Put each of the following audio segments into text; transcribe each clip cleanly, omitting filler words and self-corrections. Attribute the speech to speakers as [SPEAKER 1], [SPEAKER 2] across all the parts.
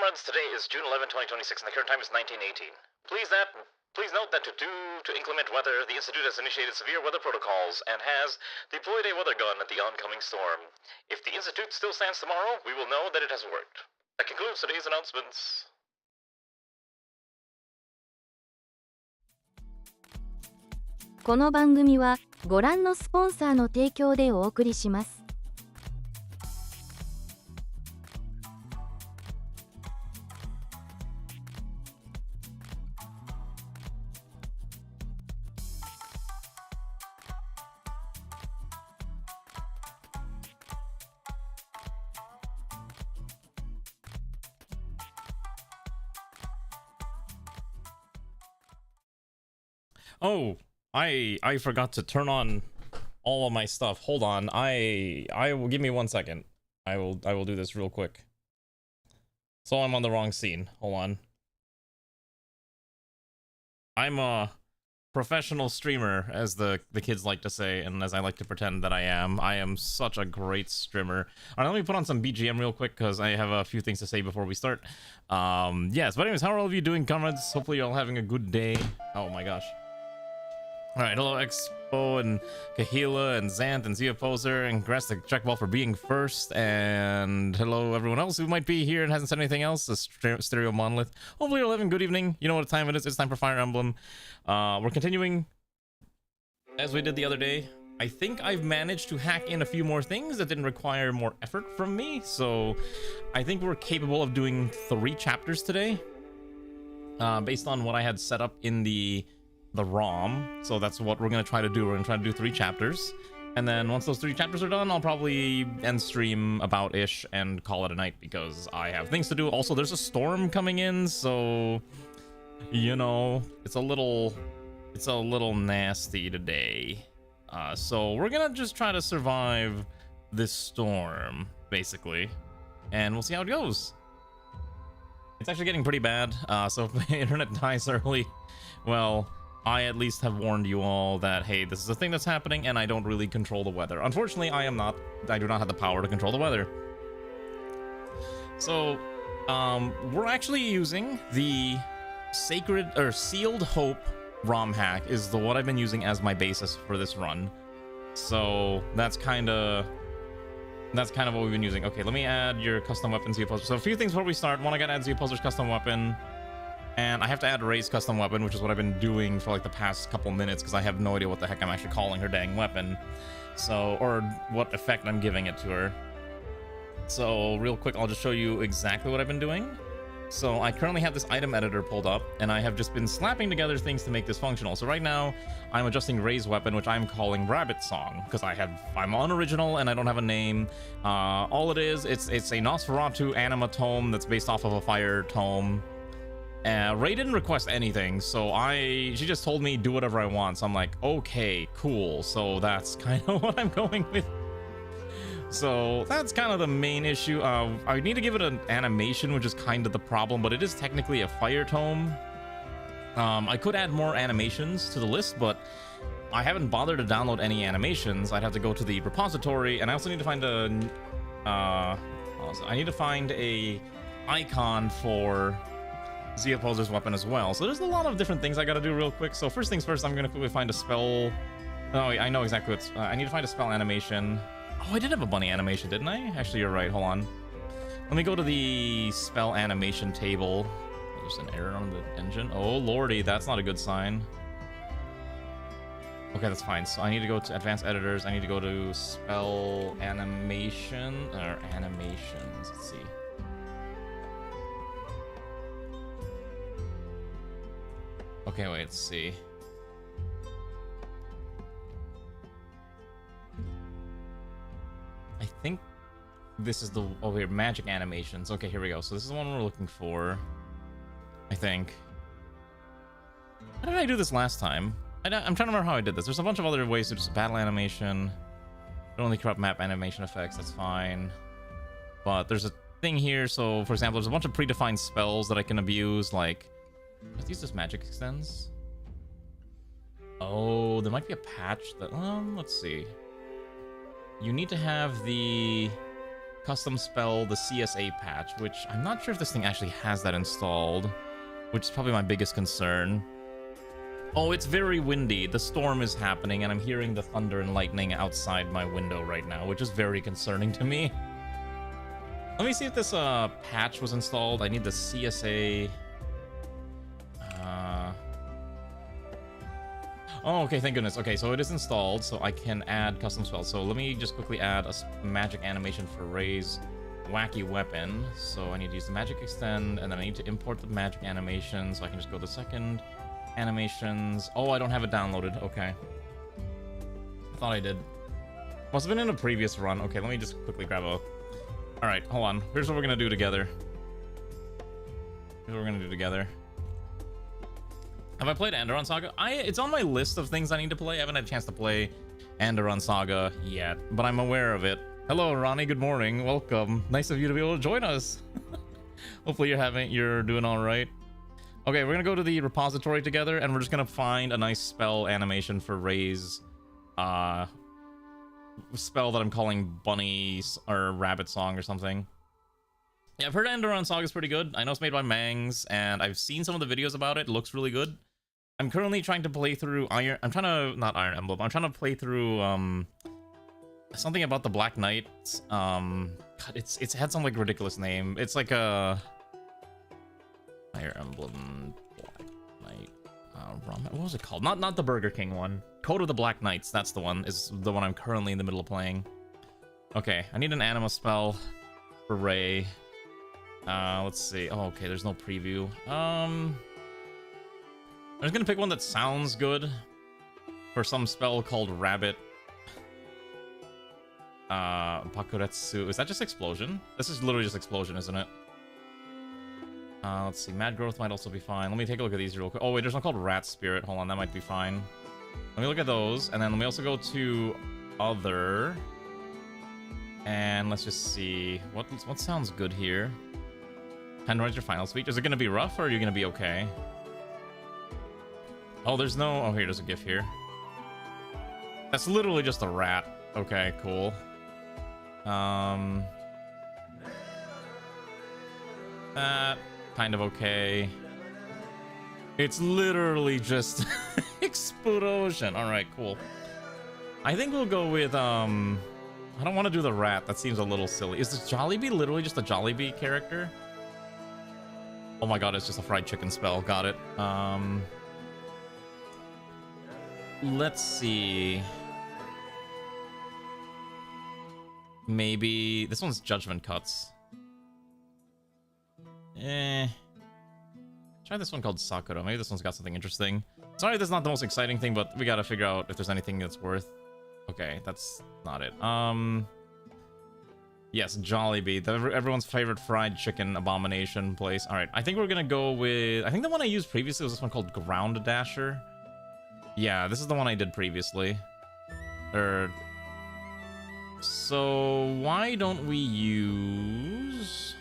[SPEAKER 1] comrades, today is June 11, 2026, and the current time is 1918. Please note that due to inclement weather, the Institute has initiated severe weather protocols and has deployed a weather gun at the oncoming storm. If the Institute still stands tomorrow, we will know that it has worked. That concludes today's announcements.
[SPEAKER 2] この番組はご覧のスポンサーの提供でお送りします。
[SPEAKER 3] Oh, I forgot to turn on all of my stuff. Hold on. I will, give me 1 second. I will do this real quick. So I'm on the wrong scene. Hold on. I'm a professional streamer, as the kids like to say, and as I like to pretend that I am. I am such a great streamer. All right, let me put on some BGM real quick because I have a few things to say before we start. Yes, but anyways, how are all of you doing, comrades? Hopefully you're all having a good day. Oh my gosh. Alright, hello Expo and Kahila and Zant and Zia Poser, and congrats to Checkball for being first, and hello everyone else who might be here and hasn't said anything else. The Stereo Monolith. Hopefully you're having good evening. You know what time it is. It's time for Fire Emblem. We're continuing as we did the other day. I think I've managed to hack in a few more things that didn't require more effort from me, so I think we're capable of doing 3 chapters today, based on what I had set up in the ROM. So that's what we're gonna try to do. We're gonna try to do 3 chapters, and then once those 3 chapters are done, I'll probably end stream about ish and call it a night because I have things to do. Also, there's a storm coming in, so you know, it's a little nasty today. So we're gonna just try to survive this storm basically, and we'll see how it goes. It's actually getting pretty bad, so if the internet dies early, well, I at least have warned you all that, hey, this is a thing that's happening and I don't really control the weather. Unfortunately, I do not have the power to control the weather. So, we're actually using the Sealed Hope ROM hack is what I've been using as my basis for this run. So that's kind of what we've been using. Okay, let me add your custom weapon Zia Poser. So a few things before we start. One, I gotta add Zia Poser's custom weapon. And I have to add Ray's custom weapon, which is what I've been doing for like the past couple minutes because I have no idea what the heck I'm actually calling her dang weapon. So, or what effect I'm giving it to her. So real quick, I'll just show you exactly what I've been doing. So I currently have this item editor pulled up, and I have just been slapping together things to make this functional. So right now, I'm adjusting Ray's weapon, which I'm calling Rabbit Song, because I'm unoriginal and I don't have a name. All it is, it's a Nosferatu anima tome that's based off of a fire tome. Ray didn't request anything, so she just told me do whatever I want. So I'm like, okay, cool. So that's kind of what I'm going with. So that's kind of the main issue. I need to give it an animation, which is kind of the problem, but it is technically a fire tome. I could add more animations to the list, but I haven't bothered to download any animations. I'd have to go to the repository, and I also need to find a icon for Zia Poser's weapon as well. So there's a lot of different things I gotta do real quick. So first things first, I'm gonna quickly find a spell. Oh, I know exactly what's... I need to find a spell animation. Oh, I did have a bunny animation, didn't I? Actually, you're right. Hold on. Let me go to the spell animation table. Oh, there's an error on the engine. Oh, lordy, that's not a good sign. Okay, that's fine. So I need to go to advanced editors. I need to go to spell animation, or animations. Let's see. Okay, wait, let's see. I think this is the... Oh, here, magic animations. Okay, here we go. So this is the one we're looking for, I think. How did I do this last time? I'm trying to remember how I did this. There's a bunch of other ways to do battle animation. Don't only corrupt map animation effects, that's fine. But there's a thing here. So, for example, there's a bunch of predefined spells that I can abuse, like... Are these just magic extends? Oh, there might be a patch that... let's see. You need to have the custom spell the CSA patch, which I'm not sure if this thing actually has that installed, which is probably my biggest concern. Oh, it's very windy. The storm is happening, and I'm hearing the thunder and lightning outside my window right now, which is very concerning to me. Let me see if this patch was installed. I need the CSA. Oh, okay, thank goodness. Okay, so it is installed, so I can add custom spells. So let me just quickly add a magic animation for Ray's wacky weapon. So I need to use the magic extend, and then I need to import the magic animation, so I can just go to second animations. Oh, I don't have it downloaded. Okay. I thought I did. Must have been in a previous run. Okay, let me just quickly grab a... Alright, hold on. Here's what we're gonna do together. Have I played Anderon Saga? It's on my list of things I need to play. I haven't had a chance to play Anderon Saga yet, but I'm aware of it. Hello, Ronnie. Good morning. Welcome. Nice of you to be able to join us. Hopefully you're doing all right. Okay, we're gonna go to the repository together, and we're just gonna find a nice spell animation for Ray's spell that I'm calling Bunny or Rabbit Song or something. Yeah, I've heard Anderon Saga is pretty good. I know it's made by Mangs, and I've seen some of the videos about it. It looks really good. I'm currently trying to play through not Iron Emblem. I'm trying to play through something about the Black Knight. God, it's had some like ridiculous name. It's like a Fire Emblem Black Knight. What was it called? Not the Burger King one. Code of the Black Knights. That's the one. Is the one I'm currently in the middle of playing. Okay, I need an anima spell for Ray. Let's see. Oh, okay. There's no preview. I'm just gonna pick one that sounds good for some spell called Rabbit. Bakuretsu. Is that just explosion? This is literally just explosion, isn't it? Let's see. Mad Growth might also be fine. Let me take a look at these real quick. Oh, wait, there's one called Rat Spirit. Hold on, that might be fine. Let me look at those, and then let me also go to Other. And let's just see. What sounds good here? Handwrite your final speech. Is it gonna be rough, or are you gonna be okay? Oh, there's no... Oh, here, there's a GIF here. That's literally just a rat. Okay, cool. That kind of okay. It's literally just explosion. All right, cool. I think we'll go with I don't want to do the rat. That seems a little silly. Is the Jollibee literally just a Jollibee character? Oh my god, it's just a fried chicken spell. Got it. Let's see. Maybe this one's Judgment Cuts. Try this one called Sakura. Maybe this one's got something interesting. Sorry, that's not the most exciting thing, but we gotta figure out if there's anything that's worth. Okay, that's not it. Yes, Jollibee, everyone's favorite fried chicken abomination place. All right, I think we're gonna go with. I think the one I used previously was this one called Ground Dasher. Yeah, this is the one I did previously. So why don't we use?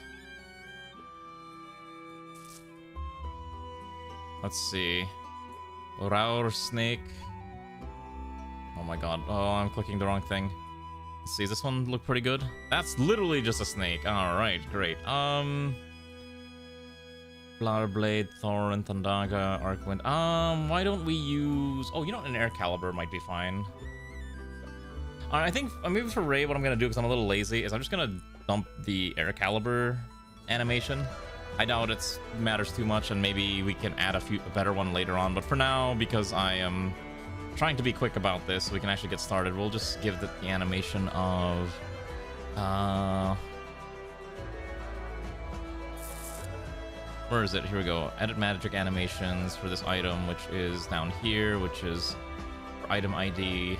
[SPEAKER 3] Let's see. Raur Snake. Oh my god. Oh, I'm clicking the wrong thing. Let's see, does this one look pretty good? That's literally just a snake. Alright, great. Flower Blade, Thor, and Thandaga, Arcwind. Why don't we use... Oh, you know what? An Air Caliber might be fine. I think maybe for Ray, what I'm gonna do, because I'm a little lazy, is I'm just gonna dump the Air Caliber animation. I doubt it matters too much, and maybe we can add a better one later on. But for now, because I am trying to be quick about this, so we can actually get started, we'll just give the animation of... Where is it? Here we go. Edit magic animations for this item, which is down here, which is for item ID,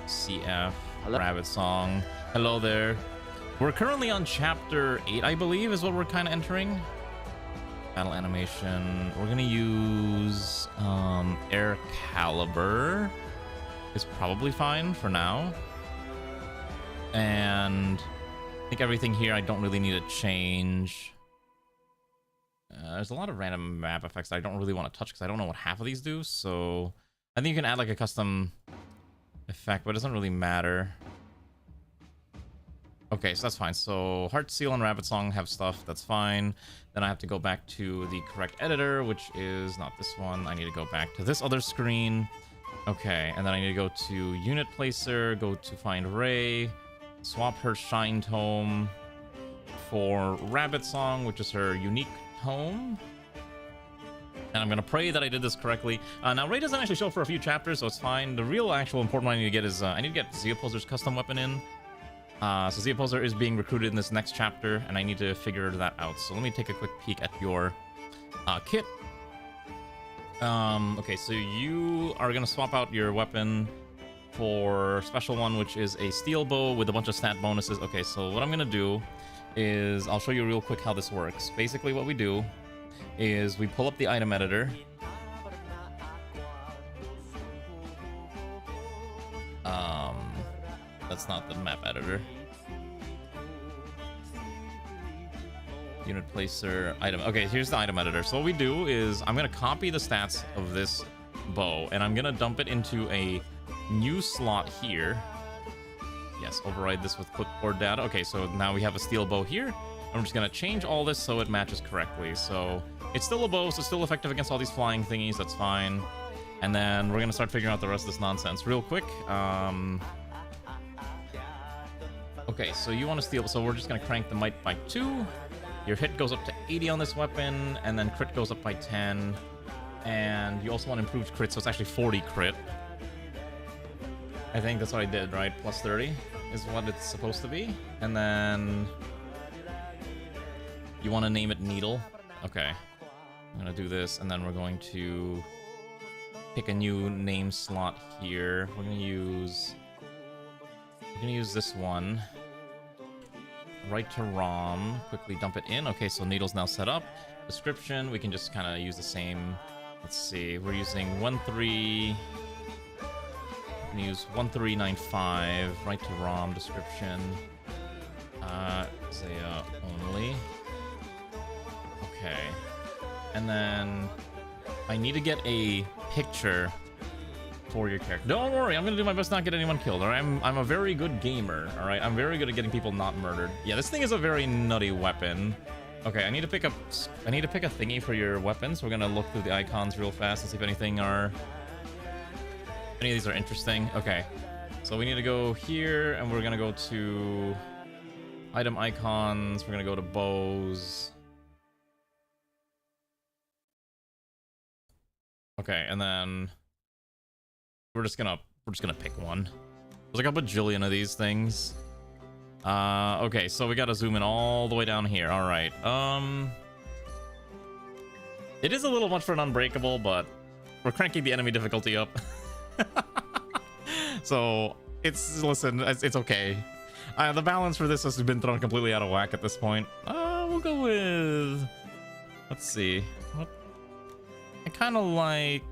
[SPEAKER 3] CF, hello. Rabbit Song. Hello there. We're currently on chapter 8, I believe, is what we're kind of entering. Battle animation. We're gonna use Air Caliber. Is probably fine for now. And I think everything here I don't really need to change. There's a lot of random map effects that I don't really want to touch because I don't know what half of these do. So I think you can add like a custom effect, but it doesn't really matter. Okay, so that's fine. So Heart Seal and Rabbit Song have stuff. That's fine. Then I have to go back to the correct editor, which is not this one. I need to go back to this other screen. Okay, and then I need to go to Unit Placer, go to find Ray, swap her Shine Tome for Rabbit Song, which is her unique tome. And I'm going to pray that I did this correctly. Now, Ray doesn't actually show up for a few chapters, so it's fine. The real actual important one I need to get is I need to get Zeopozer's custom weapon in. So Zeopozer is being recruited in this next chapter, and I need to figure that out. So let me take a quick peek at your kit. Okay, so you are going to swap out your weapon for special one, which is a steel bow with a bunch of stat bonuses. Okay, so what I'm going to do is I'll show you real quick how this works. Basically, what we do is we pull up the item editor. That's not the map editor. Unit placer, item. Okay, here's the item editor. So what we do is I'm going to copy the stats of this bow, and I'm going to dump it into a new slot here. Yes, override this with clipboard data. Okay, so now we have a steel bow here. I'm just going to change all this so it matches correctly. So it's still a bow, so it's still effective against all these flying thingies. That's fine. And then we're going to start figuring out the rest of this nonsense real quick. Okay, so you want to steal, so we're just going to crank the might by 2. Your hit goes up to 80 on this weapon, and then crit goes up by 10. And you also want improved crit, so it's actually 40 crit. I think that's what I did, right? Plus 30 is what it's supposed to be. And then you want to name it Needle. Okay. I'm going to do this, and then we're going to pick a new name slot here. We're going to use this one. Write to ROM, quickly dump it in. Okay, so Needle's now set up. Description, we can just kind of use the same. Let's see, we're using 13. We're gonna use 1395. Write to ROM, description. Isaiah only. Okay. And then I need to get a picture for your character. Don't worry, I'm gonna do my best not to get anyone killed. All right, I'm a very good gamer. All right, I'm very good at getting people not murdered. Yeah, this thing is a very nutty weapon. Okay, I need to pick a thingy for your weapons. We're gonna look through the icons real fast and see if any of these are interesting. Okay, so we need to go here, and we're gonna go to item icons. We're gonna go to bows. Okay, and then we're just gonna pick one. There's like a bajillion of these things. Okay, so we gotta zoom in all the way down here. All right. It is a little much for an unbreakable, but we're cranking the enemy difficulty up. So it's okay. The balance for this has been thrown completely out of whack at this point. We'll go with, let's see. I kind of like,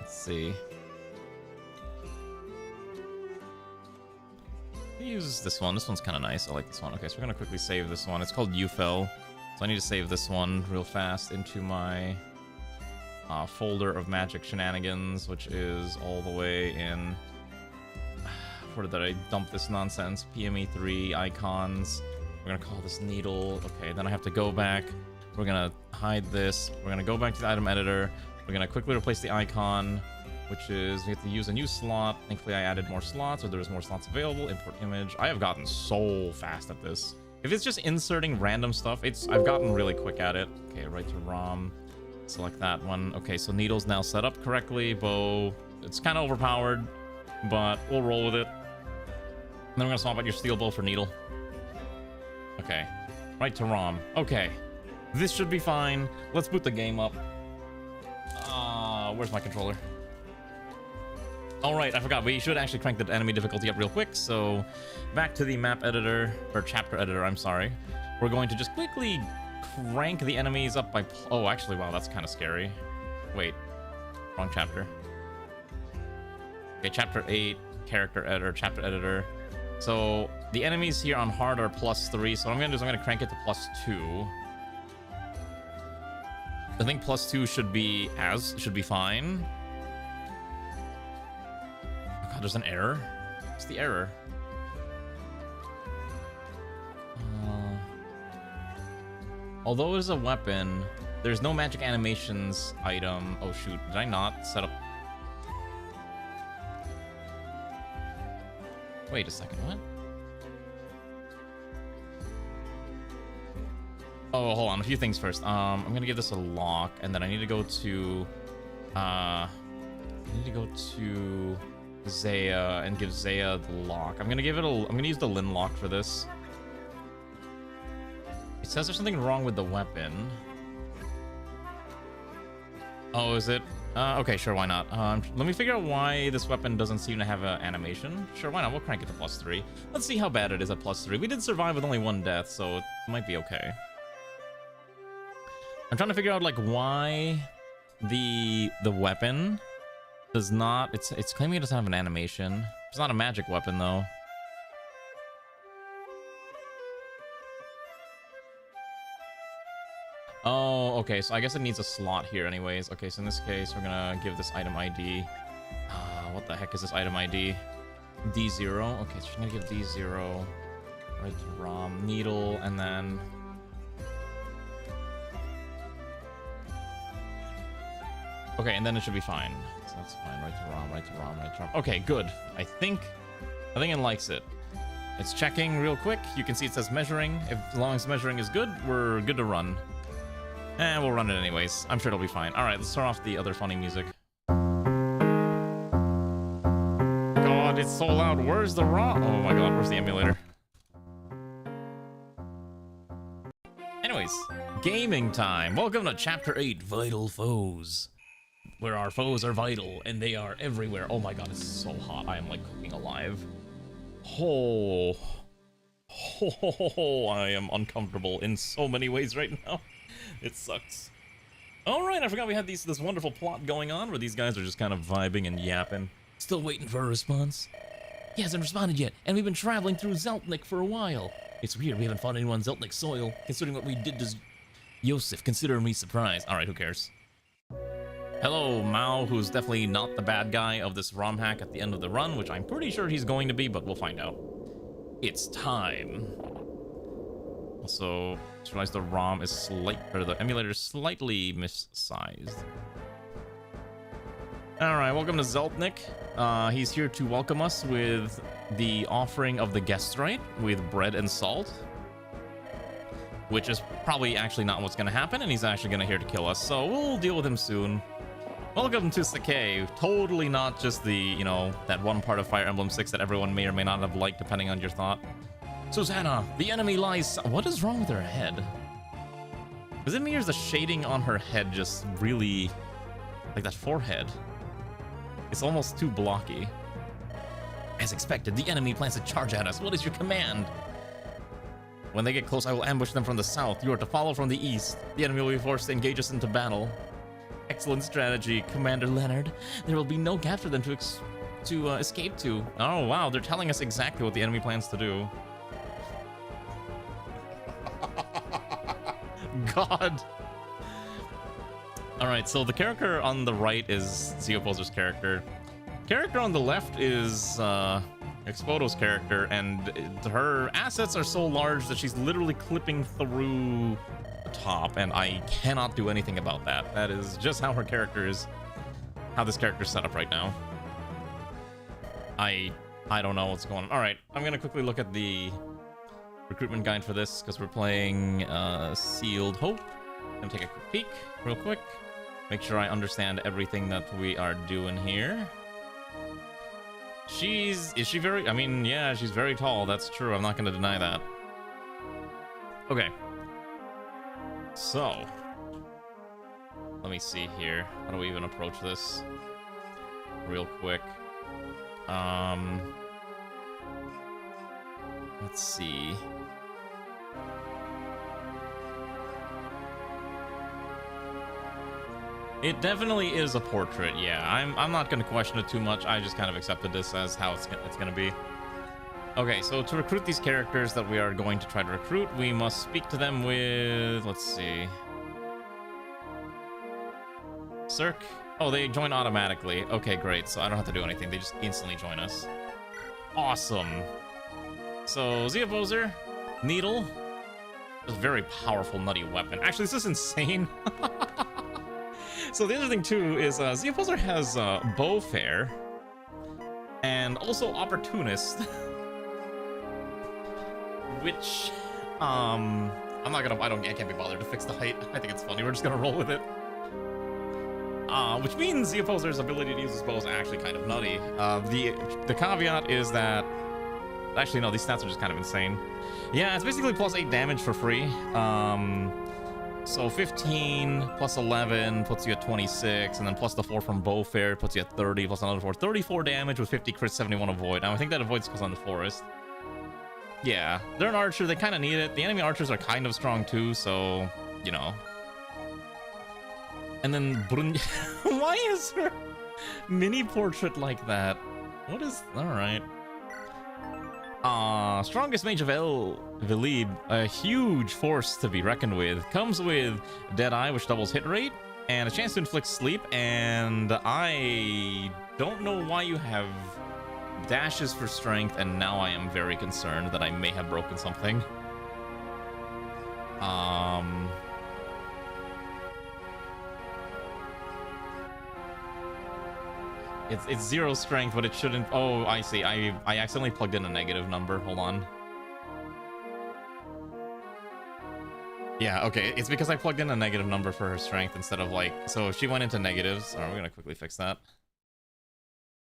[SPEAKER 3] let's see. Use this one. This one's kind of nice. I like this one. Okay, so we're gonna quickly save this one. It's called UFEL, so I need to save this one real fast into my folder of magic shenanigans, which is all the way in. Where did I dump this nonsense? PME3 icons. We're gonna call this Needle. Okay, then I have to go back. We're gonna hide this. We're gonna go back to the item editor. We're gonna quickly replace the icon, which is we have to use a new slot. Thankfully, I added more slots, or there's more slots available. Import image. I have gotten so fast at this. If it's just inserting random stuff, I've gotten really quick at it. Okay, write to ROM. Select that one. Okay, so Needle's now set up correctly. Bow, it's kind of overpowered, but we'll roll with it. And then we're gonna swap out your steel bow for Needle. Okay, write to ROM. Okay, this should be fine. Let's boot the game up. Where's my controller? All right, I forgot. We should actually crank the enemy difficulty up real quick. So back to the map editor, or chapter editor, I'm sorry. We're going to just quickly crank the enemies up by... Oh, actually, wow, that's kind of scary. Wait, wrong chapter. Okay, chapter 8, character editor, chapter editor. So the enemies here on hard are +3. So what I'm going to do is I'm going to crank it to +2. I think +2 should be fine. There's an error. What's the error? Although it is a weapon, there's no magic animations item. Oh shoot, did I not set up? Wait a second, what? Oh, hold on, a few things first. I'm gonna give this a lock, and then I need to go to Zaya and give Zaya the lock. I'm gonna use the Lin lock for this. It says there's something wrong with the weapon. Oh, is it? Okay, sure, why not? Let me figure out why this weapon doesn't seem to have an animation. Sure, why not? We'll crank it to +3. Let's see how bad it is at +3. We did survive with only 1 death, so it might be okay. I'm trying to figure out, like, why the weapon does not... It's claiming it doesn't have an animation. It's not a magic weapon, though. Oh, okay, so I guess it needs a slot here anyways. Okay, so in this case, we're gonna give this item ID. What the heck is this item ID? D0. Okay, so we're gonna give D0. Right to ROM. Needle, and then... Okay, and then it should be fine. So that's fine. Right to ROM, right to ROM, right to ROM. Okay, good. I think it likes it. It's checking real quick. You can see it says measuring. As long as measuring is good, we're good to run. And we'll run it anyways. I'm sure it'll be fine. All right, let's turn off the other funny music. God, it's so loud. Where's the ROM? Oh my god, where's the emulator? Anyways, gaming time. Welcome to Chapter 8, Vital Foes. Where our foes are vital, and they are everywhere. Oh my god, it's so hot. I am, like, cooking alive. Oh, I am uncomfortable in so many ways right now. It sucks. Alright, I forgot we had this wonderful plot going on where these guys are just kind of vibing and yapping. Still waiting for a response? He hasn't responded yet, and we've been traveling through Zeltnik for a while. It's weird we haven't found anyone on Zeltnik soil, considering what we did to Yosef. Consider me surprised. Alright, who cares? Hello, Mao, who's definitely not the bad guy of this ROM hack at the end of the run, which I'm pretty sure he's going to be, but we'll find out. It's time. Also, just realized the ROM is the emulator is slightly missized. Alright, welcome to Zeltnik. He's here to welcome us with the offering of the guest rite with bread and salt. Which is probably actually not what's going to happen, and he's actually going to here to kill us, so we'll deal with him soon. Welcome to Sake. Totally not just the, you know, that one part of Fire Emblem 6 that everyone may or may not have liked, depending on your thought. Susanna, the enemy lies... What is wrong with her head? Is it me or is the shading on her head just really... like that forehead? It's almost too blocky. As expected, the enemy plans to charge at us. What is your command? When they get close, I will ambush them from the south. You are to follow from the east. The enemy will be forced to engage us into battle. Excellent strategy, Commander Leonard. There will be no gap for them to escape to. Oh, wow, they're telling us exactly what the enemy plans to do. God. Alright, so the character on the right is Zeoposer's character. Character on the left is Expoto's character, and her assets are so large that she's literally clipping through the top, and I cannot do anything about that. That is just how her character is, how this character is set up right now. I don't know what's going on. Alright, I'm gonna quickly look at the recruitment guide for this, because we're playing Sealed Hope. Gonna take a quick peek, real quick. Make sure I understand everything that we are doing here. Is she very, I mean, yeah, she's very tall, that's true, I'm not gonna deny that. Okay. So. Let me see here. How do we even approach this? Real quick. Let's see. It definitely is a portrait, yeah. I'm not gonna question it too much. I just kind of accepted this as how it's gonna be. Okay, so to recruit these characters that we are going to try to recruit, we must speak to them with... let's see. Cirque. Oh, they join automatically. Okay, great. So I don't have to do anything. They just instantly join us. Awesome. So, Zeoposer, Needle. A very powerful, nutty weapon. Actually, this is insane. So the other thing, too, is Zeoposer has Bowfair. And also Opportunist. Which, I can't be bothered to fix the height. I think it's funny. We're just gonna roll with it. Which means Zeoposer's ability to use his bow is actually kind of nutty. The caveat is that... Actually, no, these stats are just kind of insane. Yeah, it's basically plus 8 damage for free. So 15 plus 11 puts you at 26, and then plus the 4 from Bowfair puts you at 30, plus another 4. 34 damage with 50 crit, 71 avoid. Now, I think that avoids because on the forest. Yeah, they're an archer. They kind of need it. The enemy archers are kind of strong too, so, you know. And then Brun... Why is her mini portrait like that? What is... Alright. Strongest Mage of El Velib, a huge force to be reckoned with. Comes with Deadeye, which doubles hit rate, and a chance to inflict sleep, and I don't know why you have dashes for strength, and now I am very concerned that I may have broken something. It's 0 strength, but it shouldn't... Oh, I see. I accidentally plugged in a negative number. Hold on. Yeah, okay. It's because I plugged in a negative number for her strength instead of, like... So if she went into negatives... Alright, we're gonna quickly fix that.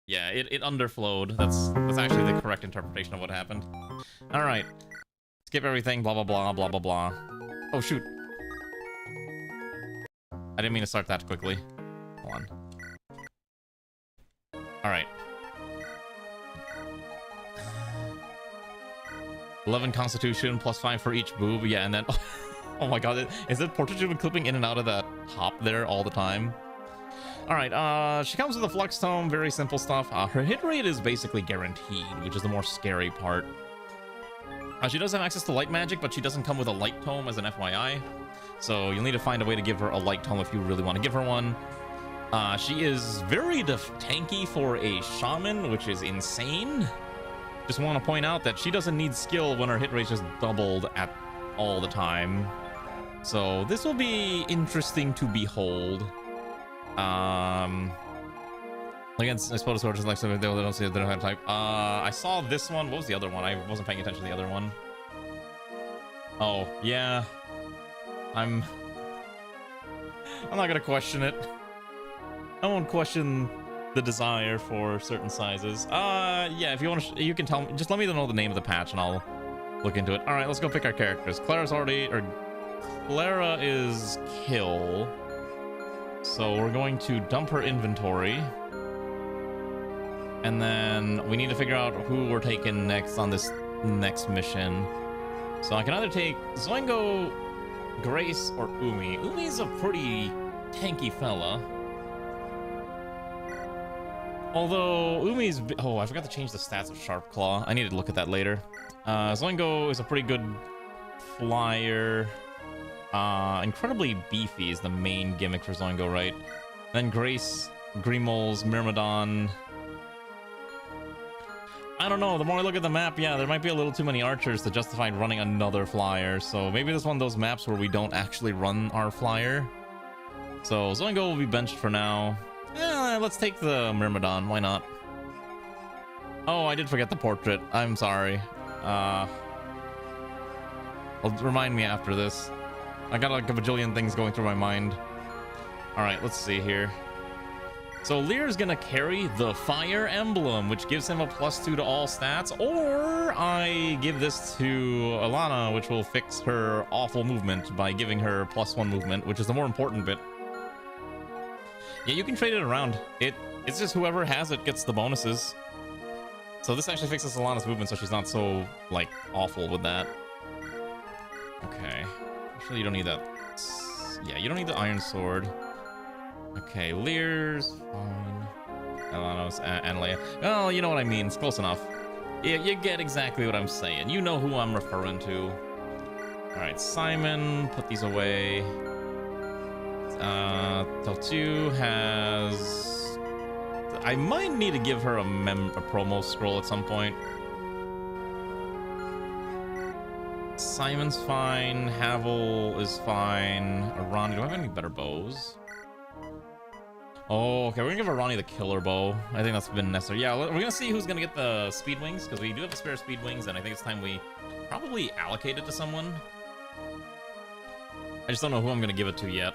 [SPEAKER 3] Yeah, it underflowed. That's actually the correct interpretation of what happened. Alright. Skip everything, blah, blah, blah, blah, blah, blah. Oh, shoot. I didn't mean to start that quickly. Hold on. Alright. 11 Constitution, plus 5 for each boob. Yeah, and then... Oh my god, is it portrait clipping in and out of that hop there all the time? Alright, she comes with a Flux Tome, very simple stuff. Her hit rate is basically guaranteed, which is the more scary part. She does have access to light magic, but she doesn't come with a light tome as an FYI. So you'll need to find a way to give her a light tome if you really want to give her one. She is very tanky for a shaman, which is insane. Just want to point out that she doesn't need skill when her hit rate just doubled at all the time. So this will be interesting to behold. Against, I suppose, soldiers like something they don't see, they don't have type. I saw this one. What was the other one? I wasn't paying attention to the other one. Oh, yeah. I'm not gonna question it. I won't question the desire for certain sizes. Yeah, if you want to, you can tell me. Just let me know the name of the patch, and I'll look into it. All right, let's go pick our characters. Clara is kill. So we're going to dump her inventory. And then we need to figure out who we're taking next on this next mission. So I can either take Zoingo, Grace, or Umi. Umi's a pretty tanky fella. Although Umi's... Oh, I forgot to change the stats of Sharp Claw. I need to look at that later. Zoingo is a pretty good flyer. Incredibly beefy is the main gimmick for Zoingo, right? Then Grace, Grimoles, Myrmidon. I don't know, the more I look at the map, yeah, there might be a little too many archers to justify running another flyer. So maybe this is one of those maps where we don't actually run our flyer. So Zoingo will be benched for now. Let's take the Myrmidon, why not? Oh, I did forget the portrait. I'm sorry. Remind me after this. I got like a bajillion things going through my mind. Alright, let's see here. So Lear's gonna carry the Fire Emblem, which gives him a +2 to all stats, or I give this to Alana, which will fix her awful movement by giving her +1 movement, which is the more important bit. Yeah, you can trade it around. It's just whoever has it gets the bonuses. So this actually fixes Alana's movement, so she's not so, like, awful with that. Okay. Actually, you don't need that. Yeah, you don't need the Iron Sword. Okay, Lear's fine. Alano's and Leia. Well, you know what I mean. It's close enough. You get exactly what I'm saying. You know who I'm referring to. Alright, Simon, put these away. Tel2 has... I might need to give her a promo scroll at some point. Simon's fine. Havel is fine. Arani, do I have any better bows? Oh, okay, we're gonna give Arani the killer bow. I think that's been necessary. Yeah, we're gonna see who's gonna get the speed wings, because we do have a spare speed wings, and I think it's time we probably allocate it to someone. I just don't know who I'm gonna give it to yet.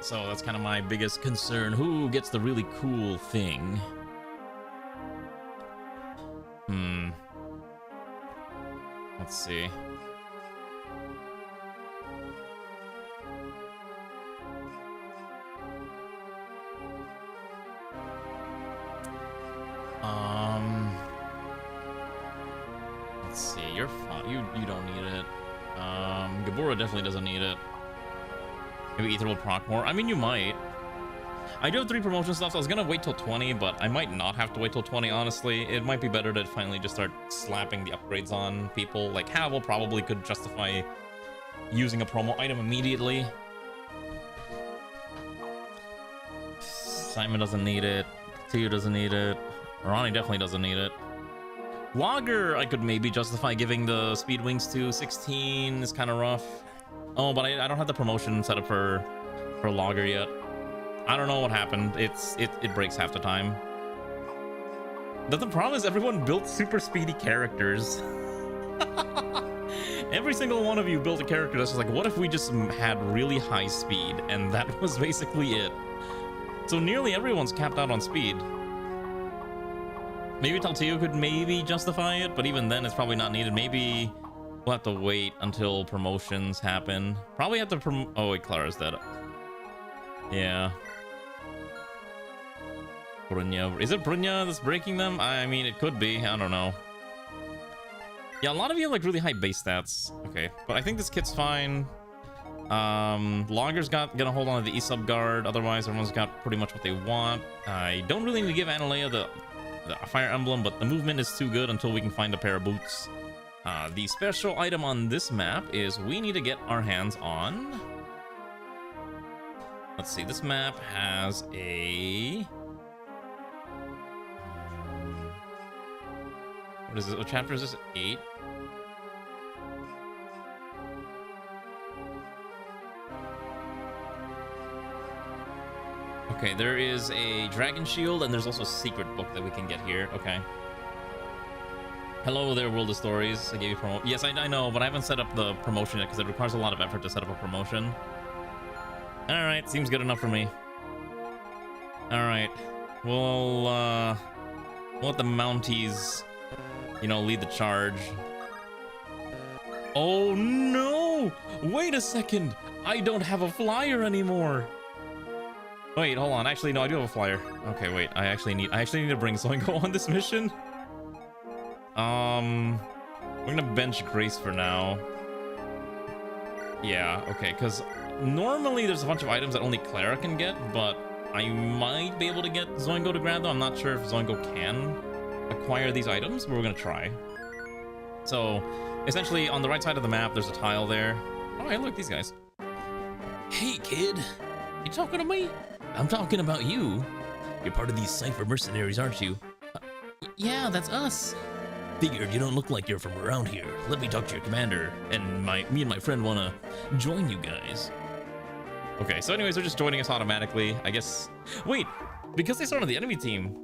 [SPEAKER 3] So that's kind of my biggest concern. Who gets the really cool thing? Let's see. Let's see. You're fine. You don't need it. Gabora definitely doesn't need it. Maybe Ether will proc more. I mean, you might. I do have 3 promotion stuff, so I was gonna wait till 20, but I might not have to wait till 20, honestly. It might be better to finally just start slapping the upgrades on people. Like, Havel probably could justify using a promo item immediately. Simon doesn't need it. Tio doesn't need it. Ronnie definitely doesn't need it. Logger, I could maybe justify giving the speed wings to. 16 is kind of rough. Oh, but I don't have the promotion set up for Logger yet. I don't know what happened. It breaks half the time. But the problem is everyone built super speedy characters. Every single one of you built a character that's just like, what if we just had really high speed? And that was basically it. So nearly everyone's capped out on speed. Maybe Taltio could maybe justify it, but even then it's probably not needed. Maybe we'll have to wait until promotions happen. Probably have to oh wait, Clara's dead. Yeah. Brunya. Is it Brunya that's breaking them? I mean, it could be. I don't know. Yeah, a lot of you have like really high base stats. Okay, but I think this kit's fine. Logger's gonna hold on to the E-sub guard. Otherwise, everyone's got pretty much what they want. I don't really need to give Analea the fire emblem, but the movement is too good until we can find a pair of boots. The special item on this map is we need to get our hands on... Let's see, this map has a... What is it? What chapter is this? 8? Okay, there is a dragon shield, and there's also a secret book that we can get here. Okay. Hello there, World of Stories. I gave you promo. Yes, I know, but I haven't set up the promotion yet because it requires a lot of effort to set up a promotion. All right, seems good enough for me. All right, we'll let the Mounties, you know, lead the charge. Oh no! Wait a second! I don't have a flyer anymore. Wait, hold on. Actually, no, I do have a flyer. Okay, wait. I actually need to bring Zoingo on this mission. We're gonna bench Grace for now. Yeah, okay, because normally there's a bunch of items that only Clara can get, but I might be able to get Zoingo to grab them. I'm not sure if Zoingo can acquire these items, but we're gonna try. So, essentially, on the right side of the map, there's a tile there. Oh, hey, look, these guys. Hey, kid. You talking to me? I'm talking about you. You're part of these Cypher mercenaries, aren't you? Yeah, that's us. Figured you don't look like you're from around here. Let me talk to your commander, and me and my friend wanna join you guys. Okay, so anyways, they're just joining us automatically, I guess. Wait, because they start on the enemy team,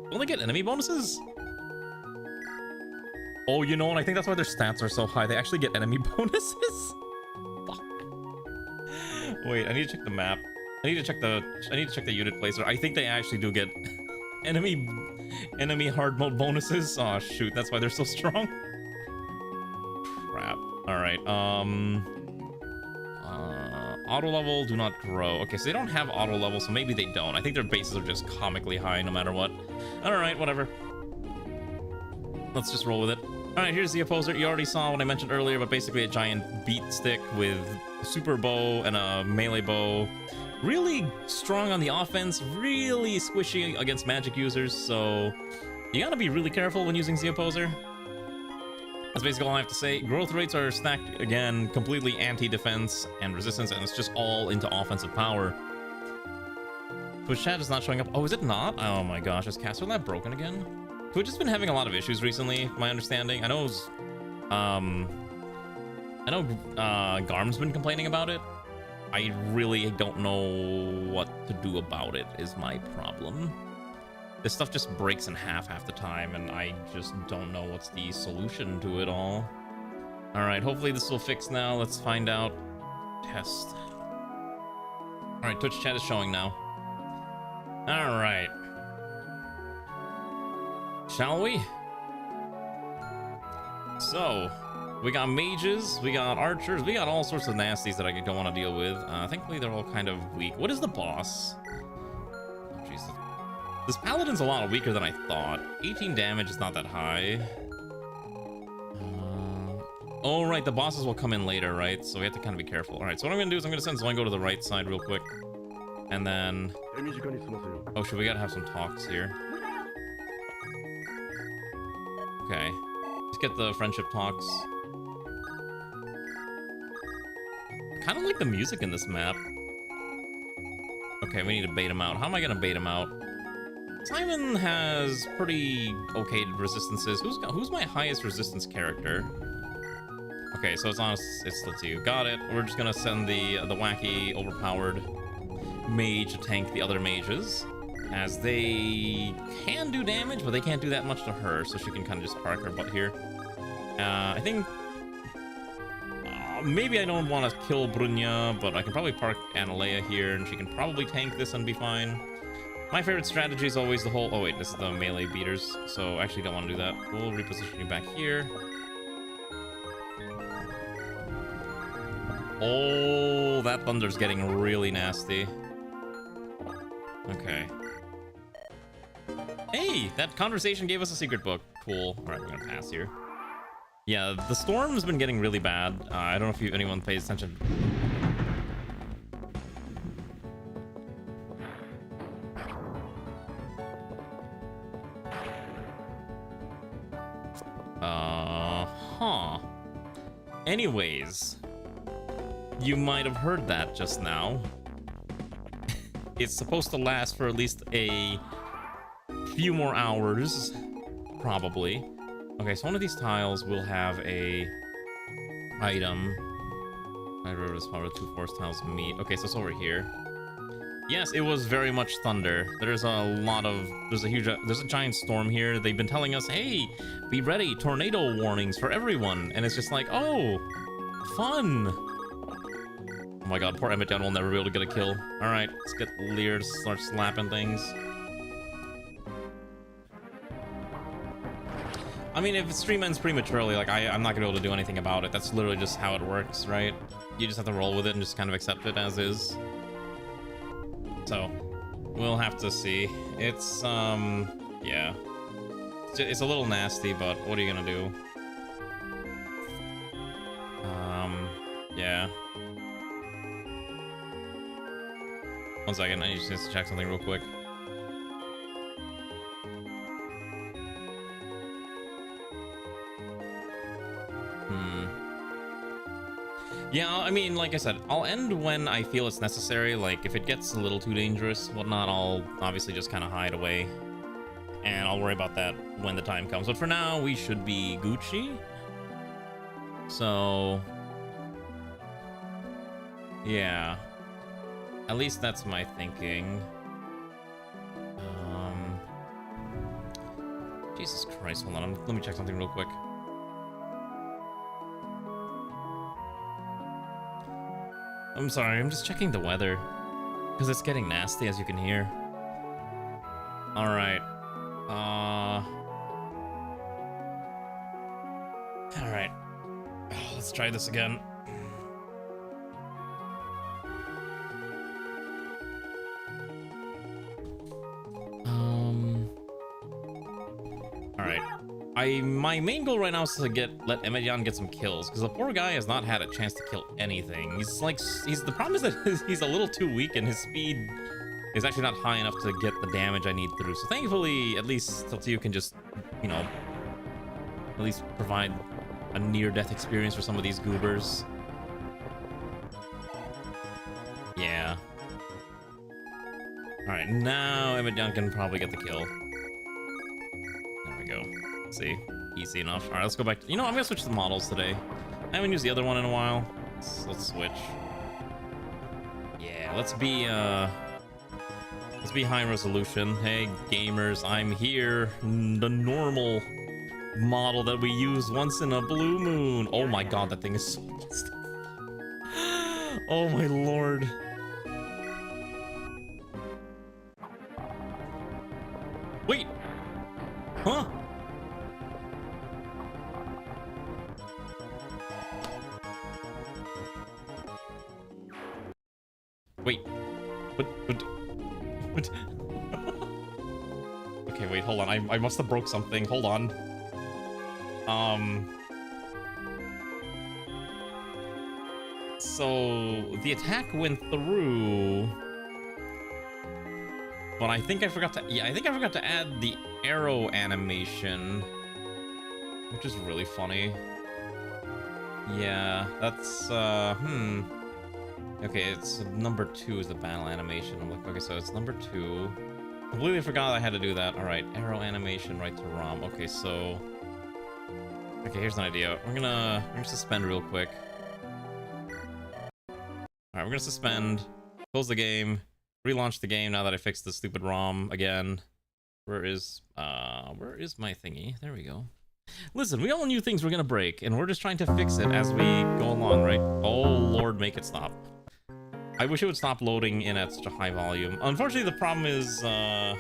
[SPEAKER 3] will they get enemy bonuses? Oh, you know what? I think that's why their stats are so high. They actually get enemy bonuses. Fuck. Wait, I need to check the map. I need to check the unit placer. I think they actually do get enemy hard mode bonuses. Oh shoot, that's why they're so strong. Crap. All right. Auto level, do not grow. Okay, so they don't have auto level, so maybe they don't. I think their bases are just comically high no matter what. All right, whatever. Let's just roll with it. All right, here's the opposer. You already saw what I mentioned earlier, but basically a giant beat stick with a super bow and a melee bow. Really strong on the offense, really squishy against magic users, so you gotta be really careful when using the opposer. That's basically all I have to say. Growth rates are stacked, again, completely anti-defense and resistance, and it's just all into offensive power. Twitch chat is not showing up. Oh, is it not? Oh my gosh, is Caster Lab broken again? Twitch has been having a lot of issues recently, my understanding. I know it was, Garm's been complaining about it. I really don't know what to do about it, is my problem. This stuff just breaks in half the time, and I just don't know what's the solution to it all. Alright, hopefully this will fix now. Let's find out. Test. Alright, Twitch chat is showing now. Alright. Shall we? So, we got mages, we got archers, we got all sorts of nasties that I don't want to deal with. Thankfully, they're all kind of weak. What is the boss? Oh, Jesus. This paladin's a lot weaker than I thought. 18 damage is not that high. Oh, right, the bosses will come in later, right? So we have to kind of be careful. All right, so what I'm going to do is I'm going to send Zoingo to the right side real quick. And then... Oh, shoot, we got to have some talks here. Okay. Let's get the friendship talks. I kind of like the music in this map. Okay, we need to bait him out. How am I going to bait him out? Simon has pretty okay resistances. Who's my highest resistance character? Okay, so it's you. Got it. We're just gonna send the wacky, overpowered mage to tank the other mages, as they can do damage, but they can't do that much to her, so she can kind of just park her butt here. I think maybe I don't want to kill Brunya, but I can probably park Analea here, and she can probably tank this and be fine. My favorite strategy is always the whole... Oh wait, this is the melee beaters, so I actually don't want to do that. We'll reposition you back here. Oh, that thunder's getting really nasty. Okay. Hey, that conversation gave us a secret book. Cool. Alright, we're gonna pass here. Yeah, the storm's been getting really bad. I don't know if anyone pays attention. Anyways, you might have heard that just now. It's supposed to last for at least a few more hours, probably. Okay, so one of these tiles will have a item. I wrote as far as 2 forest tiles meet. Okay, so it's over here. Yes, it was very much thunder. There's a giant storm here. They've been telling us, hey, be ready, tornado warnings for everyone. And it's just like, oh, fun. Oh my god, poor Emmett Down will never be able to get a kill. All right, let's get Lear to start slapping things. I mean, if stream ends prematurely, like, I'm not gonna be able to do anything about it. That's literally just how it works, right? You just have to roll with it and just kind of accept it as is. So, we'll have to see. It's, yeah. It's a little nasty, but what are you gonna do? Yeah. One second, I need to just check something real quick. Yeah, I mean, like I said, I'll end when I feel it's necessary. Like, if it gets a little too dangerous, whatnot, I'll obviously just kind of hide away. And I'll worry about that when the time comes. But for now, we should be Gucci. So... yeah. At least that's my thinking. Jesus Christ, hold on. Let me check something real quick. I'm sorry, I'm just checking the weather. Because it's getting nasty, as you can hear. Alright. Alright. Let's try this again. Alright. My main goal right now is to let Emedian get some kills, because the poor guy has not had a chance to kill anything. The problem is that he's a little too weak, and his speed is actually not high enough to get the damage I need through. So thankfully, at least Tiltiu can just, you know, at least provide a near-death experience for some of these goobers. Yeah. Alright. Alright, now Emmett can probably get the kill. There we go. Let's see. Easy enough. Alright, let's go back to... You know, I'm gonna switch the models today. I haven't used the other one in a while. Let's switch. Yeah, let's be high resolution. Hey, gamers, I'm here. The normal model that we use once in a blue moon. Oh my god, that thing is so messed up. Oh my lord. Wait. Huh? Wait. What? Okay, wait, hold on. I must have broke something. Hold on. So the attack went through, but I think I forgot to. Yeah, I think I forgot to add the arrow animation, which is really funny. Yeah, that's Okay, it's number 2 is the battle animation. I'm like, okay, so it's number 2. Completely forgot I had to do that. All right, arrow animation right to ROM. Okay, so okay, here's an idea. We're gonna suspend real quick. All right, we're gonna suspend, close the game, relaunch the game now that I fixed the stupid ROM again. Where is my thingy? There we go. Listen, we all knew things were gonna break, and we're just trying to fix it as we go along, right? Oh Lord, make it stop. I wish it would stop loading in at such a high volume. Unfortunately, the problem is, actually,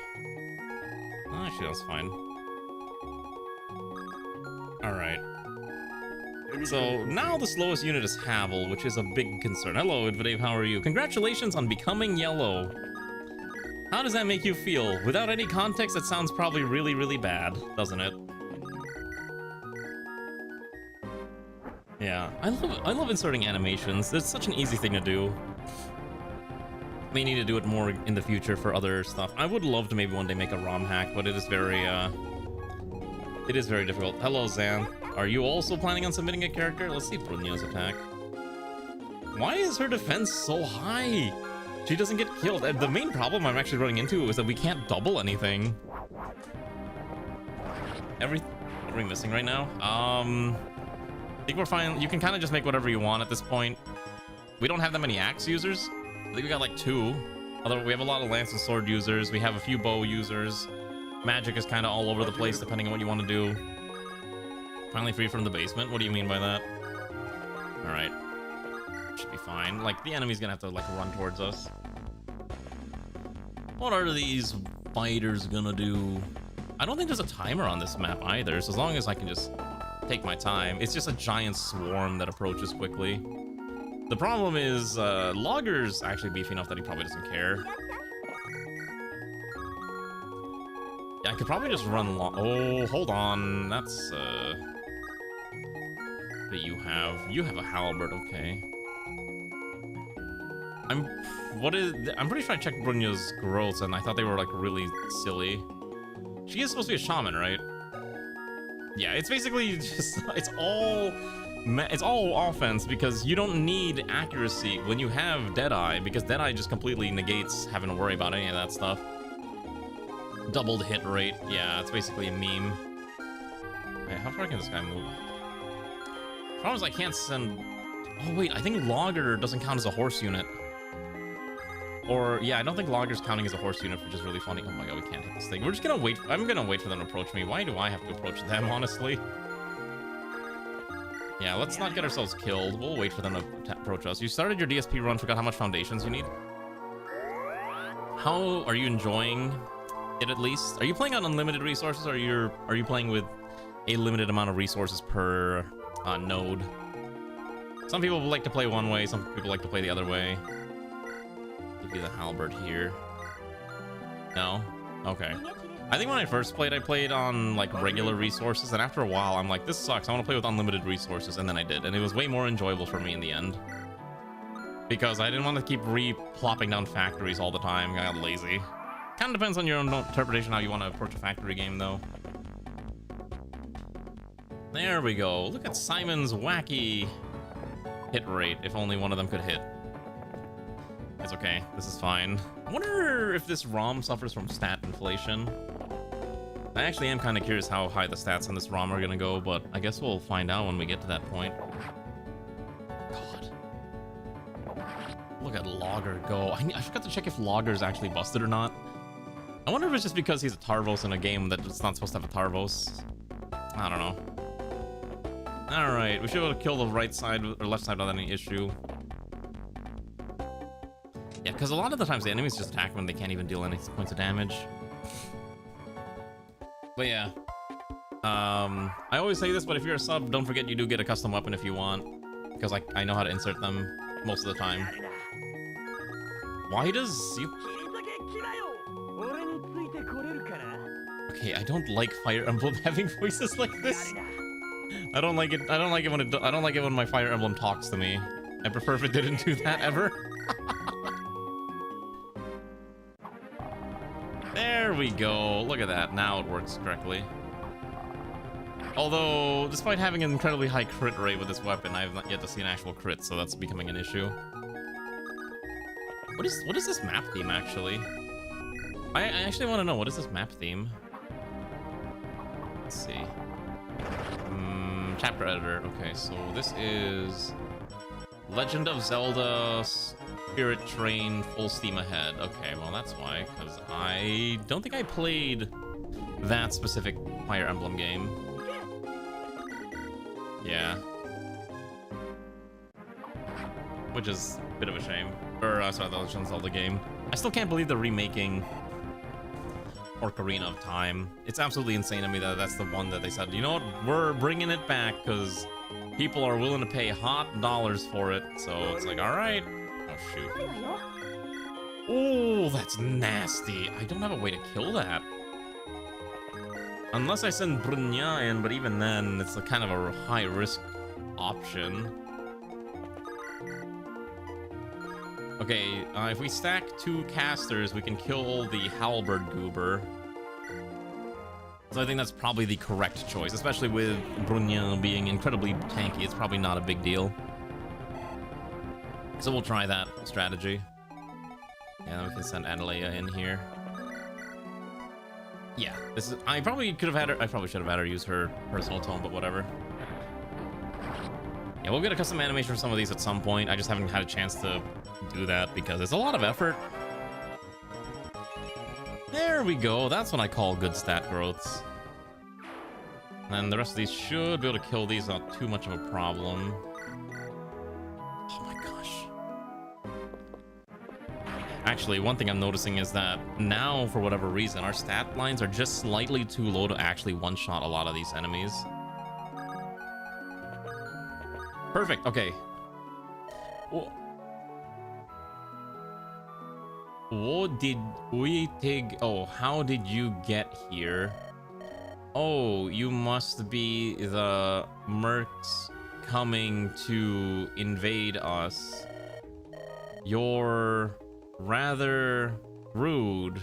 [SPEAKER 3] that's fine. Alright. So, now the slowest unit is Havel, which is a big concern. Hello, Dave, how are you? Congratulations on becoming yellow. How does that make you feel? Without any context, it sounds probably really, really bad, doesn't it? Yeah, I love inserting animations. It's such an easy thing to do. May need to do it more in the future for other stuff. I would love to maybe one day make a ROM hack, but it is very difficult. Hello, Zan. Are you also planning on submitting a character? Let's see Brunya's attack. Why is her defense so high? She doesn't get killed. The main problem I'm actually running into is that we can't double anything. What are we missing right now? I think we're fine. You can kind of just make whatever you want at this point. We don't have that many axe users. I think we got like 2. Although we have a lot of lance and sword users. We have a few bow users. Magic is kind of all over the place depending on what you want to do. Finally free from the basement. What do you mean by that? All right. Should be fine. Like, the enemy's gonna have to like run towards us. What are these fighters gonna do? I don't think there's a timer on this map either. So as long as I can just take my time. It's just a giant swarm that approaches quickly. The problem is, Logger's actually beefy enough that he probably doesn't care. Yeah, I could probably just run oh, hold on. That's, what do you have? You have a halberd, okay. I'm pretty sure I checked Brunya's growths and I thought they were, like, really silly. She is supposed to be a shaman, right? Yeah, it's basically just, it's all offense because you don't need accuracy when you have Deadeye, because Deadeye just completely negates having to worry about any of that stuff. Doubled hit rate, yeah, it's basically a meme. Hey, how far can this guy move? Problem is I can't send... Oh wait, I think Logger doesn't count as a horse unit. Or, yeah, I don't think Logger's counting as a horse unit, which is really funny. Oh my god, we can't hit this thing. We're just gonna wait. I'm gonna wait for them to approach me. Why do I have to approach them, honestly? Yeah, let's not get ourselves killed. We'll wait for them to approach us. You started your DSP run, forgot how much foundations you need? How are you enjoying it, at least? Are you playing on unlimited resources, or are you playing with a limited amount of resources per node? Some people like to play one way, some people like to play the other way. Give you the halberd here. No? Okay. I think when I first played, I played on like regular resources, and after a while I'm like, this sucks, I want to play with unlimited resources, and then I did, and it was way more enjoyable for me in the end. Because I didn't want to keep plopping down factories all the time. I got lazy. Kind of depends on your own interpretation how you want to approach a factory game, though. There we go. Look at Simon's wacky hit rate, if only one of them could hit. It's okay. This is fine. I wonder if this ROM suffers from stat inflation. I actually am kind of curious how high the stats on this ROM are gonna go, but I guess we'll find out when we get to that point. God. Look at Logger go. I forgot to check if Logger's actually busted or not. I wonder if it's just because he's a Tarvos in a game that it's not supposed to have a Tarvos. I don't know. Alright, we should be able to kill the right side or left side without any issue. Yeah, because a lot of the times the enemies just attack when they can't even deal any points of damage. But yeah. I always say this, but if you're a sub, don't forget you do get a custom weapon if you want. Because I know how to insert them most of the time. Why does you... Okay, I don't like Fire Emblem having voices like this. I don't like it. I don't like it when my Fire Emblem talks to me. I prefer if it didn't do that ever. There we go. Look at that. Now it works correctly. Although, despite having an incredibly high crit rate with this weapon, I have not yet to see an actual crit, so that's becoming an issue. What is this map theme actually? I actually want to know, what is this map theme? Let's see. Chapter editor. Okay, so this is Legend of Zelda Spirit Train Full Steam Ahead. Okay, well that's why, because I don't think I played that specific Fire Emblem game. Yeah. Which is a bit of a shame. Or, sorry, the Legend of Zelda game. I still can't believe they're remaking Ocarina of Time. It's absolutely insane to me that that's the one that they said, you know what, we're bringing it back because people are willing to pay hot dollars for it. So it's like, all right. Oh, shoot. Oh, that's nasty. I don't have a way to kill that. Unless I send Brunya in, but even then, it's a kind of a high-risk option. Okay, if we stack 2 casters, we can kill the Halberd Goober. So I think that's probably the correct choice, especially with Brunya being incredibly tanky. It's probably not a big deal. So we'll try that strategy. And then we can send Adeleia in here. Yeah, this is. I probably could have had her. I probably should have had her use her personal tone, but whatever. Yeah, we'll get a custom animation for some of these at some point. I just haven't had a chance to do that because it's a lot of effort. There we go. That's what I call good stat growths. And the rest of these should be able to kill these without too much of a problem. Oh my gosh. Actually, one thing I'm noticing is that now, for whatever reason, our stat lines are just slightly too low to actually one-shot a lot of these enemies. Perfect. Okay. What did we take? Oh, how did you get here? Oh, you must be the mercs coming to invade us. You're rather rude.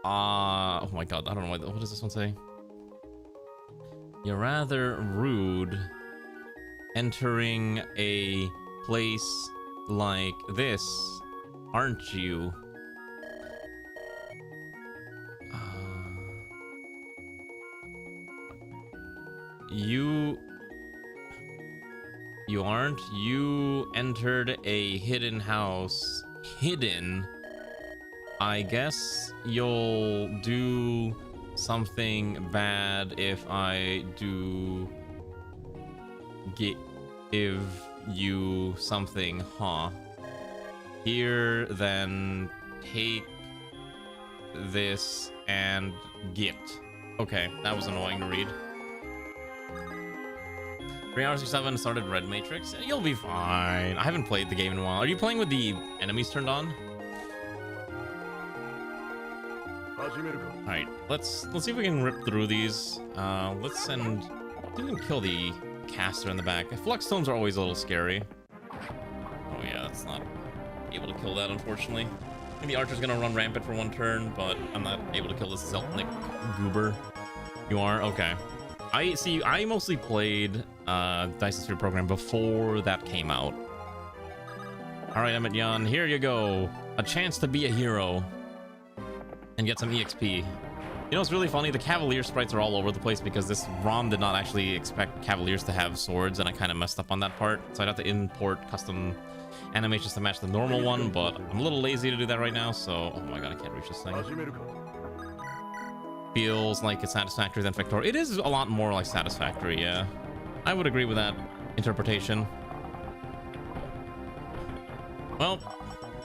[SPEAKER 3] Oh my god, I don't know what does this one say? You're rather rude entering a place like this, aren't you? You aren't? You entered a hidden house. Hidden? I guess you'll do something bad if I do give you something, huh? Here, then take this and get. Okay, that was annoying to read. 3 hours or 7 started Red Matrix. You'll be fine. I haven't played the game in a while. Are you playing with the enemies turned on? Alright, let's see if we can rip through these. Let's send. We can kill the caster in the back. Flux tomes are always a little scary. Oh yeah, that's not able to kill that, unfortunately. I think the archer's gonna run rampant for 1 turn, but I'm not able to kill this Zeltnik goober. You are? Okay. I mostly played Dice's Free Program before that came out. All right, Emmett Yan, here you go. A chance to be a hero and get some EXP. You know, it's really funny. The Cavalier sprites are all over the place because this ROM did not actually expect Cavaliers to have swords, and I kind of messed up on that part. So I'd have to import custom animations to match the normal one, but I'm a little lazy to do that right now, so... Oh my god, I can't reach this thing. Feels like it's satisfactory than Factor. It is a lot more like satisfactory, yeah. I would agree with that interpretation. Well,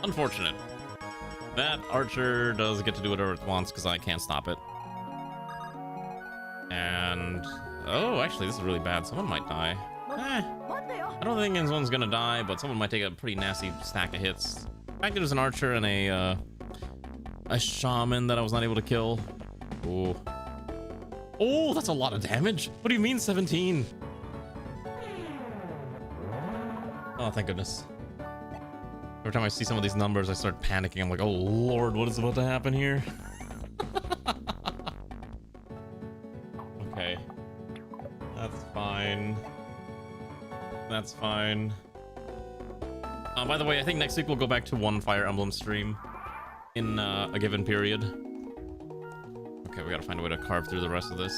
[SPEAKER 3] unfortunate. That archer does get to do whatever it wants because I can't stop it. And... Oh, actually, this is really bad. Someone might die. I don't think anyone's gonna die, but someone might take a pretty nasty stack of hits. The fact that there's an archer and a shaman that I was not able to kill. Ooh. Oh, that's a lot of damage. What do you mean 17? Oh, thank goodness. Every time I see some of these numbers, I start panicking. I'm like, oh lord, what is about to happen here? Okay. That's fine. That's fine. By the way, I think next week we'll go back to one Fire Emblem stream in a given period. Okay, we gotta find a way to carve through the rest of this.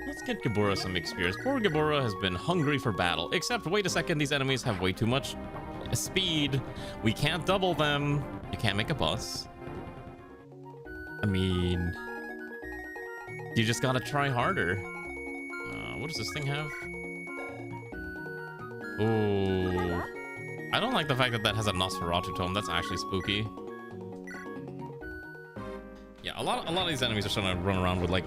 [SPEAKER 3] Let's get Gabura some experience. Poor Gabura has been hungry for battle. Except, wait a second, these enemies have way too much speed. We can't double them. You can't make a bus. I mean... You just gotta try harder. What does this thing have? Ooh. I don't like the fact that that has a Nosferatu tome. That's actually spooky. Yeah, a lot of these enemies are starting to run around with like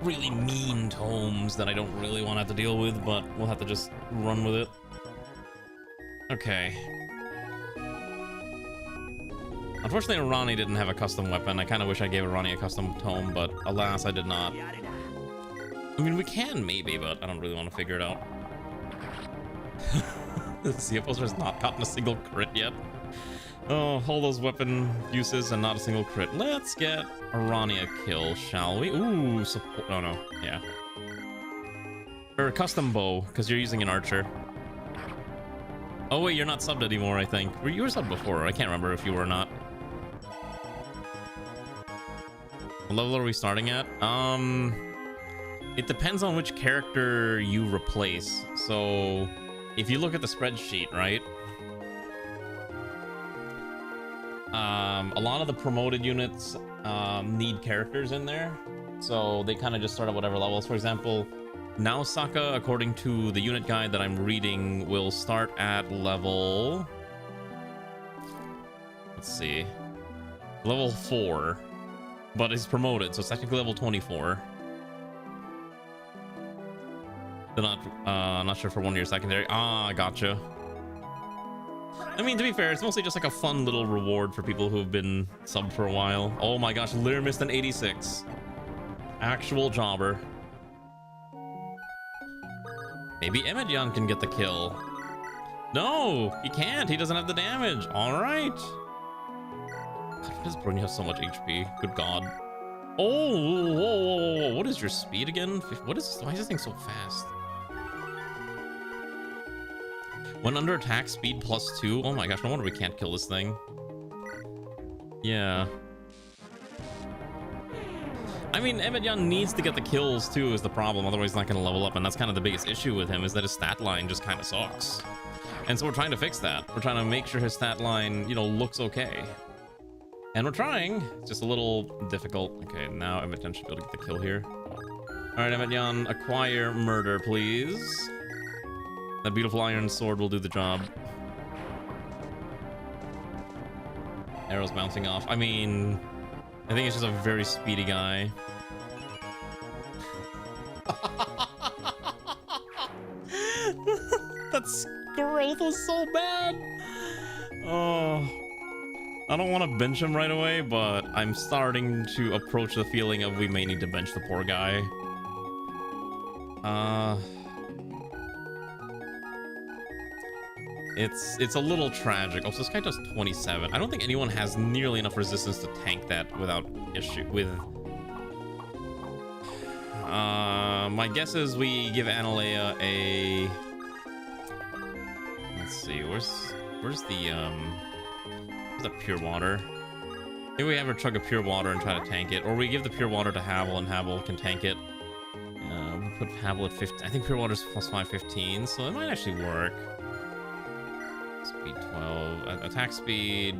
[SPEAKER 3] really mean tomes that I don't really want to have to deal with, but we'll have to just run with it. Okay. Unfortunately, Arani didn't have a custom weapon. I kind of wish I gave Arani a custom tome, but alas, I did not. I mean, we can maybe, but I don't really want to figure it out. The CFO has not gotten a single crit yet. Oh, all those weapon uses and not a single crit. Let's get Arani a kill, shall we? Ooh, support. Oh no, yeah. Or a custom bow, because you're using an archer. Oh wait, you're not subbed anymore, I think. You were subbed before. I can't remember if you were or not. What level are we starting at? It depends on which character you replace. So, if you look at the spreadsheet, right? A lot of the promoted units need characters in there. So, they kind of just start at whatever levels. For example, Naosaka, according to the unit guide that I'm reading, will start at level... Let's see. Level 4. But it's promoted, so it's technically level 24. They're not sure for 1 year secondary. Ah, gotcha. I mean, to be fair, it's mostly just like a fun little reward for people who've been subbed for a while. Oh my gosh, Lear missed an 86. Actual jobber. Maybe Emedyan can get the kill. No, he can't. He doesn't have the damage. All right. God, why does Brony have so much HP? Good God. Oh, whoa. What is your speed again? Why is this thing so fast? When under attack, speed +2. Oh my gosh, no wonder we can't kill this thing. Yeah. I mean, Emedyan needs to get the kills too is the problem, otherwise he's not going to level up, and that's kind of the biggest issue with him, is that his stat line just kind of sucks. And so we're trying to fix that. We're trying to make sure his stat line, you know, looks okay. And we're trying. It's just a little difficult. Okay, now Emedyan should be able to get the kill here. Alright, Emedyan, acquire murder, please. That beautiful iron sword will do the job. Arrows bouncing off. I mean, I think it's just a very speedy guy. That growth was so bad. Oh, I don't want to bench him right away, but I'm starting to approach the feeling of we may need to bench the poor guy. It's a little tragic. Oh, so this guy does 27. I don't think anyone has nearly enough resistance to tank that without issue with. My guess is we give Analea a. Let's see, where's Where's the pure water? Maybe we have her chug a pure water and try to tank it, or we give the pure water to Havel and Havel can tank it. We put Havel at 15. I think pure water's plus 515, so it might actually work. Speed 12, attack speed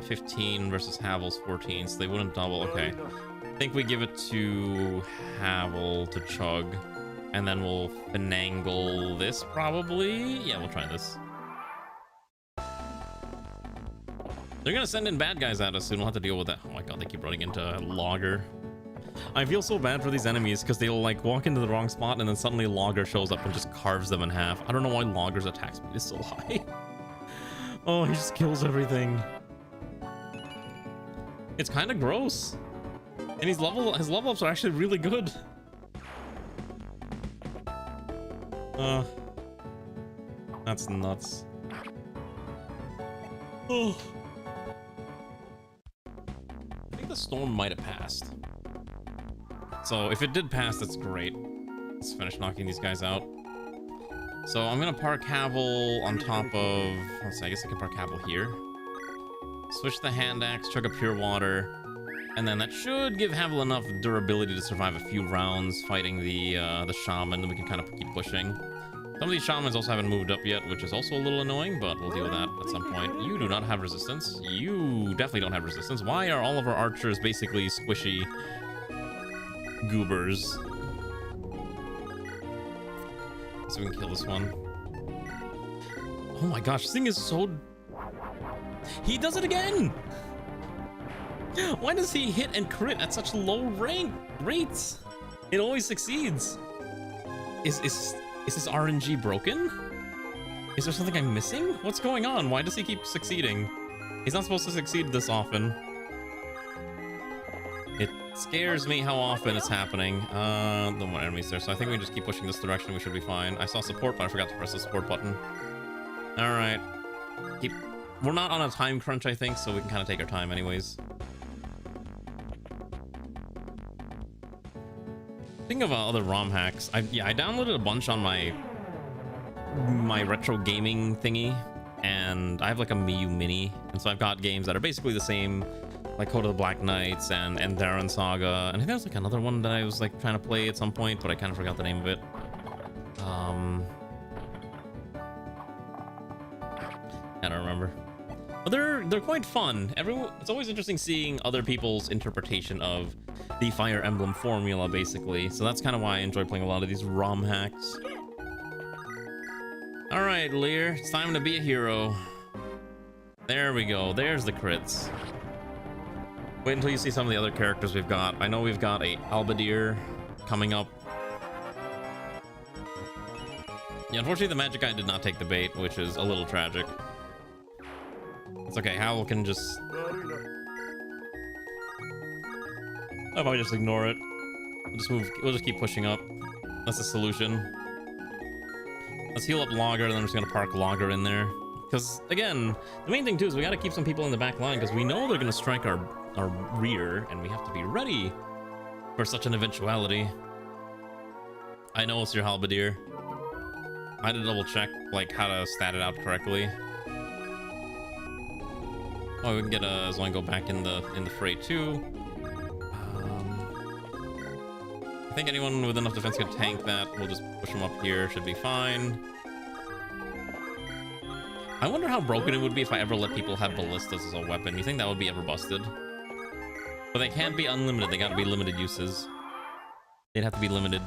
[SPEAKER 3] 15 versus Havel's 14, so they wouldn't double. Okay, I think we give it to Havel to chug, and then we'll finagle this probably. Yeah, we'll try this. They're gonna send in bad guys at us soon. We'll have to deal with that. Oh my god, they keep running into a logger. I feel so bad for these enemies because they'll like walk into the wrong spot and then suddenly a logger shows up and just carves them in half. I don't know why logger's attack speed is so high. Oh, he just kills everything. It's kind of gross. And his level ups are actually really good. That's nuts. Oh. I think the storm might have passed. So if it did pass, that's great. Let's finish knocking these guys out. So I'm gonna park Havel on top of... Let's see, I guess I can park Havel here. Switch the hand axe, chug a pure water, and then that should give Havel enough durability to survive a few rounds fighting the shaman. We can kind of keep pushing. Some of these shamans also haven't moved up yet, which is also a little annoying, but we'll deal with that at some point. You do not have resistance. You definitely don't have resistance. Why are all of our archers basically squishy goobers? So we can kill this one. Oh my gosh, this thing is so... He does it again! Why does he hit and crit at such low rates? It always succeeds. Is this RNG broken? Is there something I'm missing? What's going on? Why does he keep succeeding? He's not supposed to succeed this often. It scares me how often it's happening. No more enemies there, so I think we just keep pushing this direction. We should be fine. I saw support, but I forgot to press the support button. All right. We're not on a time crunch, I think, so we can kind of take our time anyways. Think of other ROM hacks. I downloaded a bunch on my retro gaming thingy, and I have like a Miyu Mini, and so I've got games that are basically the same, like Code of the Black Knights and Darren Saga, and I think there's like another one that I was like trying to play at some point, but I kind of forgot the name of it. I don't remember. But they're quite fun. It's always interesting seeing other people's interpretation of the Fire Emblem formula, basically. So that's kind of why I enjoy playing a lot of these ROM hacks. All right, Lear, it's time to be a hero. There we go. There's the crits. Wait until you see some of the other characters we've got. I know we've got a Halberdier coming up. Yeah, unfortunately, the magic guy did not take the bait, which is a little tragic. It's okay, Howl can just... I'll probably just ignore it. We'll just keep pushing up. That's the solution. Let's heal up Logger, and then I'm just gonna park Logger in there. Because, again, the main thing too is we gotta keep some people in the back line, because we know they're gonna strike our rear, and we have to be ready for such an eventuality. I know it's your Halberdier. I had to double check, like, how to stat it out correctly. Oh, we can get a Zoingo back in the fray too. I think anyone with enough defense could tank that. We'll just push them up here. Should be fine. I wonder how broken it would be if I ever let people have ballistas as a weapon. You think that would be ever busted? But they can't be unlimited. They gotta be limited uses. They'd have to be limited.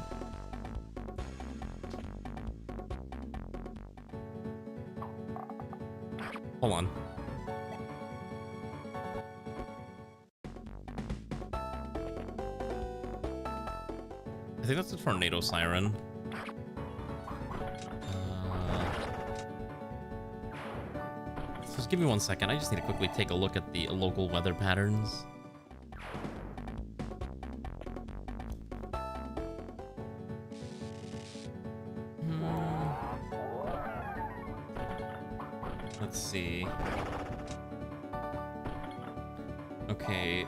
[SPEAKER 3] Hold on. I think that's a tornado siren. Just give me 1 second. I just need to quickly take a look at the local weather patterns. Let's see. Okay,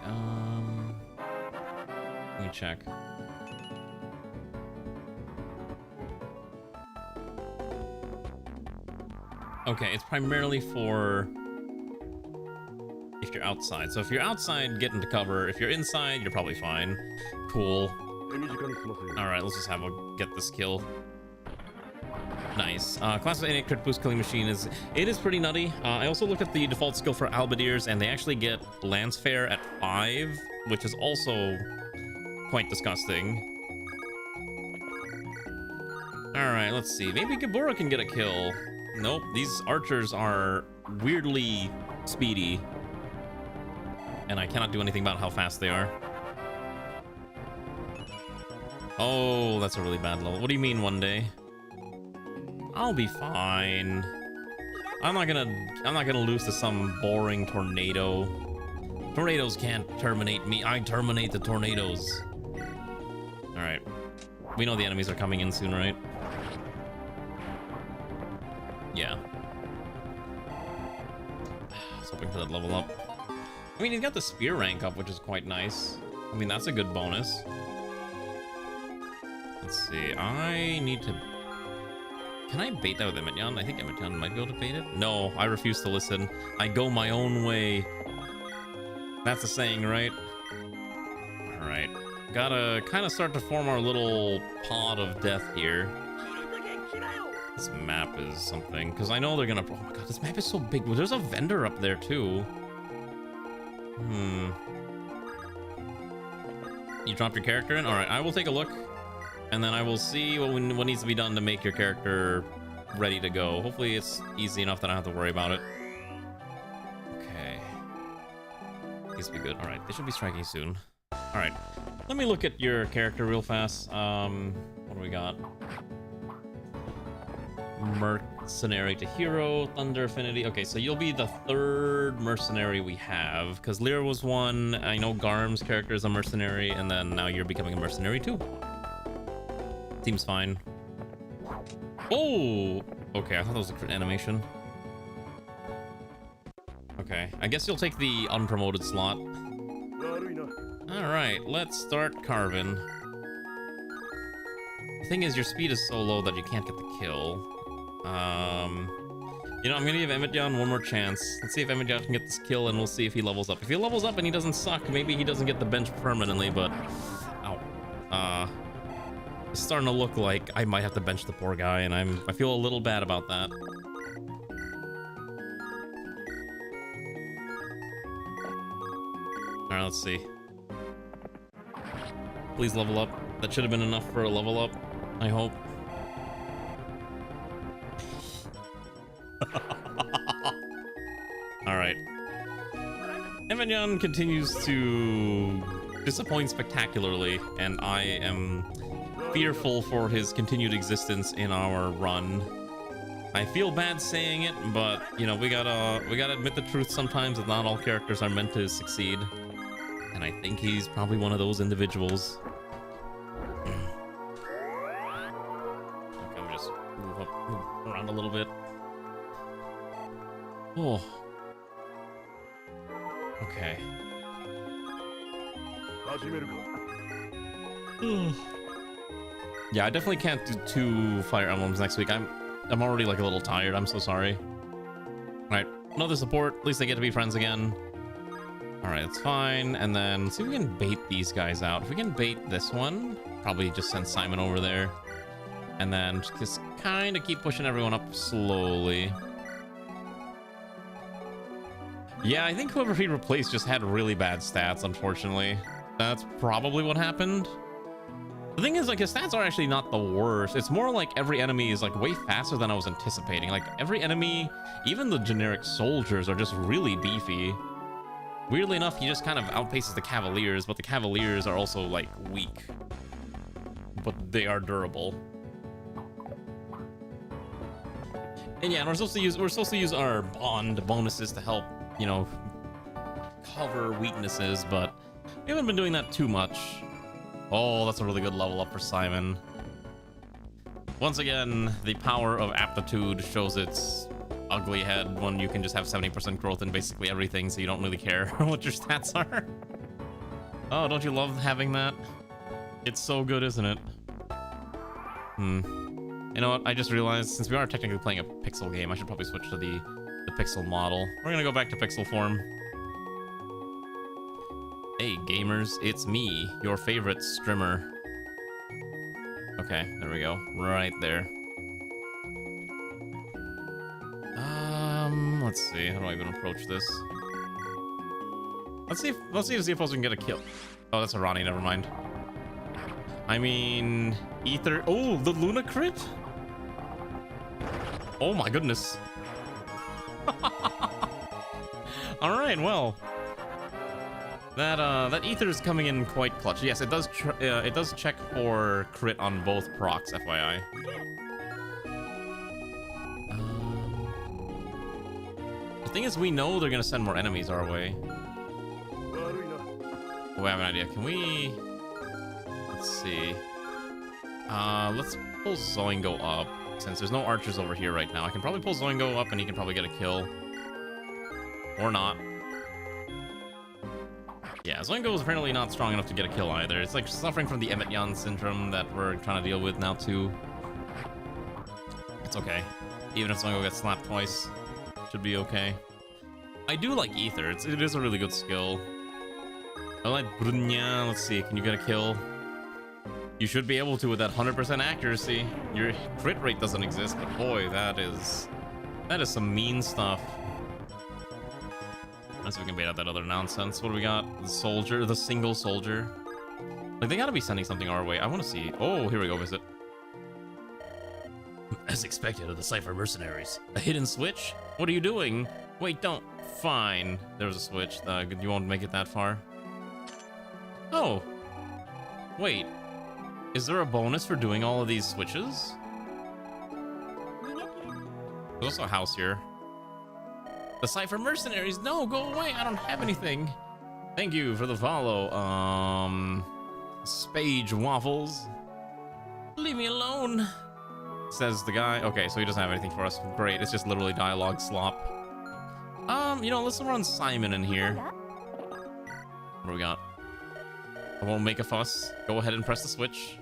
[SPEAKER 3] let me check. Okay, it's primarily for if you're outside. So if you're outside, get into cover. If you're inside, you're probably fine. Cool. Alright, let's just get this kill. Nice. Class of 8 crit boost killing machine is pretty nutty. I also looked at the default skill for Albideers, and they actually get Lance Fair at 5, which is also quite disgusting. Alright, let's see. Maybe Gabura can get a kill. Nope, these archers are weirdly speedy. And I cannot do anything about how fast they are. Oh, that's a really bad level. What do you mean one day? I'll be fine. I'm not gonna lose to some boring tornado. Tornadoes can't terminate me. I terminate the tornadoes. Alright. We know the enemies are coming in soon, right? Yeah. I was hoping for that level up. I mean, he's got the spear rank up, which is quite nice. I mean, that's a good bonus. Let's see. I need to... Can I bait that with Emetyan? I think Emetyan might be able to bait it. No, I refuse to listen. I go my own way. That's the saying, right? Alright. Gotta kind of start to form our little pod of death here. This map is something, because I know they're gonna... Oh my god, this map is so big. Well, there's a vendor up there, too. You drop your character in? Alright, I will take a look. And then I will see what needs to be done to make your character ready to go. Hopefully it's easy enough that I don't have to worry about it. Okay. These will be good. Alright, they should be striking soon. Alright. Let me look at your character real fast. What do we got? Mercenary to hero, Thunder Affinity. Okay, so you'll be the 3rd mercenary we have, because Lyra was one. I know Garm's character is a mercenary, and then now you're becoming a mercenary too. Seems fine. Oh! Okay, I thought that was a crit animation. Okay, I guess you'll take the unpromoted slot. Alright, let's start carving. The thing is, your speed is so low that you can't get the kill. You know, I'm gonna give Emetyan one more chance. Let's see if Emetyan can get this kill, and we'll see if he levels up. If he levels up and he doesn't suck, maybe he doesn't get the bench permanently, but... Ow. It's starting to look like I might have to bench the poor guy, and I feel a little bad about that. Alright, let's see. Please level up. That should have been enough for a level up, I hope. Alright. Emetyan continues to disappoint spectacularly, and I am fearful for his continued existence in our run. I feel bad saying it, but you know, we gotta admit the truth sometimes that not all characters are meant to succeed. And I think he's probably one of those individuals. Okay, let me just move around a little bit. Oh. Okay. Yeah, I definitely can't do 2 Fire Emblems next week. I'm already like a little tired. I'm so sorry. Alright, another support. At least they get to be friends again. Alright, that's fine. And then let's see if we can bait these guys out. If we can bait this one, probably just send Simon over there. And then just kind of keep pushing everyone up slowly. Yeah, I think whoever he replaced just had really bad stats, unfortunately. That's probably what happened. The thing is, like, his stats are actually not the worst. It's more like every enemy is, like, way faster than I was anticipating. Like, every enemy, even the generic soldiers, are just really beefy. Weirdly enough, he just kind of outpaces the Cavaliers, but the Cavaliers are also, like, weak. But they are durable. And yeah, and we're supposed to use our bond bonuses to help, you know, cover weaknesses, but we haven't been doing that too much. Oh, that's a really good level up for Simon. Once again, the power of aptitude shows its ugly head when you can just have 70% growth in basically everything, so you don't really care what your stats are. Oh, don't you love having that? It's so good, isn't it? You know what? I just realized, since we are technically playing a pixel game, I should probably switch to the pixel model. We're gonna go back to pixel form. Hey, gamers, it's me, your favorite streamer. Okay, there we go. Right there. Let's see. How do I even approach this? Let's see if we can get a kill. Oh, that's a Ronnie. Never mind. I mean, Ether. Oh, the Luna crit. Oh my goodness. All right. Well, that Ether is coming in quite clutch. Yes, it does. It does check for crit on both procs, FYI. The thing is, we know they're gonna send more enemies our way. Oh, I have an idea. Can we... Let's see. Let's pull Zoingo up. Since there's no archers over here right now, I can probably pull Zoingo up and he can probably get a kill. Or not. Yeah, Zoingo is apparently not strong enough to get a kill either. It's like suffering from the Emmett Yan syndrome that we're trying to deal with now too. It's okay. Even if Zoingo gets slapped twice, should be okay. I do like Ether. It is a really good skill. I like Brunya. Let's see. Can you get a kill? You should be able to with that 100% accuracy. Your crit rate doesn't exist, but boy, that is some mean stuff. Let's see if we can bait out that other nonsense. What do we got? The soldier, the single soldier. Like, they gotta be sending something our way. I want to see. Oh, here we go. Visit. As expected of the Cypher mercenaries. A hidden switch? What are you doing? Wait, don't. Fine. There was a switch. You won't make it that far. Oh. Wait. Is there a bonus for doing all of these switches? There's also a house here. The Cypher mercenaries. No, go away. I don't have anything. Thank you for the follow. Spage Waffles. Leave me alone. Says the guy. Okay, so he doesn't have anything for us. Great. It's just literally dialogue slop. You know, let's run Simon in here. What do we got? I won't make a fuss. Go ahead and press the switch.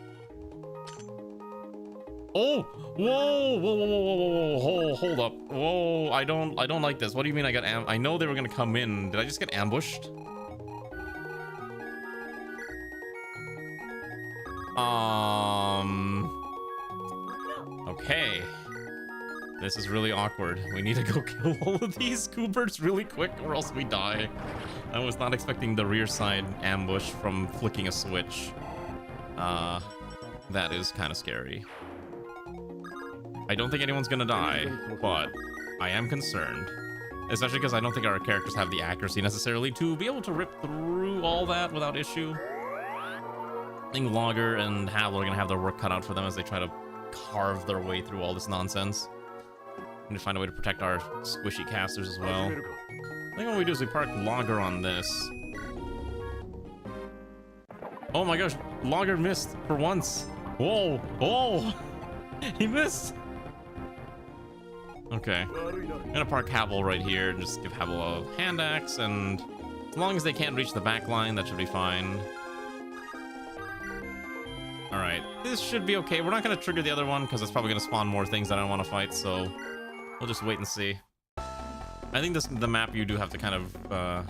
[SPEAKER 3] Oh! Whoa! Whoa! Whoa! Whoa! Whoa! Whoa! Hold up! Whoa! I don't like this. What do you mean I got I know they were gonna come in. Did I just get ambushed? Okay. This is really awkward. We need to go kill all of these Coopers really quick or else we die. I was not expecting the rear side ambush from flicking a switch. That is kind of scary. I don't think anyone's gonna die, but I am concerned. Especially because I don't think our characters have the accuracy necessarily to be able to rip through all that without issue. I think Logger and Havler are gonna have their work cut out for them as they try to carve their way through all this nonsense. Need to find a way to protect our squishy casters as well. I think what we do is we park Logger on this. Oh my gosh, Logger missed for once. Whoa, whoa, he missed. Okay, I'm gonna park Havel right here and just give Havel a hand axe, and as long as they can't reach the back line, that should be fine. All right, this should be okay. We're not gonna trigger the other one because it's probably gonna spawn more things that I don't want to fight, so we'll just wait and see. I think the map you do have to kind of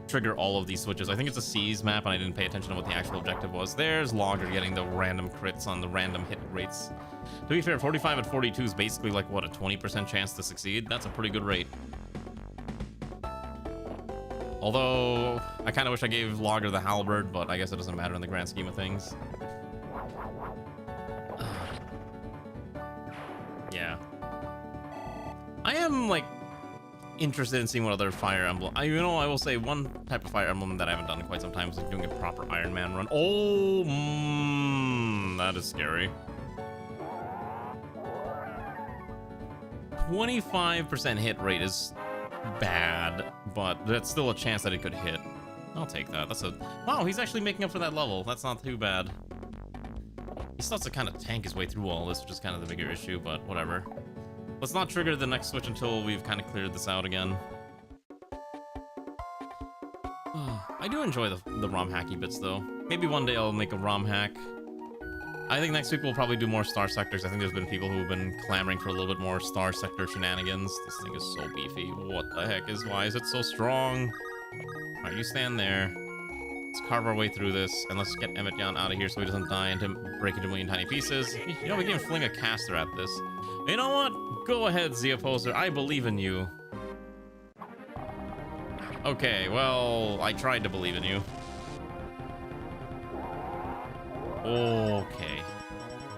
[SPEAKER 3] trigger all of these switches. I think it's a C's map, and I didn't pay attention to what the actual objective was. There's Logger getting the random crits on the random hit rates. To be fair, 45 and 42 is basically like, what, a 20% chance to succeed? That's a pretty good rate. Although, I kind of wish I gave Logger the halberd, but I guess it doesn't matter in the grand scheme of things. Yeah. I am, like, interested in seeing what other Fire Emblem... I will say one type of Fire Emblem that I haven't done in quite some time is like doing a proper Iron Man run. Oh, that is scary. 25% hit rate is bad, but that's still a chance that it could hit. I'll take that. That's a... Wow, he's actually making up for that level. That's not too bad. He still has to kind of tank his way through all this, which is kind of the bigger issue, but whatever. Let's not trigger the next switch until we've kind of cleared this out again. I do enjoy the ROM hacky bits, though. Maybe one day I'll make a ROM hack. I think next week we'll probably do more star sectors. I think there's been people who've been clamoring for a little bit more star sector shenanigans. This thing is so beefy. What the heck why is it so strong? Alright, you stand there. Let's carve our way through this, and let's get Emmett Jan out of here so he doesn't die and break into a million tiny pieces. You know, we can even fling a caster at this. You know what? Go ahead, Zeoposer. I believe in you. Okay, well, I tried to believe in you. Okay.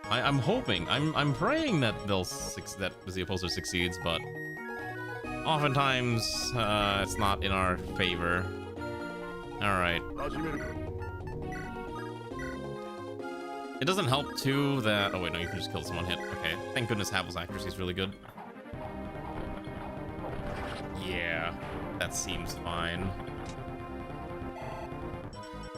[SPEAKER 3] I'm hoping, I'm praying that that the opposer succeeds, but oftentimes it's not in our favor. All right. It doesn't help too that. Oh wait, no, you can just kill someone hit. Okay, thank goodness Havel's accuracy is really good. Yeah, that seems fine.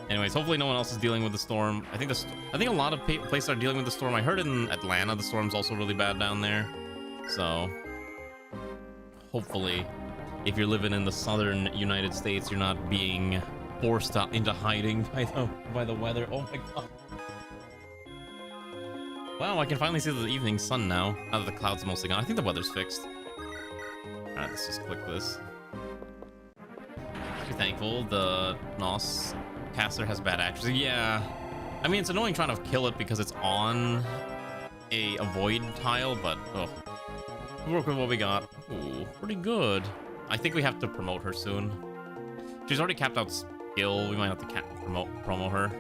[SPEAKER 3] Anyways, hopefully no one else is dealing with the storm. I think a lot of places are dealing with the storm. I heard in Atlanta the storm's also really bad down there. So hopefully, if you're living in the southern United States, you're not being forced into hiding by the weather. Oh my god. Wow, I can finally see the evening sun now. Now that the clouds are mostly gone. I think the weather's fixed. Alright, let's just click this. Be thankful the NOS caster has bad accuracy. Yeah. I mean, it's annoying trying to kill it because it's on a avoid tile, but oh. We'll work with what we got. Ooh, pretty good. I think we have to promote her soon. She's already capped out skill. We might have to promo her.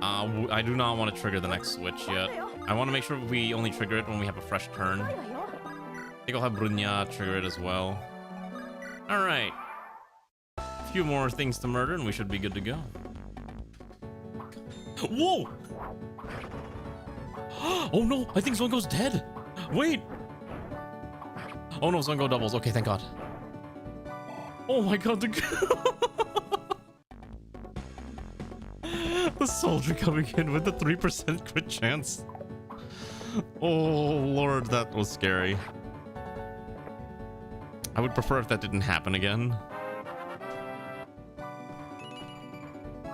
[SPEAKER 3] I do not want to trigger the next switch yet. I want to make sure we only trigger it when we have a fresh turn. I think I'll have Brunya trigger it as well. Alright. A few more things to murder and we should be good to go. Whoa! Oh no, I think Zongo's dead. Wait. Oh no, Zongo doubles. Okay, thank god. Oh my god, the soldier coming in with the 3% crit chance. Oh lord, that was scary. I would prefer if that didn't happen again.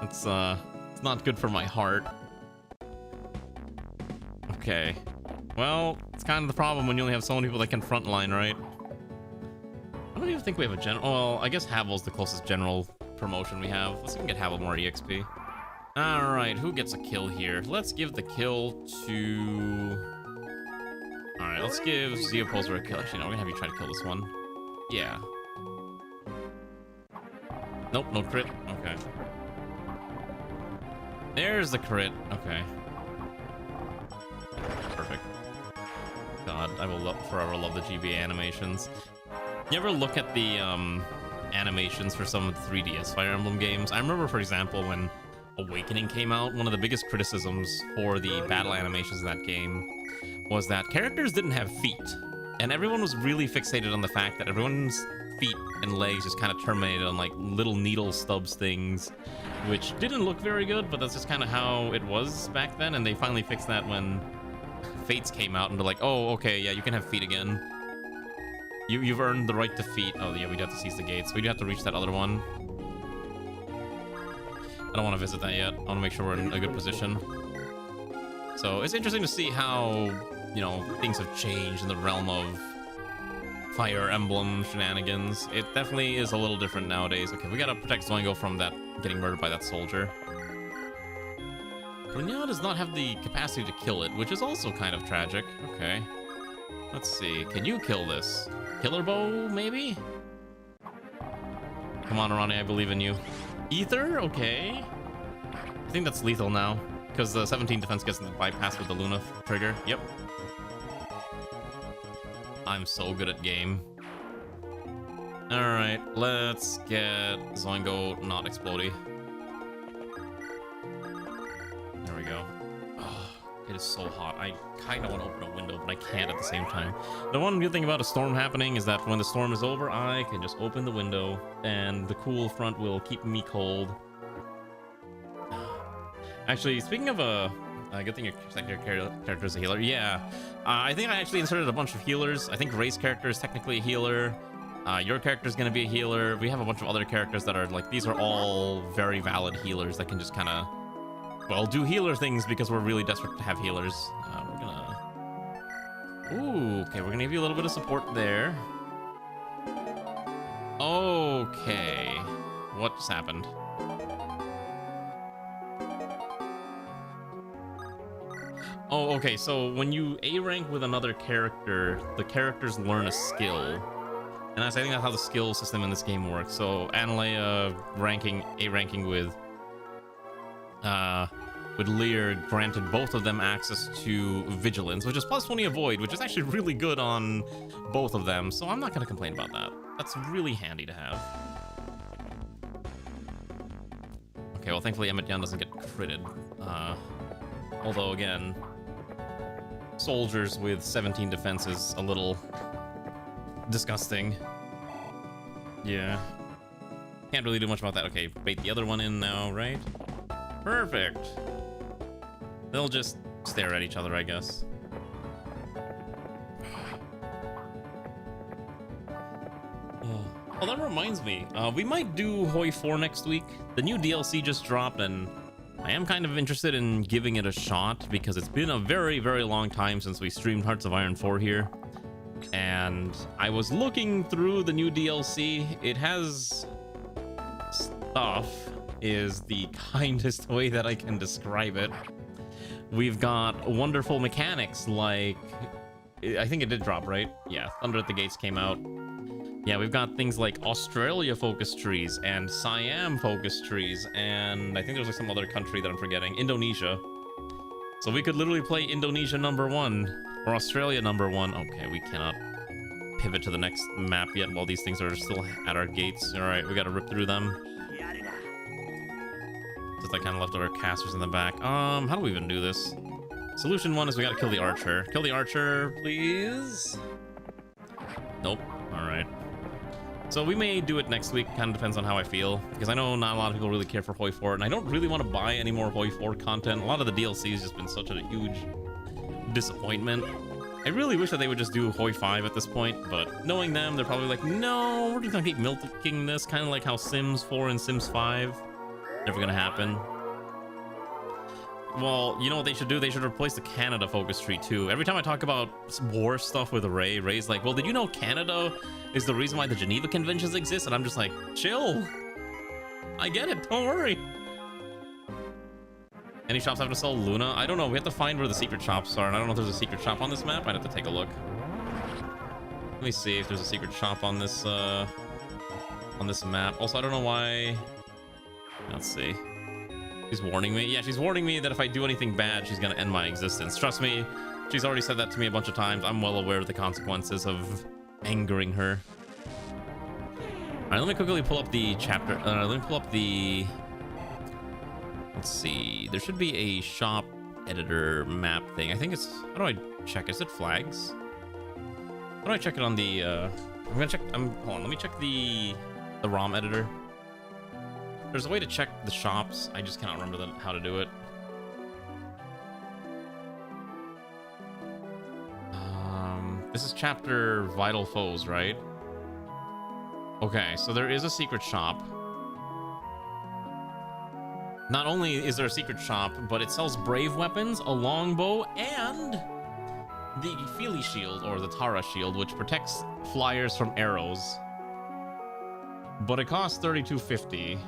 [SPEAKER 3] It's not good for my heart. Okay. Well, it's kind of the problem when you only have so many people that can frontline, right? I don't even think we have a general. Well, I guess Havel's the closest general promotion we have. Let's see if we can get Havel more EXP. Alright, who gets a kill here? Let's give the kill to... Alright, let's give Zeoposer a kill. Actually, no, we're gonna have you try to kill this one. Yeah. Nope, no crit. Okay. There's the crit. Okay. Perfect. God, I will forever love the GBA animations. You ever look at the animations for some of the 3DS Fire Emblem games? I remember, for example, when Awakening came out, one of the biggest criticisms for the battle animations in that game was that characters didn't have feet. And everyone was really fixated on the fact that everyone's feet and legs just kind of terminated on like little needle stubs things, which didn't look very good, but that's just kind of how it was back then. And they finally fixed that when Fates came out, and they're like, oh, okay, yeah, you can have feet again. You've earned the right to feet. Oh yeah, we'd have to seize the gates. We do have to reach that other one. I don't want to visit that yet. I want to make sure we're in a good position. So it's interesting to see how, you know, things have changed in the realm of Fire Emblem shenanigans. It definitely is a little different nowadays. Okay, we gotta protect Zoingo from that getting murdered by that soldier. Brunya does not have the capacity to kill it, which is also kind of tragic. Okay. Let's see. Can you kill this? Killer Bow, maybe? Come on, Arani, I believe in you. Ether? Okay. I think that's lethal now, because the 17 defense gets bypassed with the Luna trigger. Yep. I'm so good at game. Alright, let's get Zoingo not explodey. There we go. Oh, it is so hot. I kind of want to open a window, but I can't at the same time. The one good thing about a storm happening is that when the storm is over, I can just open the window, and the cool front will keep me cold. Actually, speaking of a good thing your secondary character is a healer. Yeah, I think I actually inserted a bunch of healers. I think Ray's character is technically a healer. Your character is going to be a healer. We have a bunch of other characters that are like, these are all very valid healers that can just kind of well, do healer things because we're really desperate to have healers. We're gonna... Ooh, okay, we're gonna give you a little bit of support there. Okay. What just happened? Oh, okay, so when you A rank with another character, the characters learn a skill. And I think that's how the skill system in this game works. So Analea A ranking with Lear granted both of them access to Vigilance, which is +20 Avoid, which is actually really good on both of them. So I'm not going to complain about that. That's really handy to have. Okay, well, thankfully Emmett Young doesn't get critted. Although, again, soldiers with 17 defense is a little disgusting. Yeah. Can't really do much about that. Okay, bait the other one in now, right? Perfect. They'll just stare at each other, I guess. Oh, that reminds me. We might do Hoi 4 next week. The new DLC just dropped, and I am kind of interested in giving it a shot because it's been a very, very long time since we streamed Hearts of Iron 4 here. And I was looking through the new DLC. It has stuff, is the kindest way that I can describe it. We've got wonderful mechanics like... I think it did drop, right? Yeah, Thunder at the Gates came out. Yeah, we've got things like Australia focus trees and Siam focus trees, and I think there's like some other country that I'm forgetting, Indonesia. So we could literally play Indonesia #1 or Australia #1. Okay, we cannot pivot to the next map yet while these things are still at our gates. All right, we got to rip through them. Since I kind of left our casters in the back. How do we even do this? Solution 1 is we got to kill the archer. Kill the archer, please. Nope. All right. So we may do it next week, kind of depends on how I feel, because I know not a lot of people really care for Hoi 4, and I don't really want to buy any more Hoi 4 content. A lot of the DLC has just been such a huge disappointment. I really wish that they would just do Hoi 5 at this point, but knowing them, they're probably like, no, we're just gonna keep milking this, kind of like how Sims 4 and Sims 5, never gonna happen. Well, you know what they should do? They should replace the Canada focus tree too. Every time I talk about war stuff with Ray's like, well, did you know Canada is the reason why the Geneva Conventions exist? And I'm just like, chill. I get it. Don't worry. Any shops having to sell Luna? I don't know. We have to find where the secret shops are. And I don't know if there's a secret shop on this map. I'd have to take a look. Let me see if there's a secret shop on this map. Also, I don't know why. Let's see. She's warning me. Yeah, she's warning me that if I do anything bad, she's gonna end my existence. Trust me, she's already said that to me a bunch of times. I'm well aware of the consequences of angering her. All right, let me quickly pull up the chapter. Let me pull up the... Let's see. There should be a shop editor map thing. I think it's... How do I check? Is it flags? How do I check it on the... I'm gonna check... hold on, let me check the ROM editor. There's a way to check the shops. I just cannot remember how to do it. This is chapter Vital Foes, right? Okay, so there is a secret shop. Not only is there a secret shop, but it sells brave weapons, a longbow, and the Feely Shield, or the Tara Shield, which protects flyers from arrows. But it costs $32.50.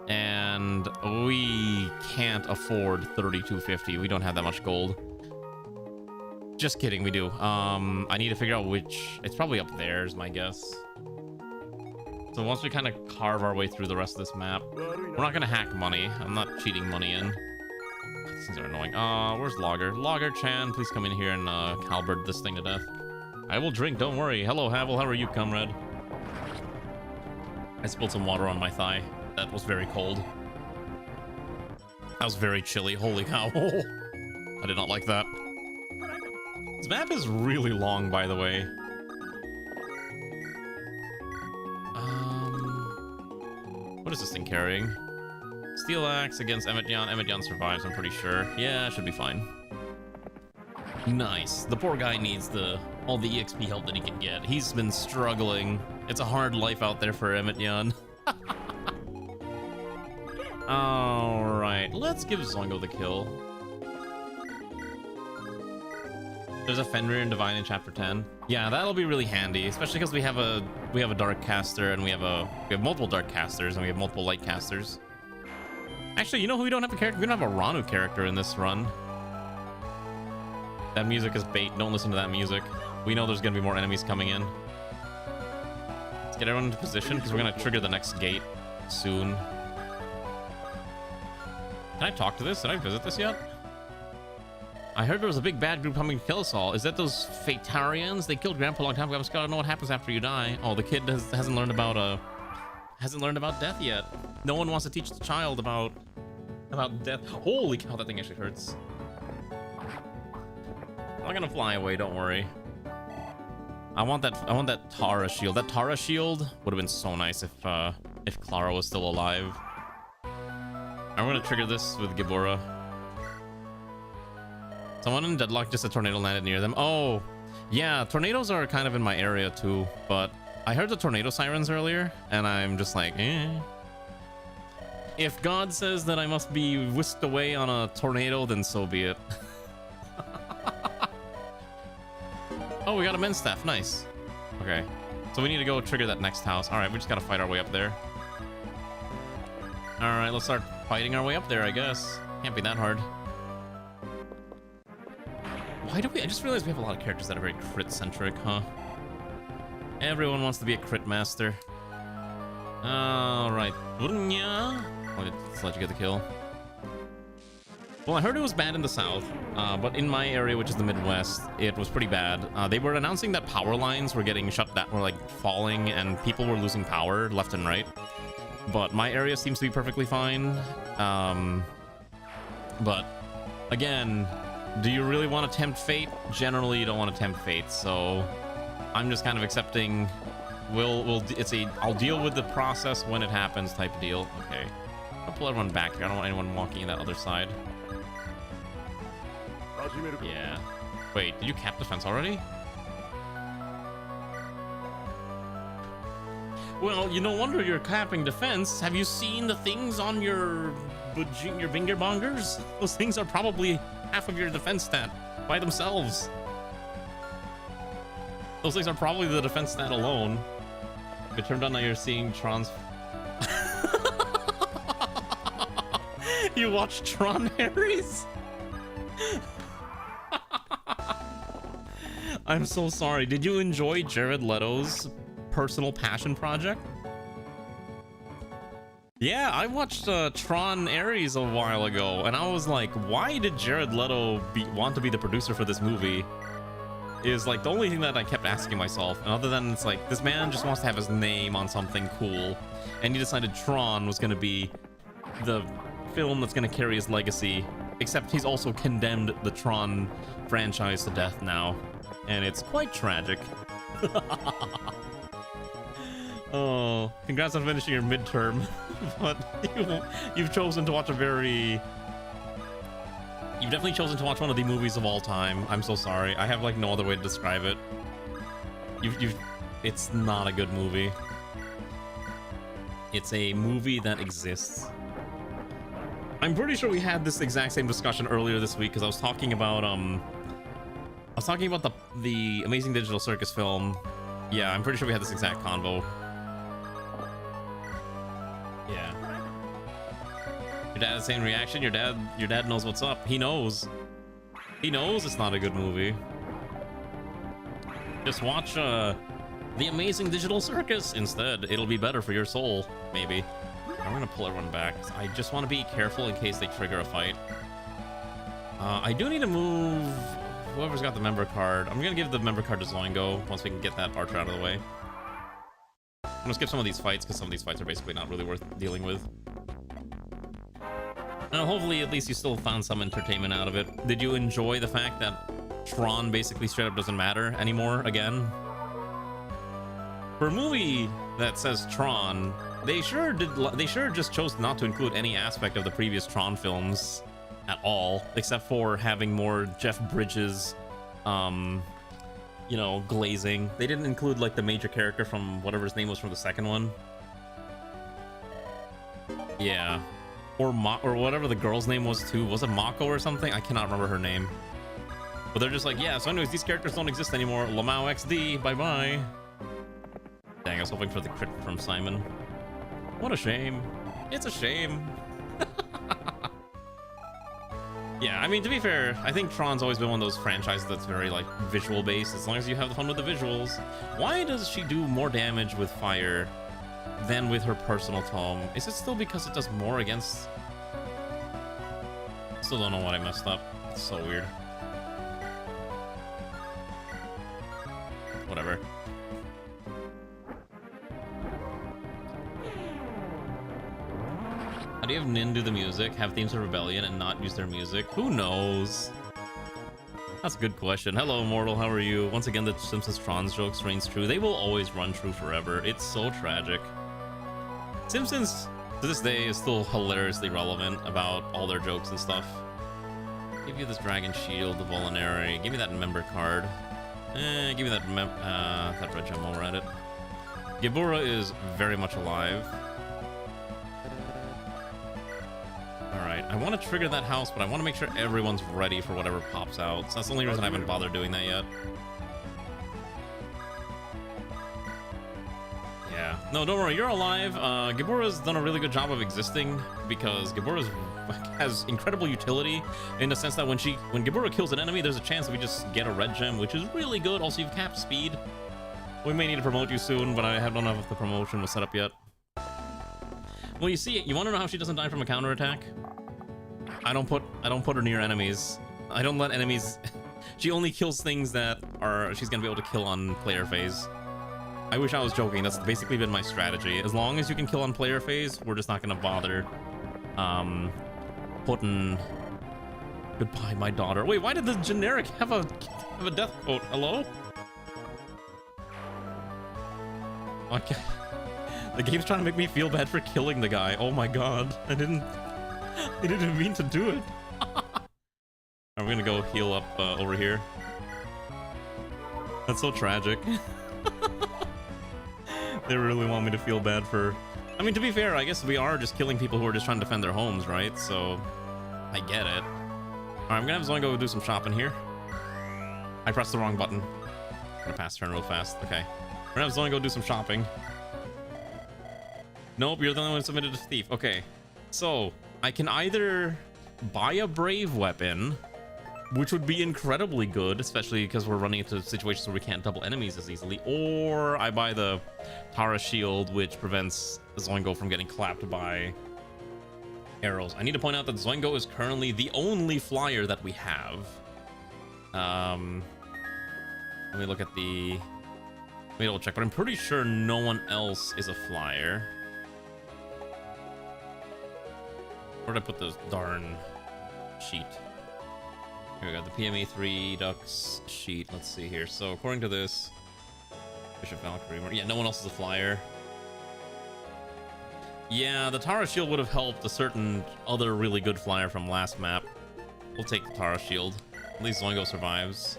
[SPEAKER 3] And we can't afford $32.50. We don't have that much gold. Just kidding, we do. I need to figure out which... It's probably up there is my guess. So once we kind of carve our way through the rest of this map, we're not gonna hack money. I'm not cheating money in. These things are annoying. Where's Logger? Logger-chan, please come in here and halberd this thing to death. I will drink, don't worry. Hello, Havel, how are you, comrade? I spilled some water on my thigh. That was very cold. That was very chilly. Holy cow. I did not like that. This map is really long, by the way. What is this thing carrying? Steel axe against Emmett Yan. Emmett Yan survives, I'm pretty sure. Yeah, it should be fine. Nice. The poor guy needs all the EXP help that he can get. He's been struggling. It's a hard life out there for Emmett Yan. Alright, let's give Zongo the kill. There's a Fenrir and Divine in chapter 10. Yeah, that'll be really handy, especially because we have a dark caster and we have multiple dark casters and we have multiple light casters. Actually, you know who we don't have a character? We don't have a Ranu character in this run. That music is bait. Don't listen to that music. We know there's gonna be more enemies coming in. Let's get everyone into position because we're gonna trigger the next gate soon. Can I talk to this? Did I visit this yet? I heard there was a big bad group coming to kill us all. Is that those Fatarians? They killed Grandpa a long time ago. I just gotta know what happens after you die. Oh, the kid hasn't learned about death yet. No one wants to teach the child about death. Holy cow, that thing actually hurts. I'm not gonna fly away. Don't worry. I want that Tara shield. That Tara shield would have been so nice if Clara was still alive. I'm gonna trigger this with Gibora. Someone in Deadlock, just a tornado landed near them. Oh, yeah, tornadoes are kind of in my area too, but I heard the tornado sirens earlier, and I'm just like, eh. If God says that I must be whisked away on a tornado, then so be it. Oh, we got a men's staff. Nice. Okay, so we need to go trigger that next house. All right, we just gotta fight our way up there. All right, let's start fighting our way up there, I guess. Can't be that hard. Why do we... I just realized we have a lot of characters that are very crit-centric, huh? Everyone wants to be a crit master. Alright. Let's let you get the kill. Well, I heard it was bad in the south, but in my area, which is the Midwest, it was pretty bad. They were announcing that power lines were getting shut down, were like falling, and people were losing power left and right. But my area seems to be perfectly fine. But again, do you really want to tempt fate? Generally, you don't want to tempt fate, so I'm just kind of accepting. I'll deal with the process when it happens type of deal. Okay, I'll pull everyone back here. I don't want anyone walking in that other side. Yeah. Wait, did you cap the fence already? Well, you no wonder you're capping defense. Have you seen the things on your binger bongers? Those things are probably half of your defense stat by themselves. Those things are probably the defense stat alone. If it turned on, now you're seeing Tron's. You watch Tron Harry's? I'm so sorry. Did you enjoy Jared Leto's personal passion project? Yeah, I watched Tron Ares a while ago, and I was like, why did Jared Leto want to be the producer for this movie? Is like the only thing that I kept asking myself. And other than it's like, this man just wants to have his name on something cool, and he decided Tron was going to be the film that's going to carry his legacy, except he's also condemned the Tron franchise to death now, and it's quite tragic. Oh, congrats on finishing your midterm. But you've chosen to watch you've definitely chosen to watch one of the movies of all time. I'm so sorry. I have like no other way to describe it. It's not a good movie. It's a movie that exists. I'm pretty sure we had this exact same discussion earlier this week because I was talking about the Amazing Digital Circus film. Yeah, I'm pretty sure we had this exact convo. Yeah. Your dad had the same reaction. Your dad knows what's up. He knows. He knows it's not a good movie. Just watch The Amazing Digital Circus instead. It'll be better for your soul, maybe. I'm gonna pull everyone back. I just want to be careful in case they trigger a fight. I do need to move whoever's got the member card. I'm gonna give the member card to Zoingo once we can get that archer out of the way. I'm gonna skip some of these fights because some of these fights are basically not really worth dealing with. And hopefully at least you still found some entertainment out of it. Did you enjoy the fact that Tron basically straight up doesn't matter anymore again? For a movie that says Tron, they sure just chose not to include any aspect of the previous Tron films at all, except for having more Jeff Bridges, you know, glazing. They didn't include like the major character from whatever his name was from the second one. Yeah. or whatever the girl's name was too. Was it Mako or something? I cannot remember her name. But they're just like, yeah, so anyways, these characters don't exist anymore. Lamau XD, bye-bye. Dang, I was hoping for the crit from Simon. What a shame. It's a shame. Yeah, I mean, to be fair, I think Tron's always been one of those franchises that's very, like, visual-based, as long as you have the fun with the visuals. Why does she do more damage with fire than with her personal tome? Is it still because it does more against... Still don't know what I messed up. It's so weird. Whatever. How do you have Nin do the music, have themes of rebellion, and not use their music? Who knows? That's a good question. Hello, Immortal, how are you? Once again, the Simpsons Tron's jokes reigns true. They will always run true forever. It's so tragic. Simpsons, to this day, is still hilariously relevant about all their jokes and stuff. Give you this Dragon Shield, the Volinary. Give me that member card. Give me that red gem while we're at it. Gibura is very much alive. Alright, I want to trigger that house, but I want to make sure everyone's ready for whatever pops out. So that's the only reason I haven't bothered doing that yet. Yeah. No, don't worry, you're alive. Gibura's done a really good job of existing because Gibura has incredible utility in the sense that when Gibura kills an enemy, there's a chance that we just get a red gem, which is really good. Also, you've capped speed. We may need to promote you soon, but I don't know if the promotion was set up yet. Well, you see, you want to know how she doesn't die from a counterattack? I don't put her near enemies. I don't let enemies... She only kills things that she's gonna be able to kill on player phase. I wish I was joking. That's basically been my strategy. As long as you can kill on player phase, we're just not gonna bother putting... Goodbye, my daughter. Wait, why did the generic have a death quote? Hello? Okay. The game's trying to make me feel bad for killing the guy. Oh my god. I didn't mean to do it. We're gonna go heal up over here. That's so tragic. They really want me to feel bad for... I mean, to be fair, I guess we are just killing people who are just trying to defend their homes, right? So, I get it. Alright, I'm gonna have Zoe go do some shopping here. I pressed the wrong button. I'm gonna pass turn real fast. Okay. We're gonna have Zoe go do some shopping. Nope, you're the only one who submitted a thief. Okay. So, I can either buy a brave weapon, which would be incredibly good, especially because we're running into situations where we can't double enemies as easily, or I buy the Tara shield, which prevents Zoingo from getting clapped by arrows. I need to point out that Zoingo is currently the only flyer that we have. Let me look at the... Let me double check, but I'm pretty sure no one else is a flyer. Where'd I put this darn sheet? Here we go, the PME3 Ducks sheet. Let's see here. So according to this, Bishop Valkyrie. Yeah, no one else is a flyer. Yeah, the Tara shield would have helped a certain other really good flyer from last map. We'll take the Tara shield. At least Zoingo survives.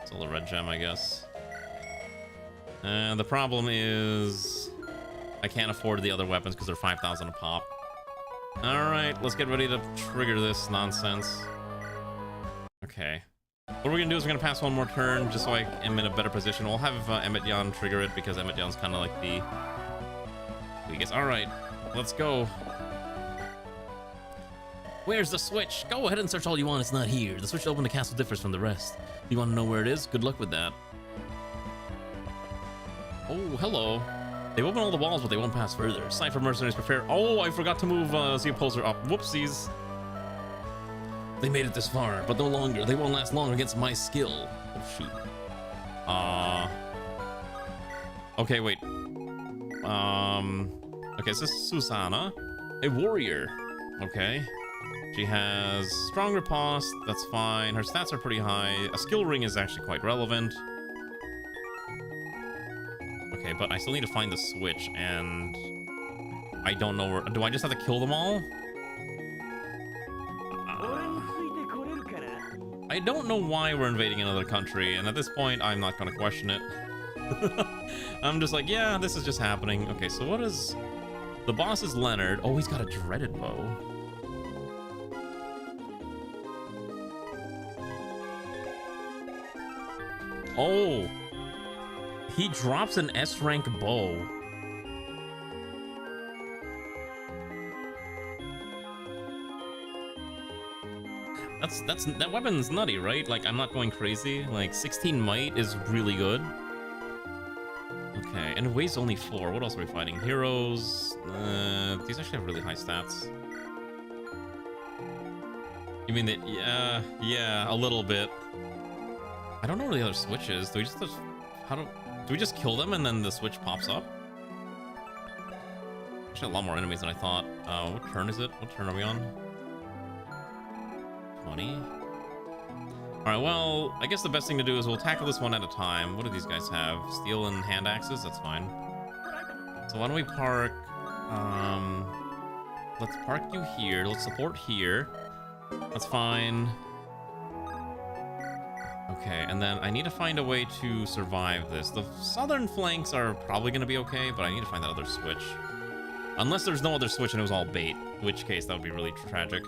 [SPEAKER 3] It's all the red gem, I guess. And the problem is I can't afford the other weapons because they're 5,000 a pop. Alright, let's get ready to trigger this nonsense. Okay. What we're gonna do is we're gonna pass one more turn just so I am in a better position. We'll have Emmett Yan trigger it because Emmett Yan's kind of like the weakest. Alright, let's go. Where's the switch? Go ahead and search all you want, it's not here. The switch to open the castle differs from the rest. You want to know where it is? Good luck with that. Oh, hello. They've opened all the walls, but they won't pass further. Cypher mercenaries prepare. Oh, I forgot to move the opposer up. Whoopsies. They made it this far, but no longer. They won't last long against my skill. Oh, shoot. Okay, wait. Okay, so this is Susanna. A warrior. Okay. She has strong riposte. That's fine. Her stats are pretty high. A skill ring is actually quite relevant. Okay, but I still need to find the switch, and I don't know where... Do I just have to kill them all? I don't know why we're invading another country, and at this point, I'm not going to question it. I'm just like, yeah, this is just happening. Okay, so what is... The boss is Leonard. Oh, he's got a dreaded bow. Oh! He drops an S-rank bow. That weapon's nutty, right? Like, I'm not going crazy. Like, 16 might is really good. Okay, and it weighs only 4. What else are we fighting? Heroes. These actually have really high stats. You mean that? Yeah, a little bit. I don't know where the other switch is. Do we just do we just kill them and then the switch pops up? Actually, a lot more enemies than I thought. What turn is it? What turn are we on? 20. All right. Well, I guess the best thing to do is we'll tackle this one at a time. What do these guys have? Steel and hand axes. That's fine. So why don't we park? Let's park you here. Let's support here. That's fine. Okay, and then I need to find a way to survive this. The southern flanks are probably going to be okay, but I need to find that other switch. Unless there's no other switch and it was all bait, in which case that would be really tragic.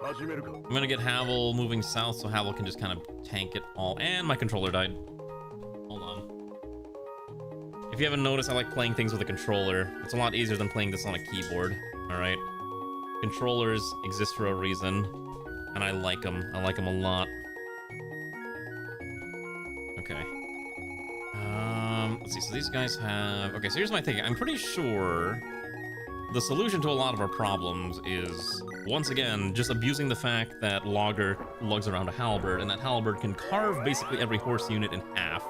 [SPEAKER 3] I'm going to get Havel moving south so Havel can just kind of tank it all. And my controller died. Hold on. If you haven't noticed, I like playing things with a controller. It's a lot easier than playing this on a keyboard, alright? Controllers exist for a reason, and I like them. I like them a lot. Okay. Let's see. So these guys have... Okay, so here's my thing. I'm pretty sure the solution to a lot of our problems is, once again, just abusing the fact that Logger lugs around a halberd, and that halberd can carve basically every horse unit in half.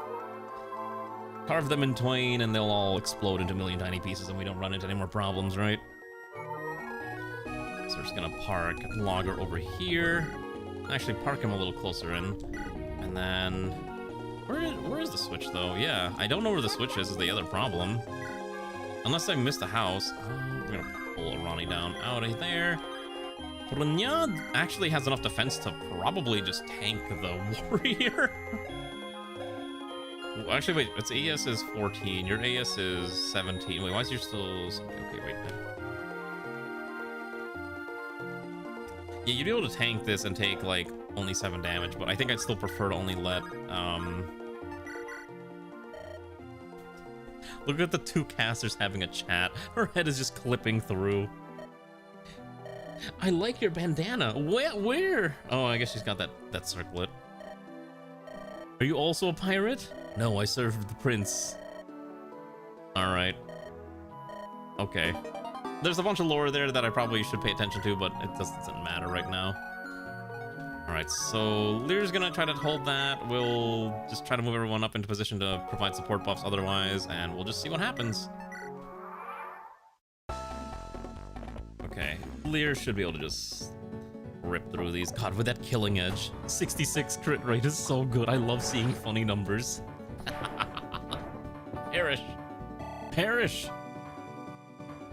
[SPEAKER 3] Carve them in twain, and they'll all explode into a million tiny pieces, and we don't run into any more problems, right? So we're just gonna park Logger over here. Actually, park him a little closer in. And then... Where is the switch, though? Yeah, I don't know where the switch is the other problem. Unless I missed a house. I'm gonna pull Ronnie down out of there. Brunyad actually has enough defense to probably just tank the warrior. Well, actually, wait, its AS is 14. Your AS is 17. Wait, why is yours still... Okay, wait. Yeah, you'd be able to tank this and take, like, only 7 damage, but I think I'd still prefer to only let, Look at the two casters having a chat. Her head is just clipping through. I like your bandana. Where? Oh, I guess she's got that circlet. Are you also a pirate? No, I served the prince. Alright. Okay. There's a bunch of lore there that I probably should pay attention to, but it doesn't matter right now. Alright, so Lear's gonna try to hold that. We'll just try to move everyone up into position to provide support buffs otherwise, and we'll just see what happens. Okay, Lear should be able to just rip through these. God, with that killing edge. 66 crit rate is so good. I love seeing funny numbers. Perish. Perish.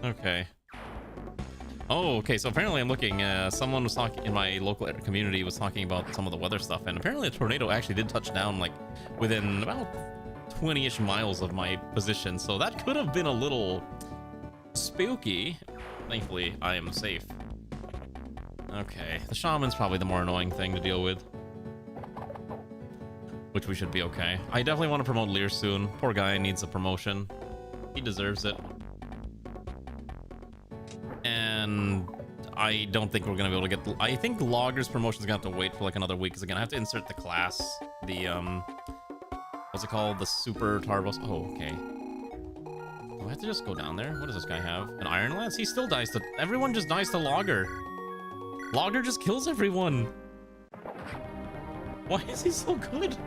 [SPEAKER 3] Okay. Oh, okay, so apparently I'm looking, someone was talking, in my local community was talking about some of the weather stuff, and apparently a tornado actually did touch down, like, within about 20-ish miles of my position, so that could have been a little spooky. Thankfully, I am safe. Okay, the shaman's probably the more annoying thing to deal with. Which we should be okay. I definitely want to promote Lear soon. Poor guy needs a promotion. He deserves it. And I don't think we're gonna be able to get... I think Logger's promotion's gonna have to wait for like another week, because again, I have to insert the class. The, what's it called? The Super Tarbos. Oh, okay. Do I have to just go down there? What does this guy have? An Iron Lance? He still dies to... Everyone just dies to Logger. Logger just kills everyone. Why is he so good?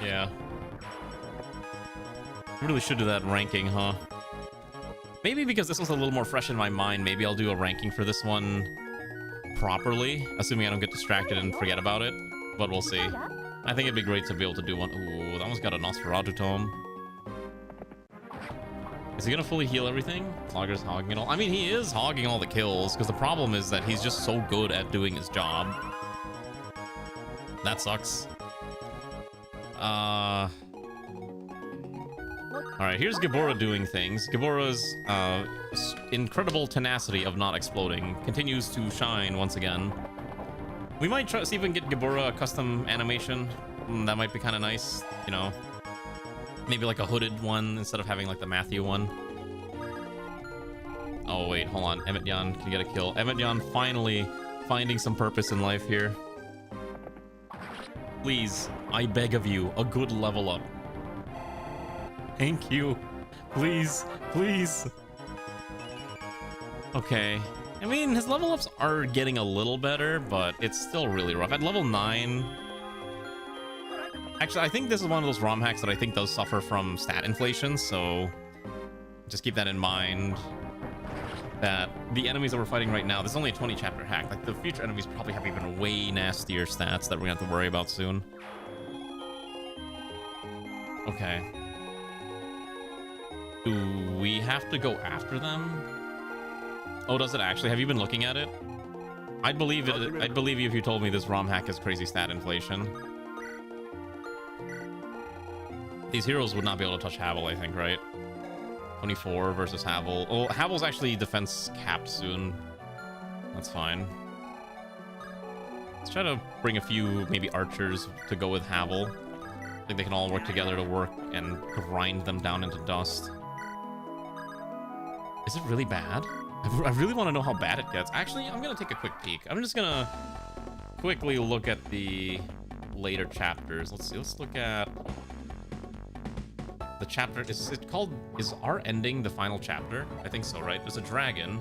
[SPEAKER 3] Yeah. I really should do that ranking, huh? Maybe because this one's a little more fresh in my mind, maybe I'll do a ranking for this one properly, assuming I don't get distracted and forget about it, but we'll see. I think it'd be great to be able to do one. Ooh, that one's got a Nosferatu tome. Is he gonna fully heal everything? Clogger's hogging it all. I mean, he is hogging all the kills, because the problem is that he's just so good at doing his job. That sucks. Alright, here's Gabora doing things. Gabora's incredible tenacity of not exploding continues to shine once again. We might try see if we can get Gabura a custom animation. That might be kind of nice, you know. Maybe like a hooded one instead of having like the Matthew one. Oh wait, hold on. Emmett Yan can get a kill. Emmett Yan finally finding some purpose in life here. Please, I beg of you, a good level up. Thank you. Please, please. Okay. I mean, his level ups are getting a little better, but it's still really rough. At level 9... Actually, I think this is one of those ROM hacks that I think does suffer from stat inflation, so just keep that in mind. That the enemies that we're fighting right now, this is only a 20 chapter hack. Like, the future enemies probably have even way nastier stats that we're gonna have to worry about soon. Okay. Do we have to go after them? Oh, does it actually? Have you been looking at it? I'd believe it. I'd believe you if you told me this ROM hack has crazy stat inflation. These heroes would not be able to touch Havel, I think, right? 24 versus Havel. Oh, Havel's actually defense capped soon. That's fine. Let's try to bring a few, maybe archers to go with Havel. I think they can all work together to work and grind them down into dust. Is it really bad? I really want to know how bad it gets. Actually, I'm going to take a quick peek. I'm just going to quickly look at the later chapters. Let's see. Let's look at... the chapter. Is it called... Is our ending the final chapter? I think so, right? There's a dragon.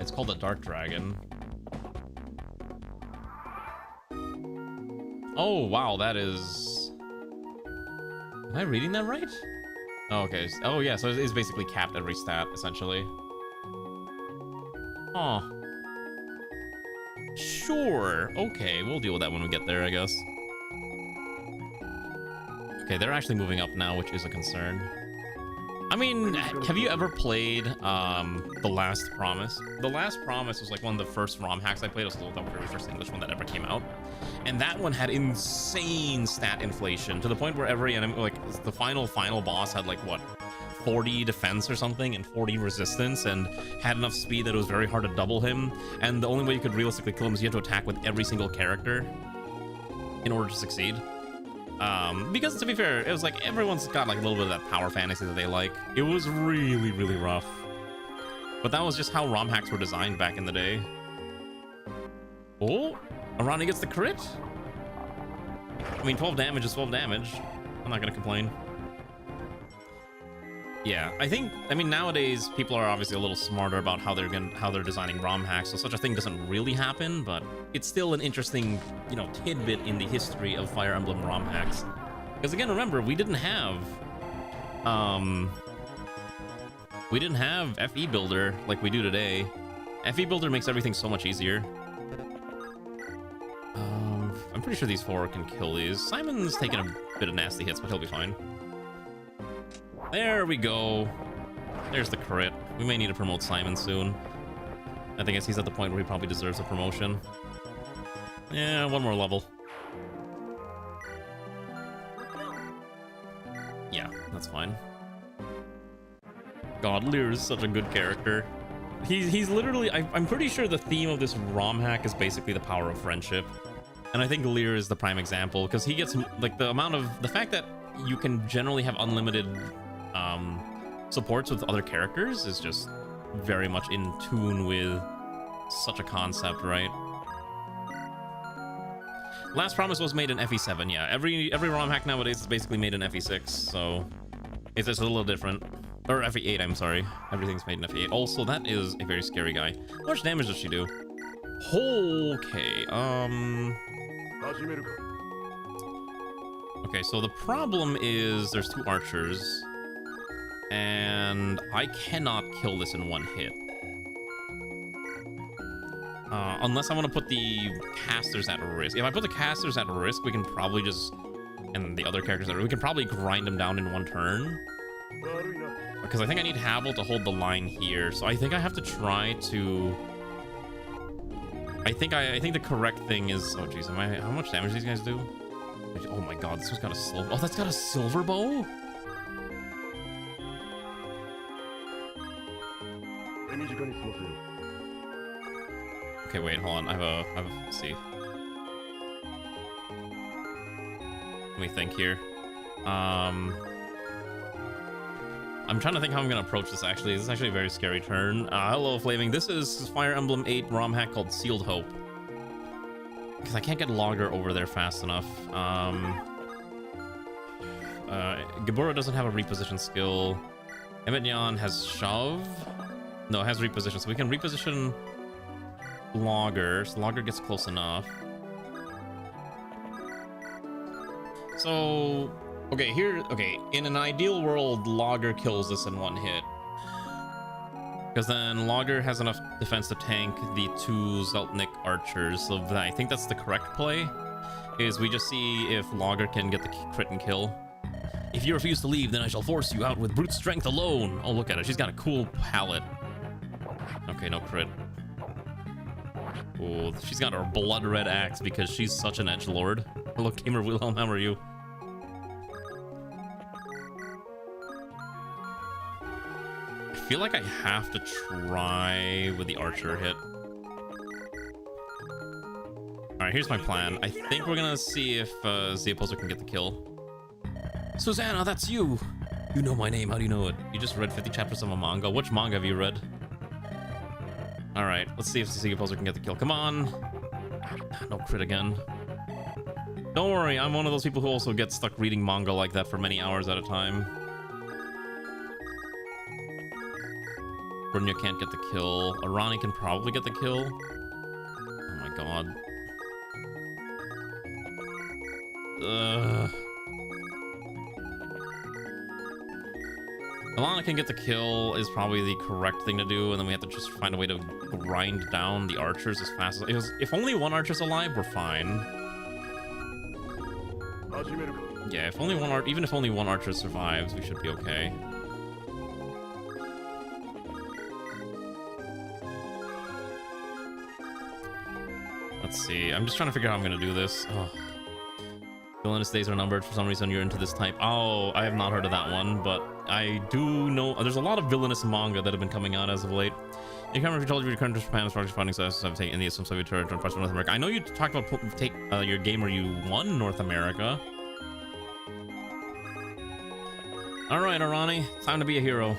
[SPEAKER 3] It's called the Dark Dragon. Oh, wow, that is... Am I reading that right? Oh, okay. Oh, yeah, so it's basically capped every stat, essentially. Oh. Sure. Okay, we'll deal with that when we get there, I guess. Okay, they're actually moving up now, which is a concern. I mean, have you ever played The Last Promise? The Last Promise was like one of the first ROM hacks I played. It was the very first English one that ever came out. And that one had insane stat inflation to the point where every enemy, like the final boss had like, what, 40 defense or something and 40 resistance and had enough speed that it was very hard to double him. And the only way you could realistically kill him is you had to attack with every single character in order to succeed. Because to be fair, it was like everyone's got like a little bit of that power fantasy that they like. It was really, really rough. But that was just how ROM hacks were designed back in the day. Oh, Arani gets the crit. I mean, 12 damage is 12 damage. I'm not gonna complain. Yeah, I mean, nowadays people are obviously a little smarter about how they're designing ROM hacks, so such a thing doesn't really happen, but it's still an interesting, you know, tidbit in the history of Fire Emblem ROM hacks. Because again, remember, we didn't have FE Builder like we do today. FE Builder makes everything so much easier. I'm pretty sure these 4 can kill these. Simon's taking a bit of nasty hits, but he'll be fine. There we go. There's the crit. We may need to promote Simon soon. I think he's at the point where he probably deserves a promotion. Yeah, 1 more level. Yeah, that's fine. God, Lear is such a good character. He's literally... I'm pretty sure the theme of this ROM hack is basically the power of friendship. And I think Lear is the prime example, because he gets, like, the fact that you can generally have unlimited supports with other characters is just very much in tune with such a concept, right? Last Promise was made in FE7, yeah. Every ROM hack nowadays is basically made in FE6, so it's just a little different. Or FE8, I'm sorry. Everything's made in FE8. Also, that is a very scary guy. How much damage does she do? Okay, okay, so the problem is there's 2 archers, and I cannot kill this in 1 hit. Unless I want to put the casters at risk. If I put the casters at risk, we can probably just... And the other characters, we can probably grind them down in 1 turn. Because I think I need Havel to hold the line here, so I think I have to try to... I think the correct thing is... Oh, jeez, how much damage these guys do? Oh my god, this one's got a silver... Oh, that's got a silver bow? Okay, wait, hold on. I have a let's see. Let me think here. I'm trying to think how I'm gonna approach this. Actually, this is actually a very scary turn. Hello, Flaming. This is Fire Emblem 8 ROM hack called Sealed Hope. Because I can't get Logger over there fast enough. Gabora doesn't have a reposition skill. Emmetyan has shove. No, it has reposition, so we can reposition Logger. So Logger gets close enough. So, okay, in an ideal world, Logger kills this in one hit. Because then Logger has enough defense to tank the 2 Zeltnik archers. So I think that's the correct play, is we just see if Logger can get the crit and kill. If you refuse to leave, then I shall force you out with brute strength alone. Oh, look at her. She's got a cool palette. Okay, no crit. Oh, she's got her blood red axe because she's such an edgelord. Hello, Gamer Wilhelm, how are you? I feel like I have to try with the archer hit. Alright, here's my plan. I think we're gonna see if the opposer can get the kill. Susanna, that's you! You know my name, how do you know it? You just read 50 chapters of a manga. Which manga have you read? Alright, let's see if the opposer can get the kill. Come on! No crit again. Don't worry, I'm one of those people who also get stuck reading manga like that for many hours at a time. Brunya can't get the kill. Arani can probably get the kill. Oh my god. Alana can get the kill is probably the correct thing to do, and then we have to just find a way to grind down the archers as fast as... If only one archer's alive, we're fine. Yeah, if only one even if only one archer survives, we should be okay. Let's see. I'm just trying to figure out how I'm gonna do this. Oh. Villainous days are numbered. For some reason, you're into this type. Oh, I have not heard of that one, but I do know there's a lot of villainous manga that have been coming out as of late. You can't remember if you told you return to Japan as far as funding, so I'm taking India, some Soviet turn parts of North America. I know you talked about take your game where you won North America. All right, Arani, time to be a hero.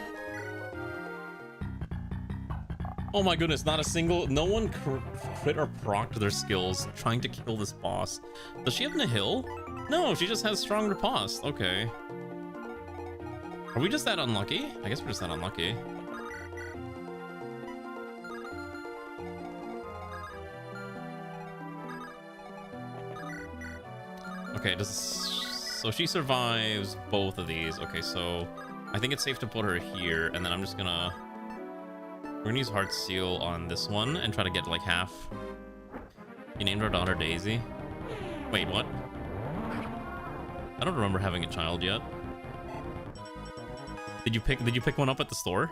[SPEAKER 3] Oh my goodness, not a single... No one crit or proc to their skills trying to kill this boss. Does she have Nihil? No, she just has strong riposte. Okay. Are we just that unlucky? I guess we're just that unlucky. Okay, so she survives both of these. Okay, so I think it's safe to put her here, and then I'm just gonna... We're gonna use Heart Seal on this one and try to get like half. You named our daughter Daisy. Wait, what? I don't remember having a child yet. Did you pick one up at the store?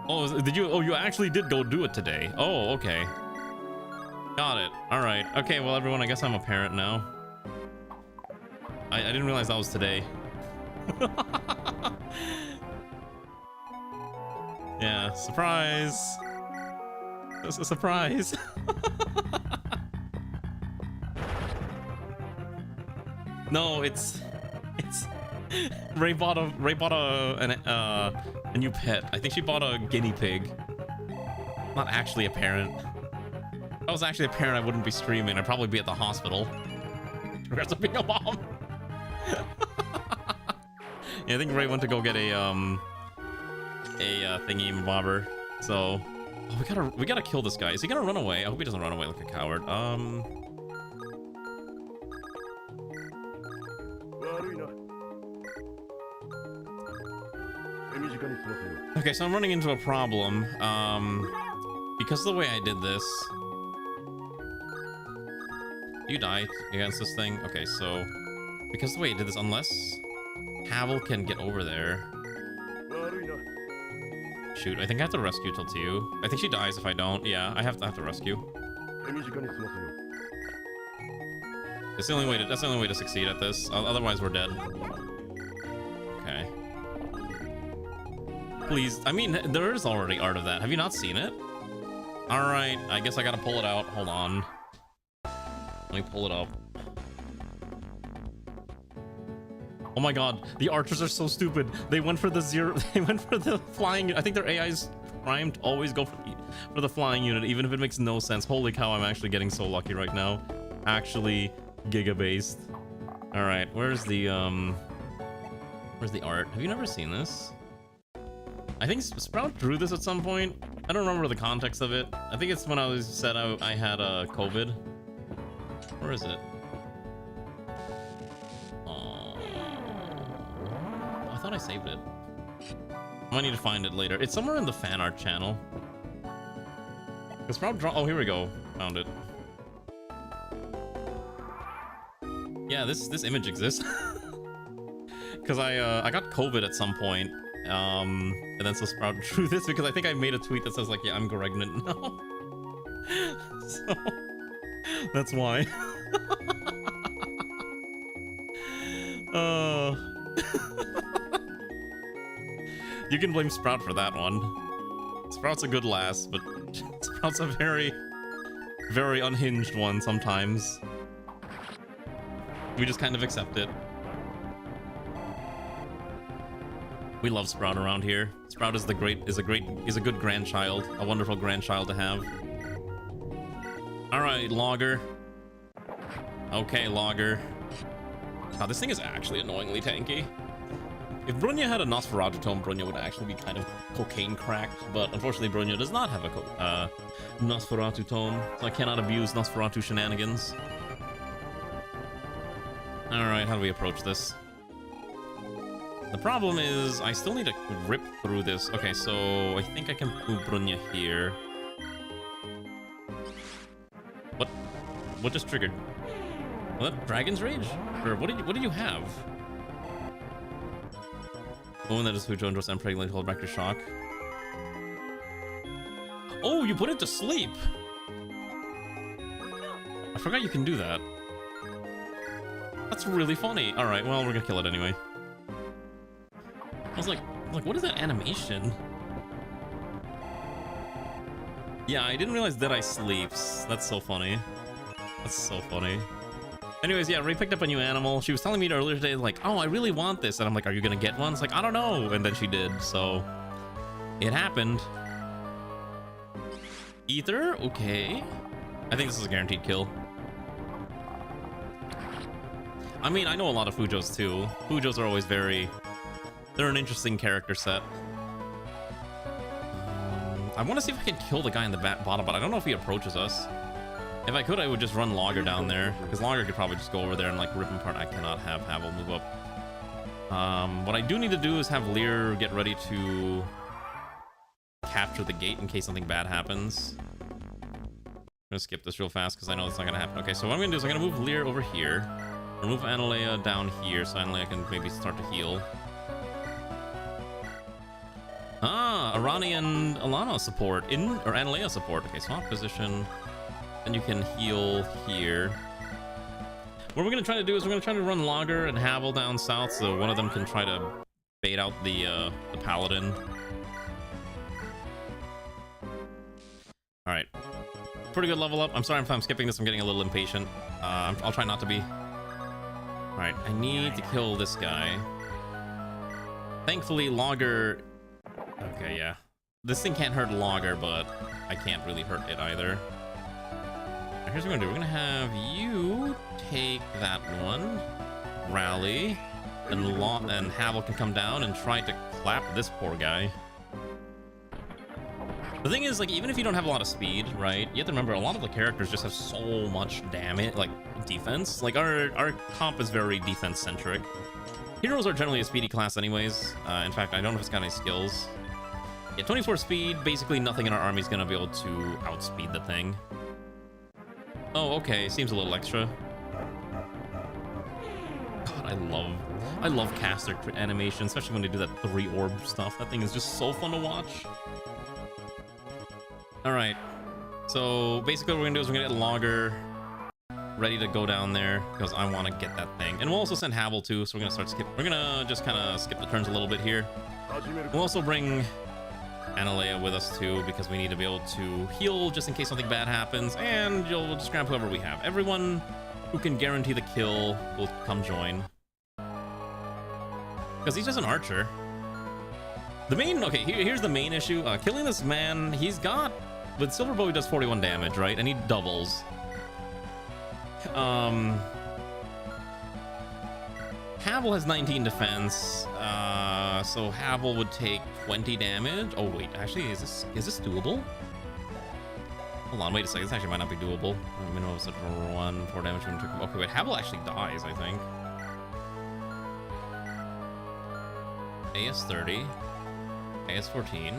[SPEAKER 3] Oh, did you? Oh, you actually did go do it today. Oh, okay. Got it. All right. Okay, well, everyone, I guess I'm a parent now. I didn't realize that was today. Yeah, surprise. That's a surprise. No, it's Ray bought a new pet. I think she bought a guinea pig. Not actually a parent. If I was actually a parent, I wouldn't be streaming. I'd probably be at the hospital. Regrets of being a mom. Yeah, I think Ray went to go get a thingy bobber. So, oh, we gotta kill this guy. Is he gonna run away? I hope he doesn't run away like a coward. Okay, so I'm running into a problem. Because of the way I did this. You died against this thing. Okay, so because of the way I did this, unless Havel can get over there. Shoot, I think I have to rescue Tiltiu. I think she dies if I don't. Yeah, I have to rescue. It's the only way that's the only way to succeed at this. Otherwise, we're dead. Okay. Please, I mean, there is already art of that. Have you not seen it? Alright, I guess I gotta pull it out. Hold on. Let me pull it up. Oh my god, the archers are so stupid. They went for the they went for the flying. I think their AI's primed to always go for the flying unit, even if it makes no sense. Holy cow, I'm actually getting so lucky right now. Actually, giga-based. Alright, where's the art? Have you never seen this? I think Sprout drew this at some point. I don't remember the context of it. I think it's when I said I had COVID. Where is it? I thought I saved it. I might need to find it later. It's somewhere in the fan art channel. Sprout draw. Oh, here we go. Found it. Yeah, this image exists. Because I got COVID at some point. And then so Sprout drew this because I think I made a tweet that says like, yeah, I'm pregnant now. So that's why. You can blame Sprout for that one. Sprout's a good lass, but Sprout's a very, very unhinged one sometimes. We just kind of accept it. We love Sprout around here. Sprout is a good grandchild, a wonderful grandchild to have. All right, Logger. Okay, Logger. God, this thing is actually annoyingly tanky. If Brunya had a Nosferatu tome, Brunya would actually be kind of cocaine cracked, but unfortunately Brunya does not have a Nosferatu tome, so I cannot abuse Nosferatu shenanigans. Alright, how do we approach this? The problem is, I still need to rip through this. Okay, so I think I can move Brunya here. What just triggered? Was that Dragon's Rage? Or what did you have? Oh, and that is Fujo and Joss Emperor, hold back your shock. Oh, you put it to sleep! I forgot you can do that. That's really funny. Alright, well, we're gonna kill it anyway. I was like, what is that animation? Yeah, I didn't realize Dead Eye sleeps. That's so funny. That's so funny. Anyways, yeah, Ray picked up a new animal. She was telling me earlier today, like, oh, I really want this. And I'm like, are you gonna get one? It's like, I don't know. And then she did, so it happened. Ether? Okay. I think this is a guaranteed kill. I mean, I know a lot of Fujos too. Fujos are always they're an interesting character set. I want to see if I can kill the guy in the bottom, but I don't know if he approaches us. If I could, I would just run Logger down there, because Logger could probably just go over there and like rip him apart. I cannot have Havel move up. What I do need to do is have Lear get ready to capture the gate in case something bad happens. I'm gonna skip this real fast because I know it's not gonna happen. Okay, so what I'm gonna do is I'm gonna move Lear over here, remove Analea down here, so Analea can maybe start to heal. Ah, Arani and Alana support or Analea support. Okay, swap position. Then you can heal here. What we're gonna try to do is we're gonna try to run Logger and Havel down south, so one of them can try to bait out the Paladin. All right, pretty good level up. I'm sorry if I'm skipping this. I'm getting a little impatient. I'll try not to be. All right, I need to kill this guy. Thankfully, Logger. Okay, yeah. This thing can't hurt Logger, but I can't really hurt it either. Here's what we're gonna do. We're gonna have you take that one, rally, and Havel can come down and try to clap this poor guy. The thing is, like, even if you don't have a lot of speed, right? You have to remember a lot of the characters just have so much damage, like defense. Like our comp is very defense centric. Heroes are generally a speedy class, anyways. In fact, I don't know if it's got any skills. Yeah, 24 speed. Basically, nothing in our army is gonna be able to outspeed the thing. Oh, okay. Seems a little extra. God, I love caster animation, especially when they do that 3-orb stuff. That thing is just so fun to watch. All right. So basically, what we're gonna do is we're gonna get Logger ready to go down there because I want to get that thing, and we'll also send Havel too. So we're gonna just kind of skip the turns a little bit here. We'll also bring Analea with us too, because we need to be able to heal just in case something bad happens, and we'll just grab whoever we have. Everyone who can guarantee the kill will come join. Because he's just an archer. The main, okay, here's the main issue. Killing this man, he's got, with Silver Bow he does 41 damage, right? And he doubles. Havel has 19 defense, so Havel would take 20 damage. Oh wait, actually, is this doable? Hold on, wait a second. This actually might not be doable. Minimum of such 4 damage from trick. Okay, wait, Havel actually dies, I think. AS 30, AS 14.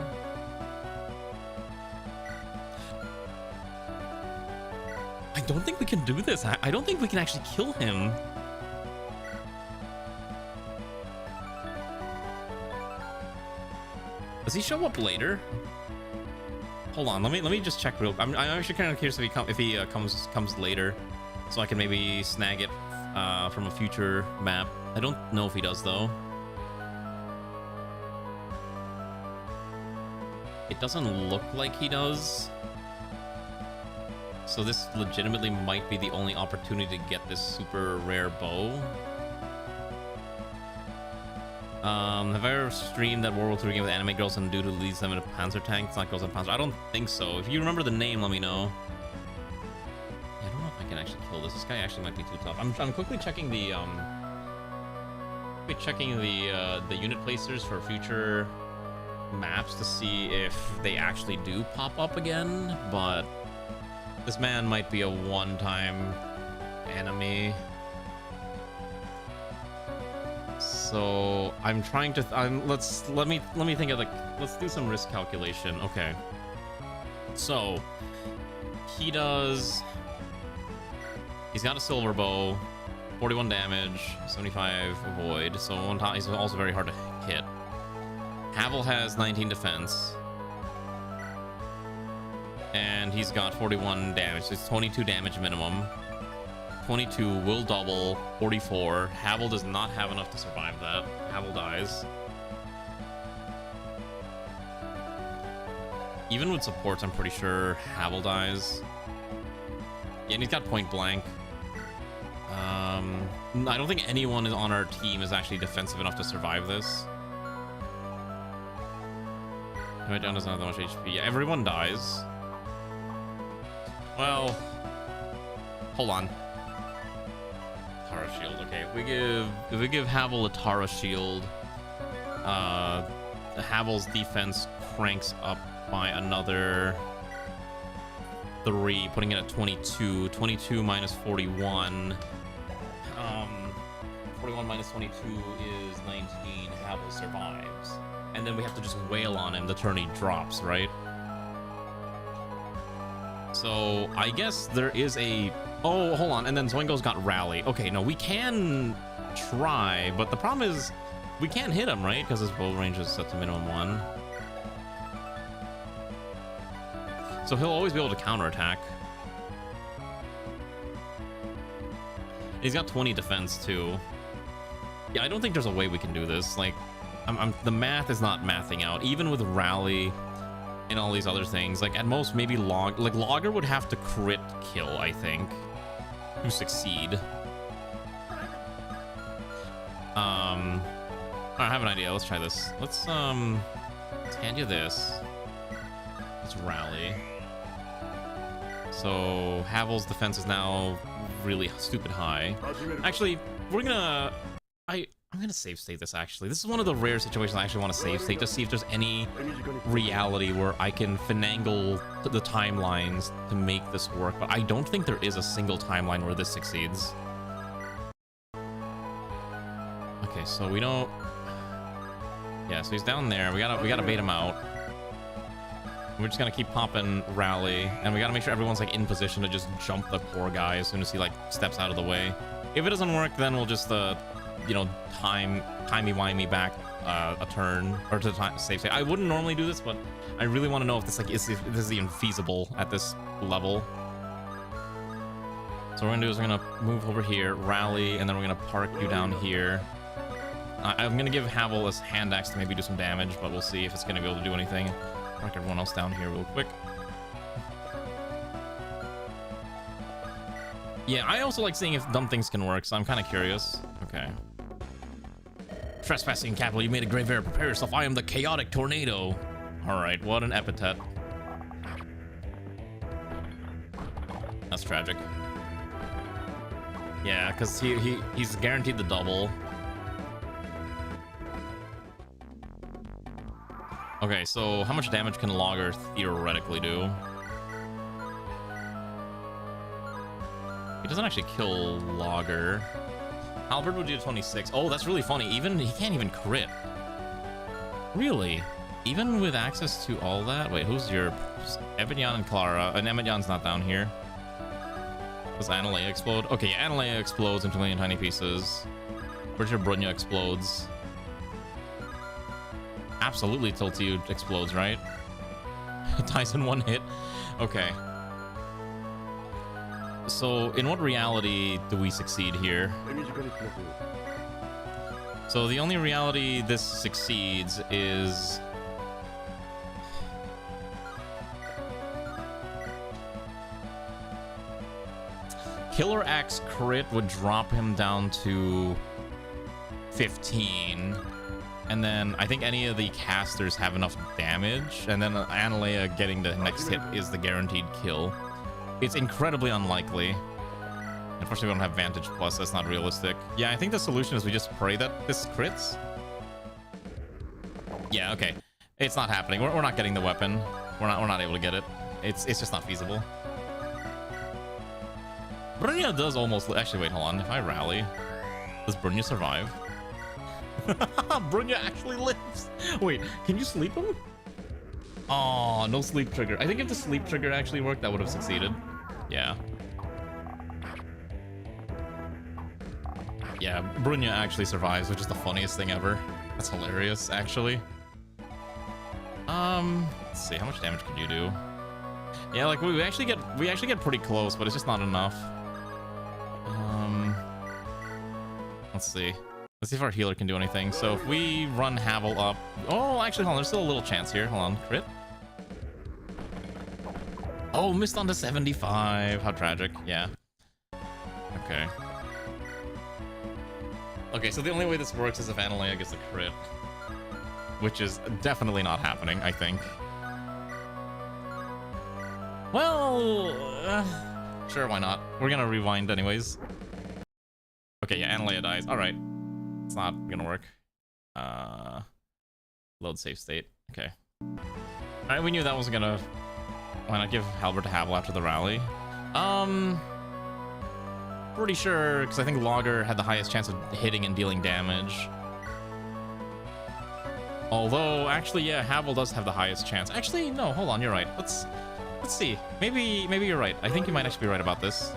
[SPEAKER 3] I don't think we can do this. I don't think we can actually kill him. Does he show up later? Hold on, let me just check real. I'm actually kind of curious if he comes later, so I can maybe snag it from a future map. I don't know if he does though. It doesn't look like he does. So this legitimately might be the only opportunity to get this super rare bow. Have I ever streamed that World War III game with anime girls and dude who leads them in a panzer tank? It's not girls in panzer. I don't think so. If you remember the name, let me know. Yeah, I don't know if I can actually kill this. This guy actually might be too tough. I'm quickly checking the unit placers for future maps to see if they actually do pop up again, but this man might be a one-time enemy. So I'm trying to let me think of let's do some risk calculation. Okay, so he's got a silver bow, 41 damage, 75 avoid, so on top he's also very hard to hit. Havel has 19 defense, and he's got 41 damage, so it's 22 damage minimum. 22 will double, 44. Havel does not have enough to survive that. Havel dies. Even with supports, I'm pretty sure Havel dies. Yeah, and he's got point blank. I don't think anyone on our team is actually defensive enough to survive this. My down doesn't have that much HP. Yeah, everyone dies. Well, hold on. Tara shield. Okay, if we give Havel a Tara shield, Havel's defense cranks up by another 3, putting it at 22. 22 minus 41. 41 minus 22 is 19. Havel survives, and then we have to just wail on him the turn he drops, right? So I guess there is a... Oh, hold on. And then Zoingo's got Rally. Okay, no, we can try, but the problem is we can't hit him, right? Because his bow range is set to minimum 1. So he'll always be able to counterattack. He's got 20 defense, too. Yeah, I don't think there's a way we can do this. Like, the math is not mathing out. Even with Rally and all these other things, like, at most, maybe Logger would have to crit kill, I think, to succeed. I have an idea. Let's try this. Let's hand you this. Let's Rally. So Havel's defense is now really stupid high. Actually, we're gonna... I'm gonna save state this, actually. This is one of the rare situations I actually want to save state to see if there's any reality where I can finagle the timelines to make this work, but I don't think there is a single timeline where this succeeds. Okay, so we don't... Yeah, so he's down there. We gotta bait him out. We're just gonna keep popping Rally, and we gotta make sure everyone's like in position to just jump the poor guy as soon as he like steps out of the way. If it doesn't work, then we'll just you know, timey-wimey back a turn, or to save state. I wouldn't normally do this, but I really want to know if this if this is even feasible at this level. So what we're gonna do is we're gonna move over here, Rally, and then we're gonna park you down here. I'm gonna give Havel as hand axe to maybe do some damage, but we'll see if it's gonna be able to do anything. Mark everyone else down here real quick. Yeah, I also like seeing if dumb things can work, so I'm kind of curious. Okay. Trespassing capital, you made a grave error. Prepare yourself. I am the chaotic tornado. All right, what an epithet. That's tragic. Yeah, because he's guaranteed the double. Okay, so how much damage can Logger theoretically do? He doesn't actually kill Logger. Albert would do 26. Oh, that's really funny. He can't even crit. Really? Even with access to all that? Wait, who's your... Evanyan and Clara. And Evanyan's not down here. Does Analea explode? Okay, yeah, Analea explodes into a million tiny pieces. Bridger Brunya explodes. Absolutely Tiltiu explodes, right? Tyson one hit. Okay. So, in what reality do we succeed here? So, the only reality this succeeds is... Killer Axe crit would drop him down to 15. And then I think any of the casters have enough damage. And then Analea getting the next hit is the guaranteed kill. It's incredibly unlikely. Unfortunately, we don't have Vantage Plus. That's not realistic. Yeah, I think the solution is we just pray that this crits. Yeah, okay. It's not happening. We're not getting the weapon. We're not able to get it. It's just not feasible. Brunya does almost... Actually, wait, hold on. If I rally, does Brunya survive? Brunya actually lives. Wait, can you sleep him? Oh, no sleep trigger. I think if the sleep trigger actually worked, that would have succeeded. Yeah. Yeah, Brunya actually survives, which is the funniest thing ever. That's hilarious, actually. Let's see, how much damage can you do? Yeah, like we actually get pretty close, but it's just not enough. Let's see. Let's see if our healer can do anything. So if we run Havel up... Oh, actually, hold on. There's still a little chance here. Hold on. Crit. Oh, missed on the 75. How tragic. Yeah. Okay. Okay, so the only way this works is if Analea gets a crit. Which is definitely not happening, I think. Well... sure, why not? We're gonna rewind anyways. Okay, yeah, Analea dies. Alright. It's not gonna work. Load save state. Okay. Alright, we knew that wasn't gonna... Why not give Halbert to Havel after the rally? Pretty sure, because I think Logger had the highest chance of hitting and dealing damage. Although, actually, yeah, Havel does have the highest chance. Actually, no, hold on, you're right. Let's see. Maybe you're right. I think you might actually be right about this.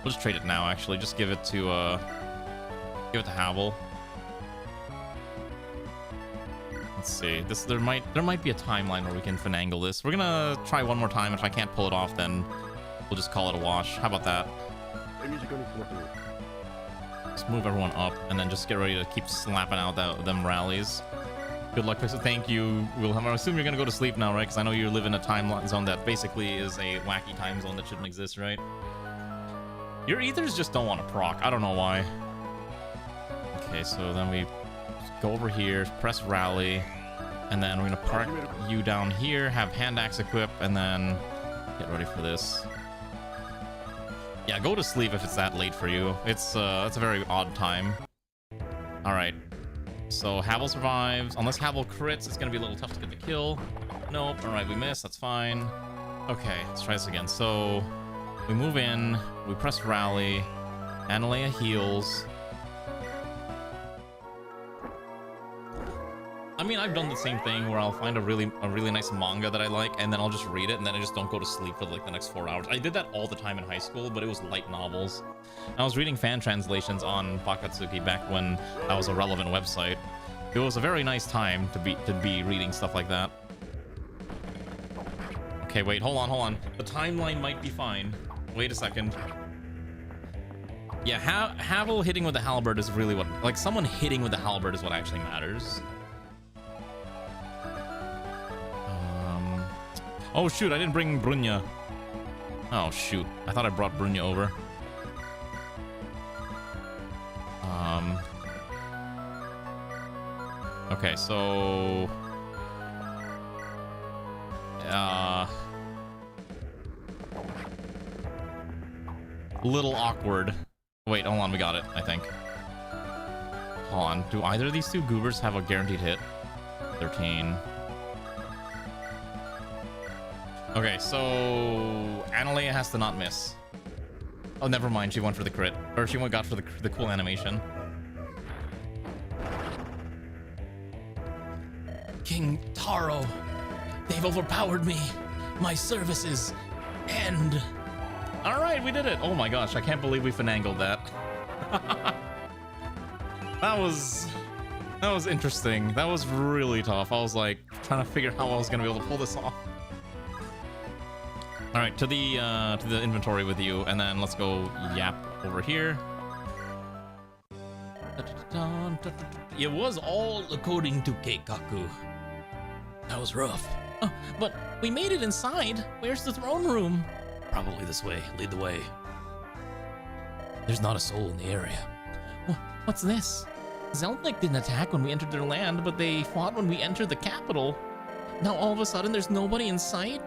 [SPEAKER 3] We'll just trade it now, actually. Just give it to Havel. Let's see. There might be a timeline where we can finagle this. We're gonna try one more time. If I can't pull it off, then we'll just call it a wash. How about that? Just move everyone up, and then just get ready to keep slapping out them rallies. Good luck, Pixel. Thank you, Wilhelm. I assume you're gonna go to sleep now, right? Because I know you live in a time zone that basically is a wacky time zone that shouldn't exist, right? Your ethers just don't want to proc. I don't know why. Okay, so then we go over here, press rally, and then we're gonna park you down here, have hand axe equip, and then get ready for this. Yeah, go to sleep if it's that late for you. It's a very odd time. All right. So Havel survives. Unless Havel crits, it's gonna be a little tough to get the kill. Nope. All right, we missed. That's fine. Okay, let's try this again. So we move in, we press rally, Analea heals. I mean, I've done the same thing where I'll find a really nice manga that I like, and then I'll just read it, and then I just don't go to sleep for like the next 4 hours. I did that all the time in high school, but it was light novels. I was reading fan translations on Bakatsuki back when that was a relevant website. It was a very nice time to be reading stuff like that. Okay, wait, hold on. The timeline might be fine. Wait a second. Yeah, Havel hitting with the halberd is really what... Like, someone hitting with the halberd is what actually matters. Oh, shoot, I didn't bring Brunya. Oh, shoot. I thought I brought Brunya over. Okay, so... Little awkward. Wait, hold on, we got it, I think. Hold on, do either of these two goobers have a guaranteed hit? 13. Okay, so... Analea has to not miss. Oh, never mind, she went for the crit. Or she got for the cool animation. King Taro, they've overpowered me. My services end. All right, we did it. Oh my gosh, I can't believe we finangled that. That was interesting. That was really tough. I was like trying to figure out how I was gonna be able to pull this off. All right, to the inventory with you, and then let's go yap over here. It was all according to Keikaku. That was rough. Oh, but we made it inside. Where's the throne room? Probably this way. Lead the way. There's not a soul in the area. What's this? Zelnik didn't attack when we entered their land, but they fought when we entered the capital. Now all of a sudden there's nobody in sight?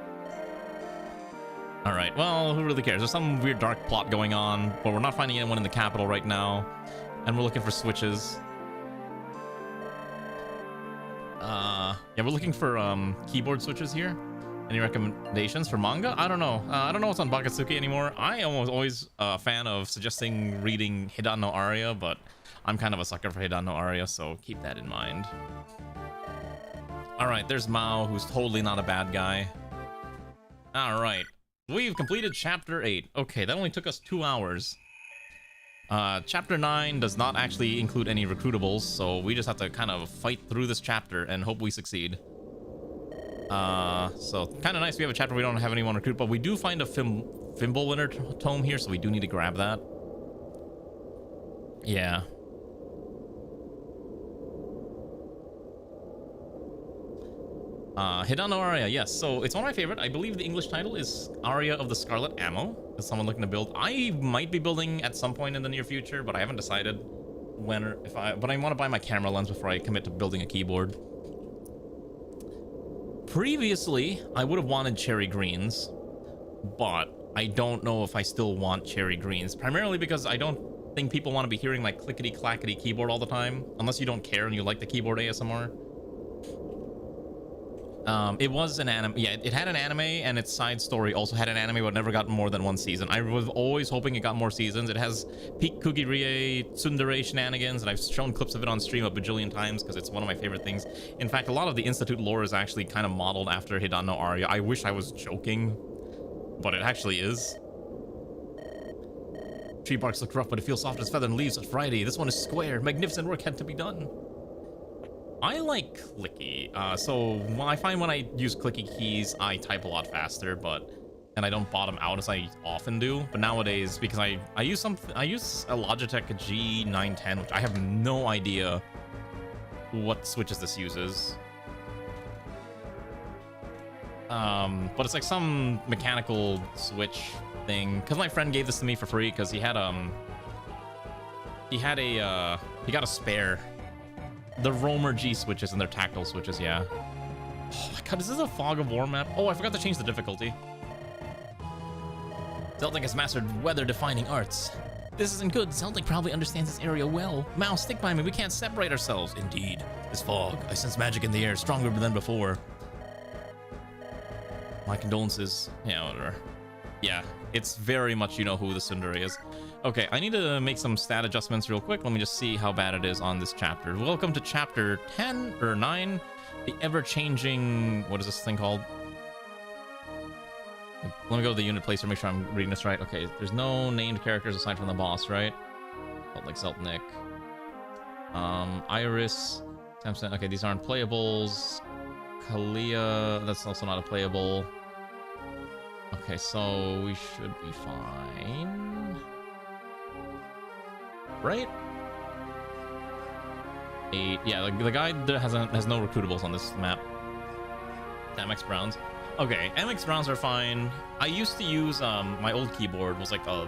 [SPEAKER 3] Alright, well, who really cares? There's some weird dark plot going on, but we're not finding anyone in the capital right now. And we're looking for switches. Yeah, we're looking for keyboard switches here. Any recommendations for manga? I don't know. I don't know what's on Bakatsuki anymore. I am always a fan of suggesting reading Hidan no Aria, but I'm kind of a sucker for Hidan no Aria, so keep that in mind. Alright, there's Mao, who's totally not a bad guy. Alright, we've completed Chapter 8. Okay, that only took us 2 hours. Chapter 9 does not actually include any recruitables, so we just have to kind of fight through this chapter and hope we succeed. So kind of nice we have a chapter we don't have anyone recruit, but we do find a Fimble Winter tome here, so we do need to grab that. Yeah. Hidan no Aria, yes. So it's one of my favorite. I believe the English title is Aria of the Scarlet Ammo. Is someone looking to build? I might be building at some point in the near future, but I haven't decided when or if I. But I want to buy my camera lens before I commit to building a keyboard. Previously, I would have wanted cherry greens, but I don't know if I still want cherry greens. Primarily because I don't think people want to be hearing my clickety-clackety keyboard all the time, unless you don't care and you like the keyboard ASMR. It was an anime. Yeah, it had an anime, and its side story also had an anime, but never got more than 1 season. I was always hoping it got more seasons. It has peak Kugirie tsundere shenanigans, and I've shown clips of it on stream a bajillion times because it's one of my favorite things. In fact, a lot of the Institute lore is actually kind of modeled after Hidan no Aria. I wish I was joking, but it actually is. Tree barks look rough, but it feels soft as feather and leaves on Friday. This one is square. Magnificent work had to be done. I like clicky, so I find when I use clicky keys, I type a lot faster, and I don't bottom out as I often do. But nowadays, because I use a Logitech G910, which I have no idea what switches this uses. But it's like some mechanical switch thing. Because my friend gave this to me for free because he got a spare. The Romer G switches and their tactile switches, yeah. Oh my god, is this a Fog of War map? Oh, I forgot to change the difficulty. Zelnik has mastered weather-defining arts. This isn't good. Zelnik probably understands this area well. Mouse, stick by me. We can't separate ourselves. Indeed. This fog. I sense magic in the air, stronger than before. My condolences. Yeah, whatever. Yeah, it's very much you know who the tsundere is. Okay, I need to make some stat adjustments real quick. Let me just see how bad it is on this chapter. Welcome to chapter 10 or 9, the ever-changing. What is this thing called? Let me go to the unit placer, make sure I'm reading this right. Okay, there's no named characters aside from the boss, right? Like Zelnik. Iris, Samson. Okay, these aren't playables. Kalia, that's also not a playable. Okay, so we should be fine. right? 8. Yeah, the guy has no recruitables on this map. MX Browns. Okay, MX Browns are fine. I used to use my old keyboard was like what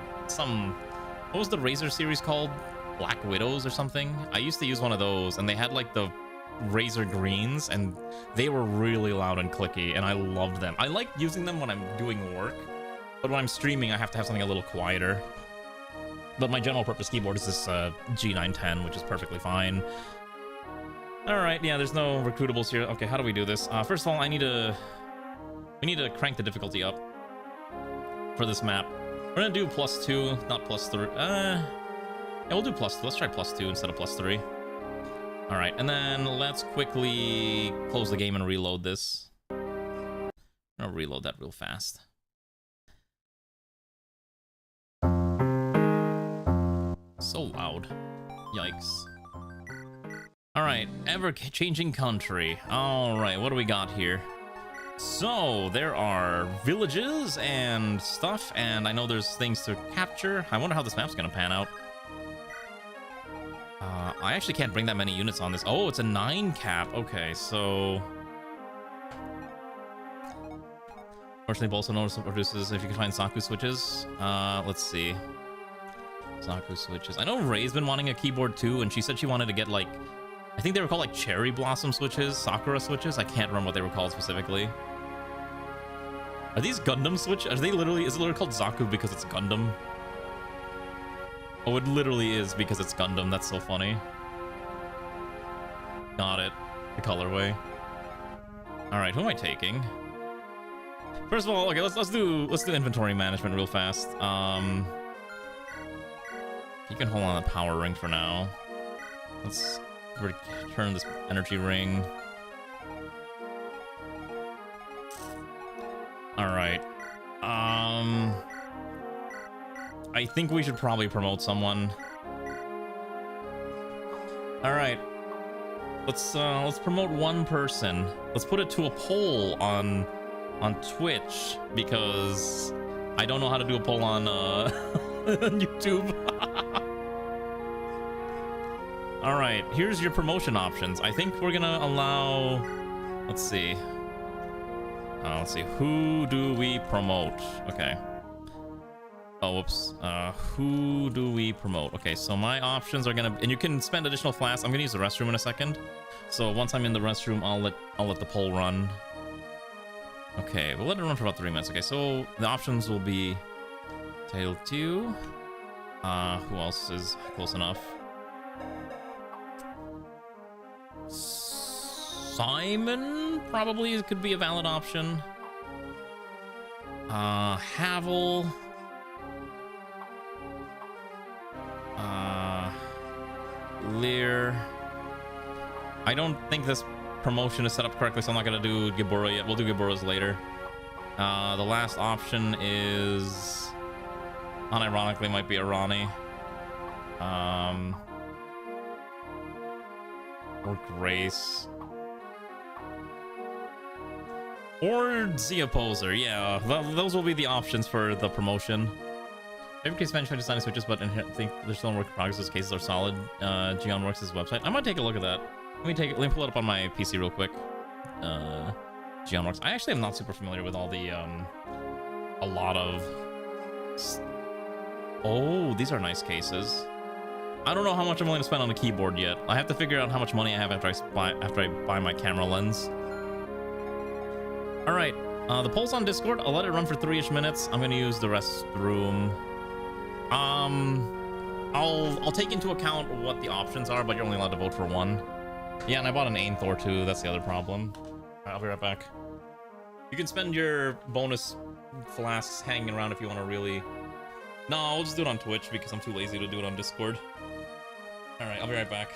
[SPEAKER 3] was the Razer series called? Black Widows or something? I used to use one of those, and they had like the Razer greens, and they were really loud and clicky, and I loved them. I like using them when I'm doing work, but when I'm streaming, I have to have something a little quieter. But my general purpose keyboard is this G910, which is perfectly fine. Alright, yeah, there's no recruitables here. Okay, how do we do this? First of all, we need to crank the difficulty up for this map. We're gonna do +2, not +3. Yeah, we'll do +2. Let's try +2 instead of +3. Alright, and then let's quickly close the game and reload this. I'll reload that real fast. So loud. Yikes. Alright, ever-changing country. Alright, what do we got here? So, there are villages and stuff, and I know there's things to capture. I wonder how this map's gonna pan out. I actually can't bring that many units on this. Oh, it's a 9 cap. Okay, so... Fortunately, Bolso also produces if you can find Saku switches. Let's see. Saku switches. I know Ray's been wanting a keyboard too, and she said she wanted to get like... I think they were called like cherry blossom switches, Sakura switches. I can't remember what they were called specifically. Are these Gundam switches? Is it literally called Zaku because it's Gundam? Oh, it literally is because it's Gundam. That's so funny. Got it. The colorway. All right, who am I taking? First of all, okay, let's do inventory management real fast. You can hold on the power ring for now. Let's return this energy ring. All right. I think we should probably promote someone. All right. Let's promote one person. Let's put it to a poll on Twitch because I don't know how to do a poll on YouTube. All right, here's your promotion options. I think we're gonna allow. Let's see. Who do we promote? Okay. Oh, whoops. Who do we promote? Okay, so my options are gonna, and you can spend additional flasks. I'm gonna use the restroom in a second. So once I'm in the restroom, I'll let the poll run. Okay, we'll let it run for about 3 minutes. Okay, so the options will be Tail 2. Who else is close enough? Simon probably could be a valid option. Havel. Lear. I don't think this promotion is set up correctly, so I'm not gonna do Gibora yet. We'll do Gibora's later. The last option is, unironically, might be Arani. Or Grace. Or Zia Poser, yeah. Those will be the options for the promotion. Every case management design switches, but I think there's still work in progress. Those cases are solid. Geonworks' website. I might take a look at that. Let me pull it up on my PC real quick. Geonworks. I actually am not super familiar with all the a lot of. Oh, these are nice cases. I don't know how much I'm willing to spend on a keyboard yet. I have to figure out how much money I have after I buy my camera lens. All right, the poll's on Discord. I'll let it run for 3-ish minutes. I'm gonna use the restroom. I'll take into account what the options are, but you're only allowed to vote for one. Yeah, and I bought an Ain-Thor too. That's the other problem. All right, I'll be right back. You can spend your bonus flasks hanging around if you want to really. No, I'll just do it on Twitch because I'm too lazy to do it on Discord. All right, I'll be right back.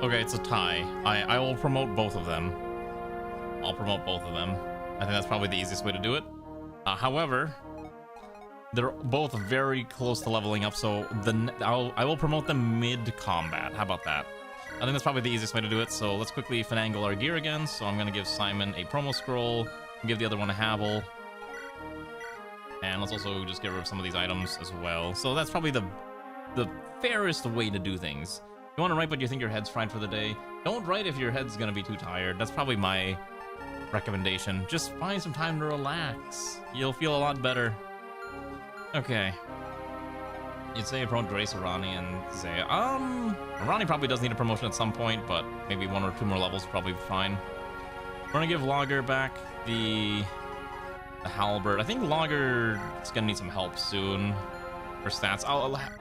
[SPEAKER 3] Okay, it's a tie. I will promote both of them. I'll promote both of them. I think that's probably the easiest way to do it. However, they're both very close to leveling up, so I will promote them mid-combat. How about that? I think that's probably the easiest way to do it, so let's quickly finagle our gear again. So I'm going to give Simon a promo scroll, give the other one a Havel, and let's also just get rid of some of these items as well. So that's probably the fairest way to do things. You want to write, but you think your head's fried for the day? Don't write if your head's going to be too tired. That's probably my recommendation. Just find some time to relax. You'll feel a lot better. Okay. You'd say promote Grace, Arani, and Zaya. Arani probably does need a promotion at some point, but maybe 1 or 2 more levels probably be fine. We're gonna give Logger back the Halberd. I think Logger is gonna need some help soon for stats.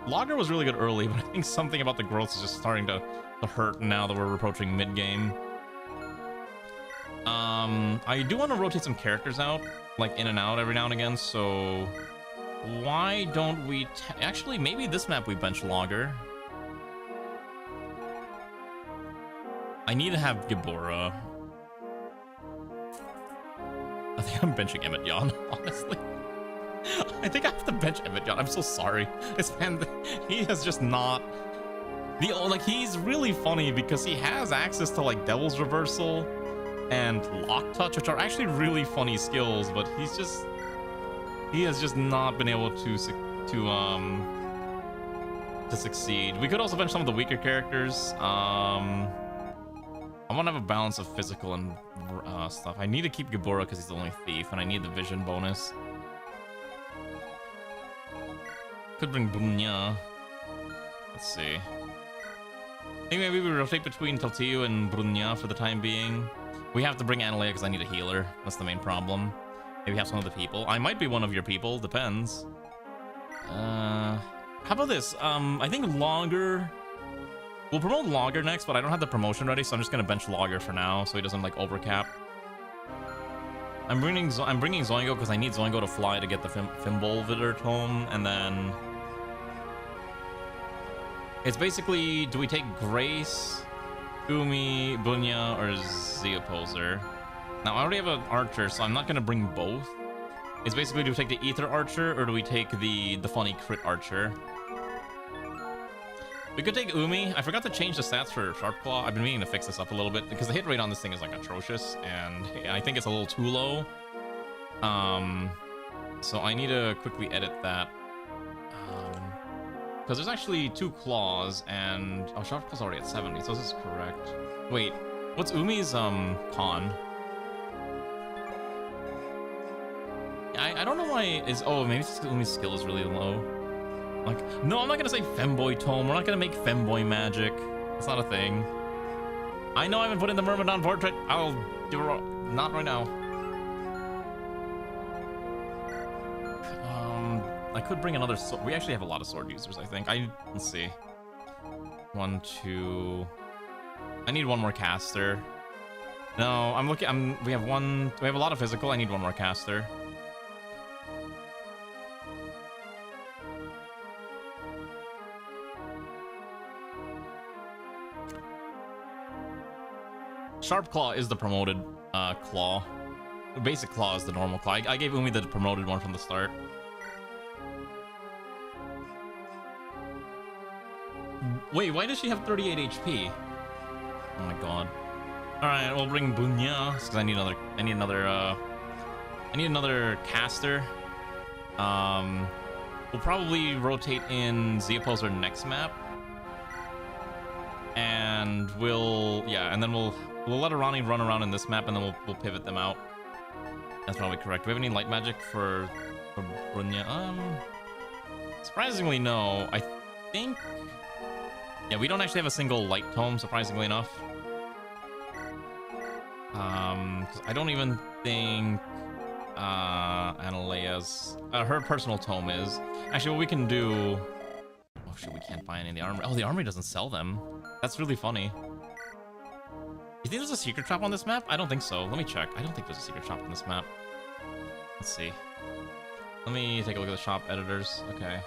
[SPEAKER 3] Logger was really good early, but I think something about the growth is just starting to hurt now that we're approaching mid-game. I do want to rotate some characters out, like in and out every now and again, so why don't we actually, maybe this map we bench Logger. I need to have Gibora. I think I'm benching Emmett Yon, honestly. I think I have to bench Emmett Yon. I'm so sorry. This man, he has just not he's really funny because he has access to like Devil's Reversal and Lock Touch, which are actually really funny skills, but he has just not been able to succeed. We could also bench some of the weaker characters. I want to have a balance of physical and stuff. I need to keep Gibora because he's the only thief, and I need the vision bonus. Could bring Brunya. Let's see. I think maybe we rotate between Taltillo and Brunya for the time being. We have to bring Analea because I need a healer. That's the main problem. Maybe have some of the people. I might be one of your people. Depends. How about this? I think Logger. We'll promote Logger next, but I don't have the promotion ready, so I'm just gonna bench Logger for now, so he doesn't like overcap. I'm bringing Zoingo because I need Zoingo to fly to get the Fimbulvator tome, and then it's basically, do we take Grace, Umi, Bunya, or Zeoposer? Now I already have an archer, so I'm not gonna bring both. It's basically, do we take the Ether Archer or do we take the funny Crit Archer? We could take Umi. I forgot to change the stats for Sharp Claw. I've been meaning to fix this up a little bit because the hit rate on this thing is like atrocious, and I think it's a little too low. So I need to quickly edit that. Because there's actually 2 claws, and Sharp Claw's already at 70, so this is correct. Wait, what's Umi's con? I don't know why maybe it's just Umi's skill is really low. Like, no, I'm not gonna say Femboy Tome. We're not gonna make Femboy magic. It's not a thing. I know I haven't put in the Myrmidon portrait. I'll do it. Not right now. I could bring another sword. We actually have a lot of sword users, I think. Let's see. 1, 2. I need 1 more caster. No, I'm looking. We have a lot of physical. I need 1 more caster. Sharp Claw is the promoted claw. Basic Claw is the normal claw. I gave Umi the promoted one from the start. Wait, why does she have 38 HP? Oh my god. Alright, we'll bring Bunya, because I need another caster. We'll probably rotate in Zeoposer next map. And we'll let Arani run around in this map, and then we'll pivot them out. That's probably correct. Do we have any light magic for Brunya? Surprisingly, no. I think... Yeah, we don't actually have a single light tome, surprisingly enough. Because I don't even think Analea's... her personal tome is. Actually, what we can do... Oh shit, we can't buy any of the armor. Oh, the armory doesn't sell them. That's really funny. You think there's a secret shop on this map? I don't think so. Let me check. I don't think there's a secret shop on this map. Let's see. Let me take a look at the shop editors. Okay.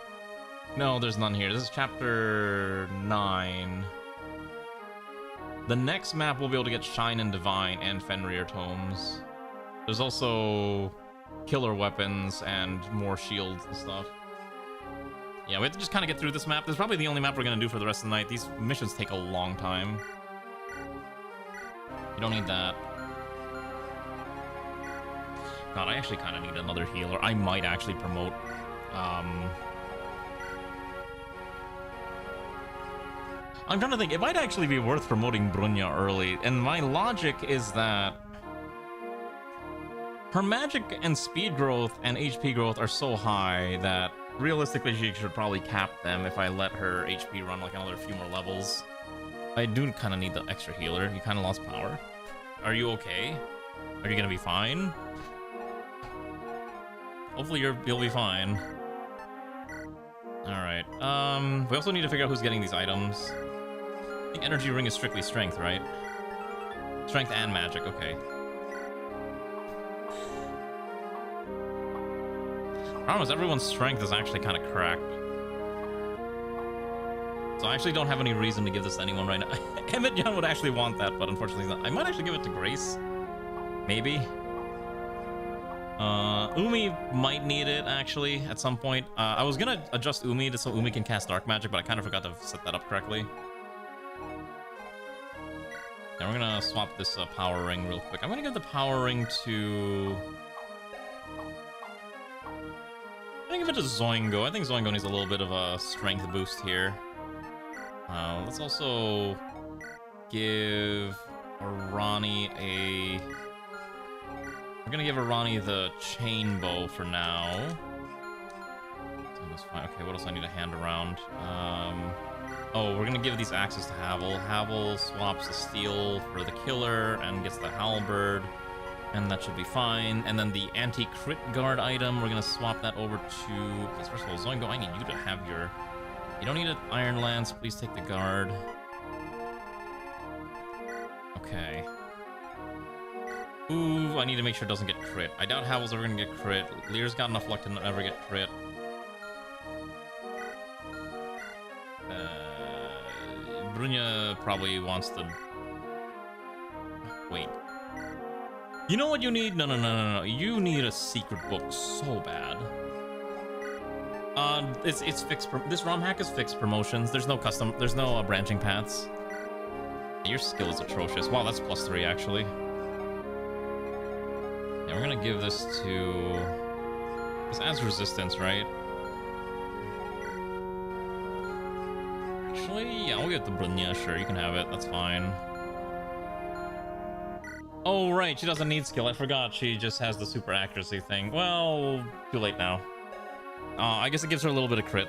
[SPEAKER 3] No, there's none here. This is chapter 9. The next map we'll be able to get Shine and Divine and Fenrir Tomes. There's also killer weapons and more shields and stuff. Yeah, we have to just kind of get through this map. This is probably the only map we're going to do for the rest of the night. These missions take a long time. You don't need that. God, I actually kind of need another healer. I might actually promote... I'm trying to think, it might actually be worth promoting Brunya early, and my logic is that her magic and speed growth and HP growth are so high that realistically she should probably cap them if I let her HP run like another few more levels. I do kind of need the extra healer. You kind of lost power. Are you okay? Are you gonna be fine? Hopefully you'll be fine. Alright, we also need to figure out who's getting these items. I think energy ring is strictly strength, right? Strength and magic, okay. Problem is everyone's strength is actually kind of cracked. So I actually don't have any reason to give this to anyone right now. Emmett Young would actually want that, but unfortunately not. I might actually give it to Grace. Maybe. Umi might need it, actually, at some point. I was gonna adjust Umi so Umi can cast Dark Magic, but I kind of forgot to set that up correctly. Now we're gonna swap this power ring real quick. I'm gonna give the power ring to... I'm gonna give it to Zoingo. I think Zoingo needs a little bit of a strength boost here. Let's also give Arani a... We're gonna give Arani the chain bow for now. Okay, what else do I need to hand around? Oh, we're gonna give these axes to Havel. Havel swaps the steel for the killer and gets the halberd, and that should be fine. And then the anti-crit guard item, we're gonna swap that over to... Please, first of all, Zoingo, I need you to have your... You don't need an Iron Lance, please take the guard. Okay. Ooh, I need to make sure it doesn't get crit. I doubt Havel's ever gonna get crit. Lear's got enough luck to never get crit. Brunya probably wants to... Wait. You know what you need? No. You need a secret book so bad. It's fixed. This ROM hack is fixed promotions. There's no custom. There's no branching paths. Your skill is atrocious. Wow, that's +3 actually. Yeah, we're gonna give this to... This adds resistance, right? Actually, yeah, we'll get the Brunya. Sure, you can have it. That's fine. Oh, right, she doesn't need skill. I forgot she just has the super accuracy thing. Well, too late now. I guess it gives her a little bit of crit.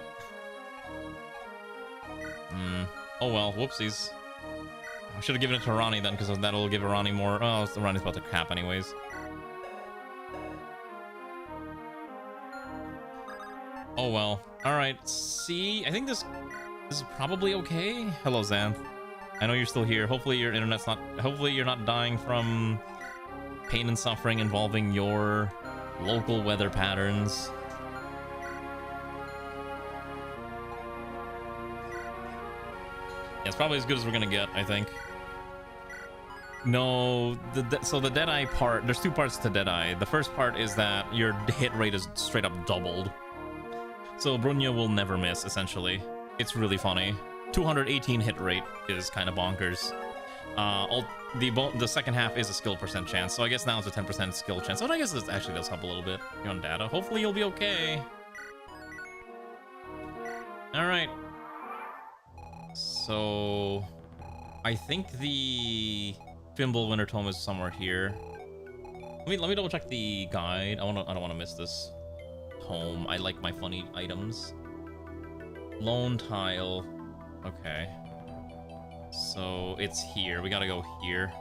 [SPEAKER 3] Oh well, whoopsies. I should have given it to Arani then, because that'll give Arani more... Oh, Arani's about to cap anyways. Oh well. Alright, see? I think this is probably okay. Hello, Xanth. I know you're still here. Hopefully your internet's not... Hopefully you're not dying from pain and suffering involving your local weather patterns. Yeah, it's probably as good as we're gonna get, I think. No, so the Deadeye part... There's two parts to Deadeye. The first part is that your hit rate is straight up doubled. So Brunya will never miss, essentially. It's really funny. 218 hit rate is kind of bonkers. The second half is a skill percent chance, so I guess now it's a 10% skill chance. So I guess this actually does help a little bit. You're on data. Hopefully you'll be okay. Alright. So... I think the Fimble Winter Tome is somewhere here. Let me double check the guide. I don't want to miss this tome. I like my funny items. Lone Tile. Okay. So it's here. We gotta go here.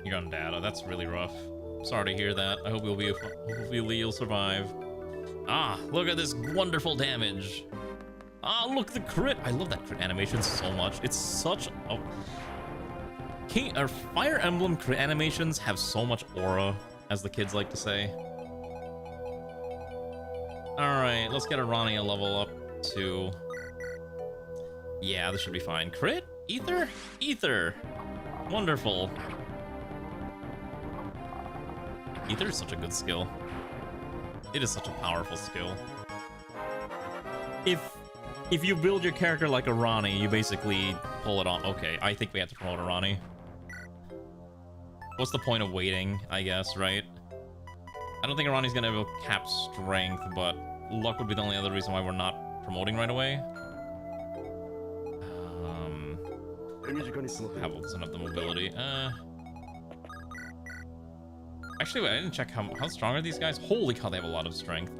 [SPEAKER 3] You're on data. That's really rough. Sorry to hear that. I hope you'll survive. Ah, look at this wonderful damage. Ah, look, the crit. I love that crit animation so much. It's such a... Fire Emblem crit animations have so much aura, as the kids like to say. Alright, let's get Arani a level up to... Yeah, this should be fine. Crit? Ether? Ether! Wonderful. Ether is such a good skill. It is such a powerful skill. If you build your character like a Ronnie, you basically pull it on. Okay, I think we have to promote a Ronnie. What's the point of waiting, I guess, right? I don't think Ronnie's gonna have a cap strength, but luck would be the only other reason why we're not promoting right away. Havel doesn't have the mobility. Actually, wait, I didn't check how strong are these guys? Holy cow, they have a lot of strength.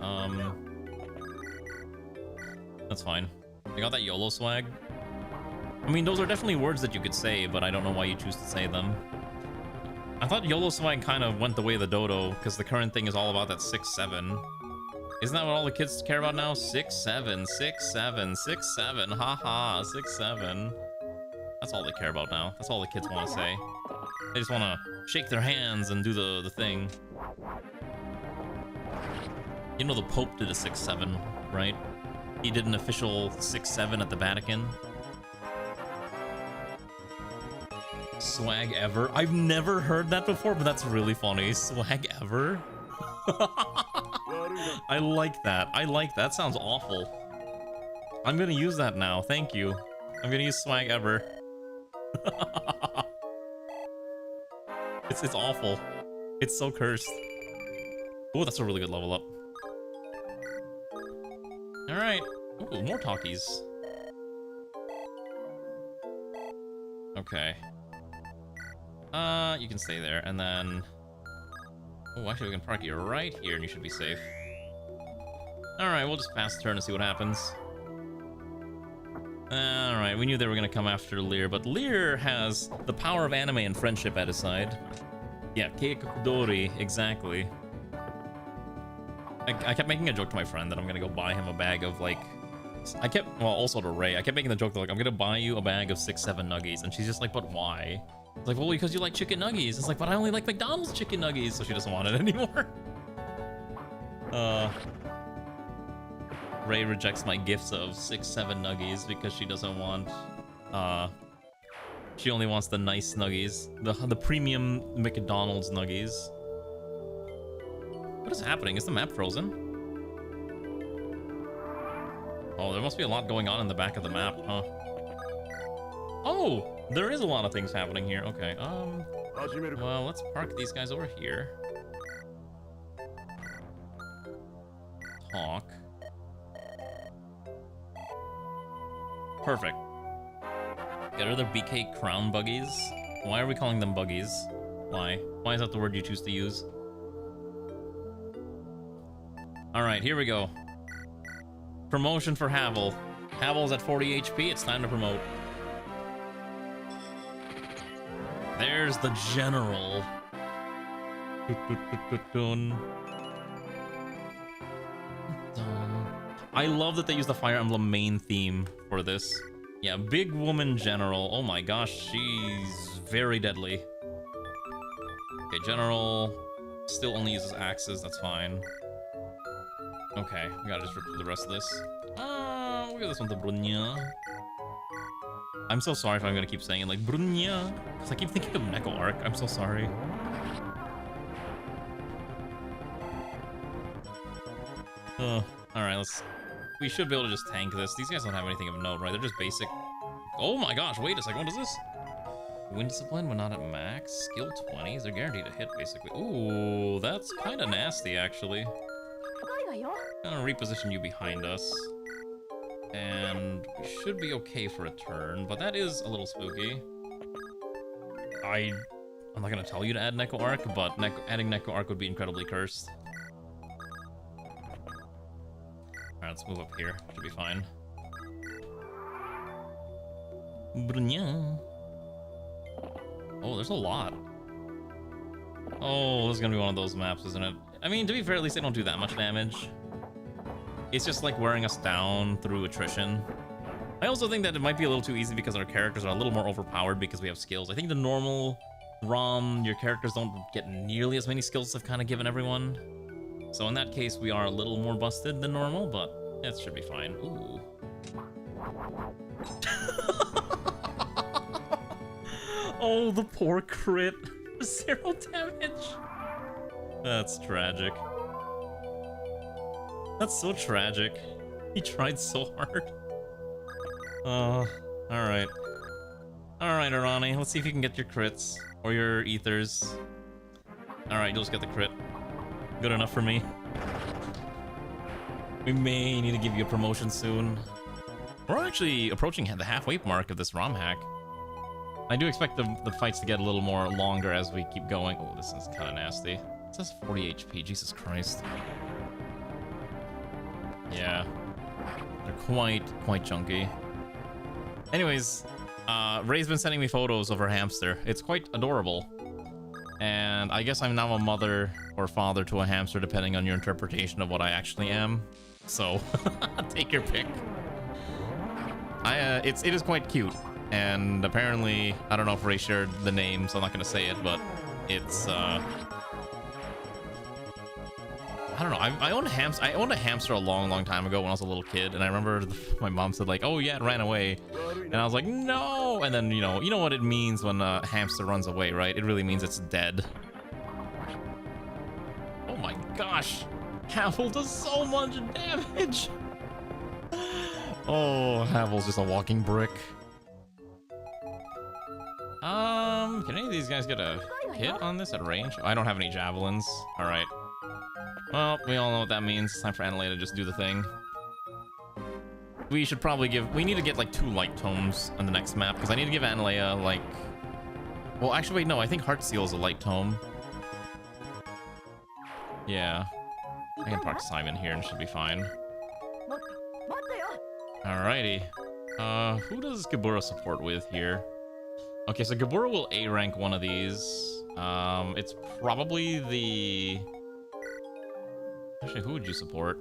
[SPEAKER 3] That's fine. They got that YOLO swag. I mean, those are definitely words that you could say, but I don't know why you choose to say them. I thought YOLO swag kind of went the way of the dodo, because the current thing is all about that 6-7. Isn't that what all the kids care about now? 6-7, 6-7, 6-7, haha, 6-7. That's all they care about now. That's all the kids want to say. They just want to shake their hands and do the thing. You know the Pope did a 6-7, right? He did an official 6-7 at the Vatican. Swag ever? I've never heard that before, but that's really funny. Swag ever? I like that. I like that. That sounds awful. I'm gonna use that now. Thank you. I'm gonna use swag ever. It's awful. It's so cursed. Oh, that's a really good level up. Alright. Ooh, more talkies. Okay. You can stay there, and then... Oh, actually, we can park you right here, and you should be safe. Alright, we'll just pass the turn and see what happens. Alright, we knew they were gonna come after Lear, but Lear has the power of anime and friendship at his side. Yeah, Keikokudori, exactly. I kept making a joke to my friend that I'm gonna go buy him a bag of, like... well, also to Ray, I kept making the joke that, like, I'm gonna buy you a bag of 6-7 nuggies, and she's just like, but why? It's like, well, because you like chicken nuggies. It's like, but I only like McDonald's chicken nuggies, so she doesn't want it anymore. Ray rejects my gifts of 6-7 nuggies because she doesn't want, she only wants the nice nuggies, the premium McDonald's nuggies. What is happening? Is the map frozen? Oh, there must be a lot going on in the back of the map, huh? Oh, there is a lot of things happening here. Okay, well, let's park these guys over here. Talk. Perfect. Get rid of their BK crown buggies. Why are we calling them buggies? Why? Why is that the word you choose to use? Alright, here we go. Promotion for Havel. Havel's at 40 HP, it's time to promote. There's the general. I love that they use the Fire Emblem main theme for this. Yeah, big woman general. Oh my gosh, she's very deadly. Okay, general still only uses axes, that's fine. Okay, we gotta just rip through the rest of this. Look at this one, the Brunya. I'm so sorry if I'm gonna keep saying it like Brunya, because I keep thinking of Neko Arc. I'm so sorry. Alright, we should be able to just tank this. These guys don't have anything of note, right? They're just basic. Oh my gosh, wait a second, what is this? Wind discipline when not at max. Skill 20s, they're guaranteed to hit, basically. Ooh, that's kind of nasty, actually. I'm gonna reposition you behind us. And we should be okay for a turn, but that is a little spooky. I'm not gonna tell you to add Neko Arc, but adding Neko Arc would be incredibly cursed. Alright, let's move up here. Should be fine. Oh, there's a lot. Oh, this is gonna be one of those maps, isn't it? I mean, to be fair, at least they don't do that much damage. It's just like wearing us down through attrition. I also think that it might be a little too easy because our characters are a little more overpowered because we have skills. I think the normal ROM, your characters don't get nearly as many skills as I've kind of given everyone. So in that case, we are a little more busted than normal, but it should be fine. Ooh. Oh, the poor crit. 0 damage. That's tragic. That's so tragic. He tried so hard. Oh, alright. Alright, Arani, let's see if you can get your crits. Or your ethers. Alright, you'll just get the crit. Good enough for me. We may need to give you a promotion soon. We're actually approaching the halfway mark of this ROM hack. I do expect the fights to get a little more longer as we keep going. Oh, this is kind of nasty. It says 40 HP, Jesus Christ. Yeah. They're quite chunky. Anyways, Ray's been sending me photos of her hamster. It's quite adorable. And I guess I'm now a mother or father to a hamster, depending on your interpretation of what I actually am. So, take your pick. It is quite cute. And apparently, I don't know if Ray shared the name, so I'm not going to say it, but it's, I don't know. I owned a hamster a long time ago when I was a little kid, and I remember my mom said like, "Oh yeah, it ran away," and I was like, "No!" And then you know what it means when a hamster runs away, right? It really means it's dead. Oh my gosh, Havel does so much damage. Oh, Havel's just a walking brick. Can any of these guys get a hit on this at range? I don't have any javelins. All right. Well, we all know what that means. It's time for Annalie to just do the thing. We should probably we need to get like 2 light tomes on the next map, because I need to give Annalie like... Well, actually, wait, no, I think Heartseal is a light tome. Yeah. I can park Simon here and should be fine. Alrighty. Who does Gabura support with here? Okay, so Gabura will A rank one of these. It's probably the... Actually, who would you support?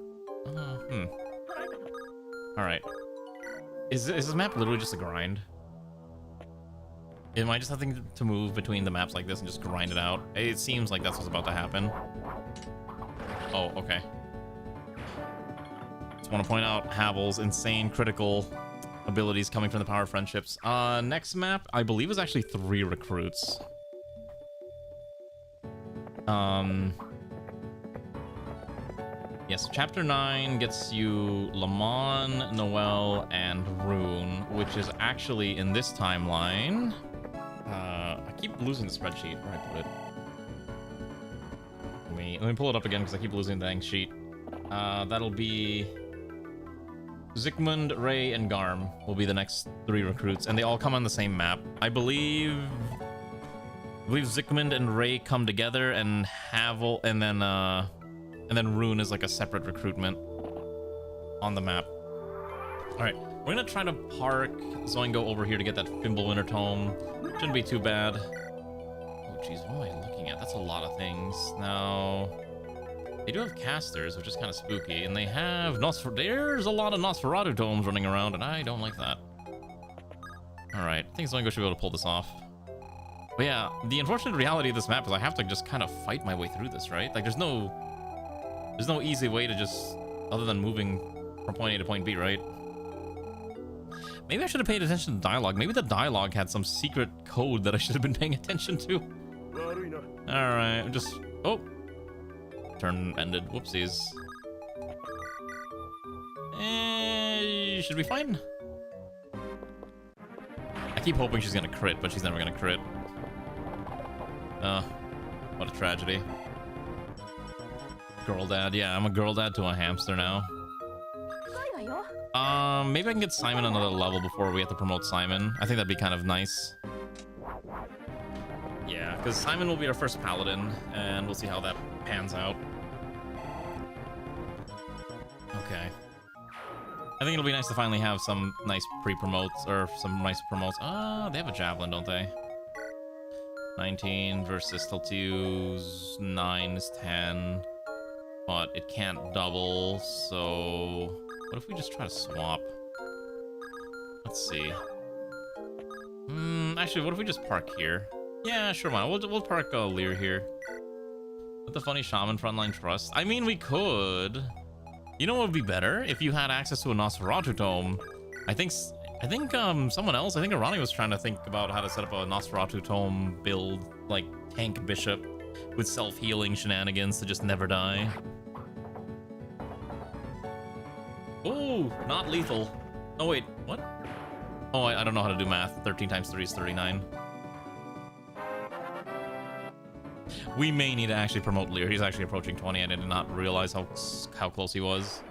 [SPEAKER 3] Alright. Is this map literally just a grind? Am I just having to move between the maps like this and just grind it out? It seems like that's what's about to happen. Oh, okay. Just want to point out Havel's insane critical abilities coming from the power of friendships. Next map, I believe, is actually 3 recruits. Yes, Chapter 9 gets you Lamon, Noel, and Rune, which is actually in this timeline. I keep losing the spreadsheet. Where I put it? Let me pull it up again because I keep losing the dang sheet. That'll be Zygmunt, Ray, and Garm will be the next 3 recruits, and they all come on the same map. I believe Zygmunt and Ray come together, and Havel, and then Rune is like a separate recruitment on the map. All right, we're gonna try to park Zoingo over here to get that Fimbulwinter tome. Shouldn't be too bad. Oh jeez, what am I looking at? That's a lot of things. Now, they do have casters, which is kind of spooky, and they have there's a lot of Nosferatu tomes running around, and I don't like that. All right, I think Zoingo should be able to pull this off. But yeah, the unfortunate reality of this map is I have to just kind of fight my way through this, right? Like, there's no easy way to just, other than moving from point A to point B, right? Maybe I should have paid attention to dialogue. Maybe the dialogue had some secret code that I should have been paying attention to. Alright, just... Oh! Turn ended. Whoopsies. Should be fine. I keep hoping she's gonna crit, but she's never gonna crit. What a tragedy. Girl dad, yeah, I'm a girl dad to a hamster now. Maybe I can get Simon another level before we have to promote Simon. I think that'd be kind of nice. Yeah, because Simon will be our first paladin, and we'll see how that pans out. Okay. I think it'll be nice to finally have some nice pre-promotes, or some nice promotes. They have a javelin, don't they? 19 versus Tiltu's 9 is 10. But it can't double, so... What if we just try to swap? Let's see. Actually, what if we just park here? Yeah, sure, why not? We'll park Lear here. With the funny Shaman Frontline Trust. I mean, we could. You know what would be better? If you had access to a Nosferatu tome. I think I think someone else, I think Arani was trying to think about how to set up a Nosferatu tome build, like tank bishop with self-healing shenanigans to just never die. Oh, not lethal. Oh wait, what? Oh, I don't know how to do math. 13 times 3 is 39. We may need to actually promote Lear. He's actually approaching 20. I did not realize how close he was.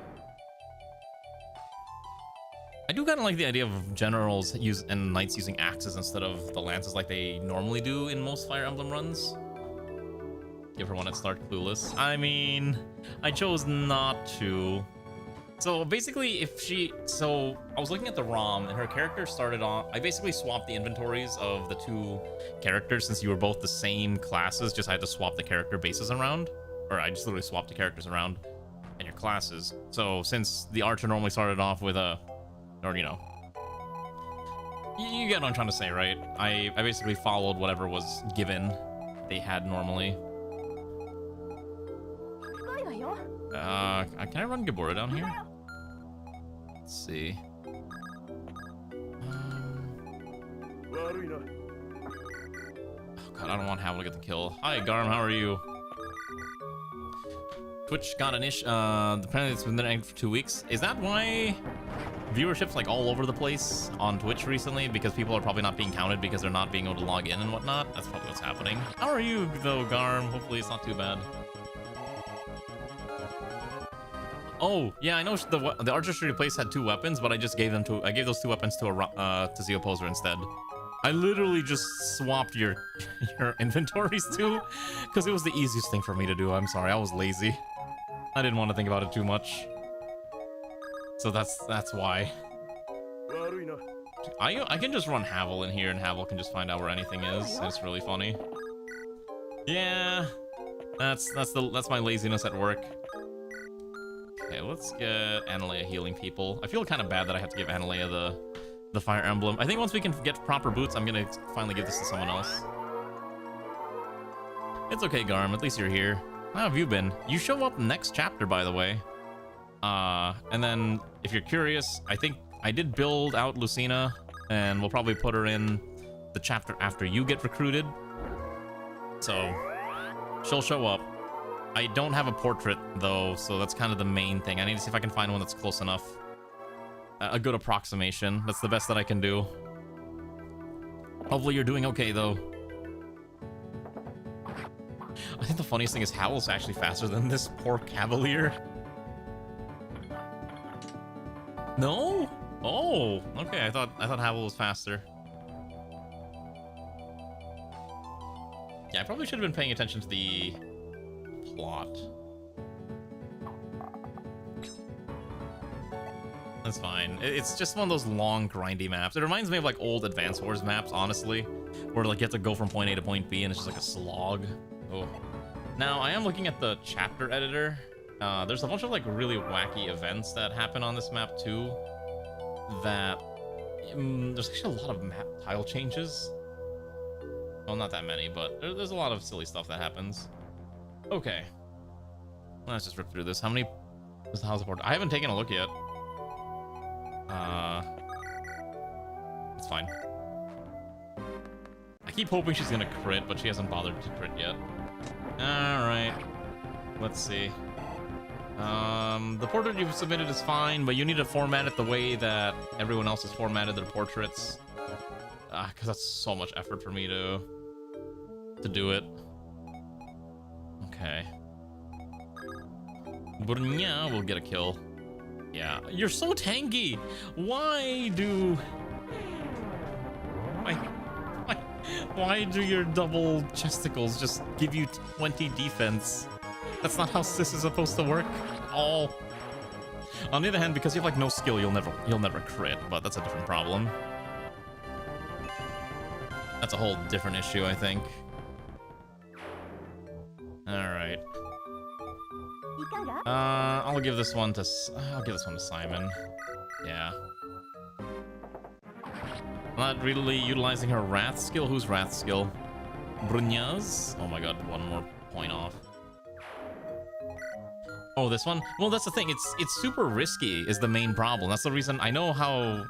[SPEAKER 3] I do kind of like the idea of generals and knights using axes instead of the lances like they normally do in most Fire Emblem runs. Give her one at start, clueless. I mean, I chose not to. So basically, so I was looking at the ROM and her character started on, I basically swapped the inventories of the two characters since you were both the same classes, just I had to swap the character bases around, or I just literally swapped the characters around and your classes. So since the archer normally started off with a, or you know, you get what I'm trying to say, right? I basically followed whatever was given they had normally. Can I run Gabora down here? Let's see. Oh god, I don't want Havel to get the kill. Hi, Garm, how are you? Twitch got an apparently it's been there for 2 weeks. Is that why viewership's like all over the place on Twitch recently? Because people are probably not being counted because they're not being able to log in and whatnot? That's probably what's happening. How are you though, Garm? Hopefully it's not too bad. Oh, yeah, I know the artistry place had 2 weapons, but I just gave them I gave those 2 weapons to Zeo Poser instead. I literally just swapped your inventories too, because it was the easiest thing for me to do. I'm sorry, I was lazy. I didn't want to think about it too much. So that's why. I can just run Havel in here, and Havel can just find out where anything is. It's really funny. Yeah, that's my laziness at work. Okay, let's get Analea healing people. I feel kind of bad that I have to give Analea the Fire Emblem. I think once we can get proper boots, I'm gonna finally give this to someone else. It's okay, Garm. At least you're here. How have you been? You show up next chapter, by the way. And then, if you're curious, I think I did build out Lucina, and we'll probably put her in the chapter after you get recruited. So, she'll show up. I don't have a portrait, though, so that's kind of the main thing. I need to see if I can find one that's close enough. A good approximation. That's the best that I can do. Hopefully you're doing okay, though. I think the funniest thing is Howl's actually faster than this poor Cavalier. No? Oh, okay. I thought Havel was faster. Yeah, I probably should have been paying attention to the plot. That's fine. It's just one of those long, grindy maps. It reminds me of like old Advance Wars maps, honestly, where like you have to go from point A to point B, and it's just like a slog. Oh. Now I am looking at the chapter editor. There's a bunch of like really wacky events that happen on this map too. That there's actually a lot of map tile changes. Well, not that many, but there's a lot of silly stuff that happens. Okay, let's just rip through this. How many is the house of port? I haven't taken a look yet. It's fine. I keep hoping she's gonna crit, but she hasn't bothered to crit yet. Alright. Let's see. The portrait you've submitted is fine, but you need to format it the way that everyone else has formatted their portraits. Because that's so much effort for me to do it. Okay. Burnya will get a kill. Yeah, you're so tanky. Why do your double chesticles just give you 20 defense? That's not how Sis is supposed to work at all. On the other hand, because you have like no skill, you'll never crit, but that's a different problem. That's a whole different issue, I think. All right. I'll give this one to Simon. Yeah. Not really utilizing her Wrath skill. Who's Wrath skill? Brunya's? Oh my god, one more point off. Oh, this one? Well, that's the thing. It's super risky is the main problem. That's the reason I know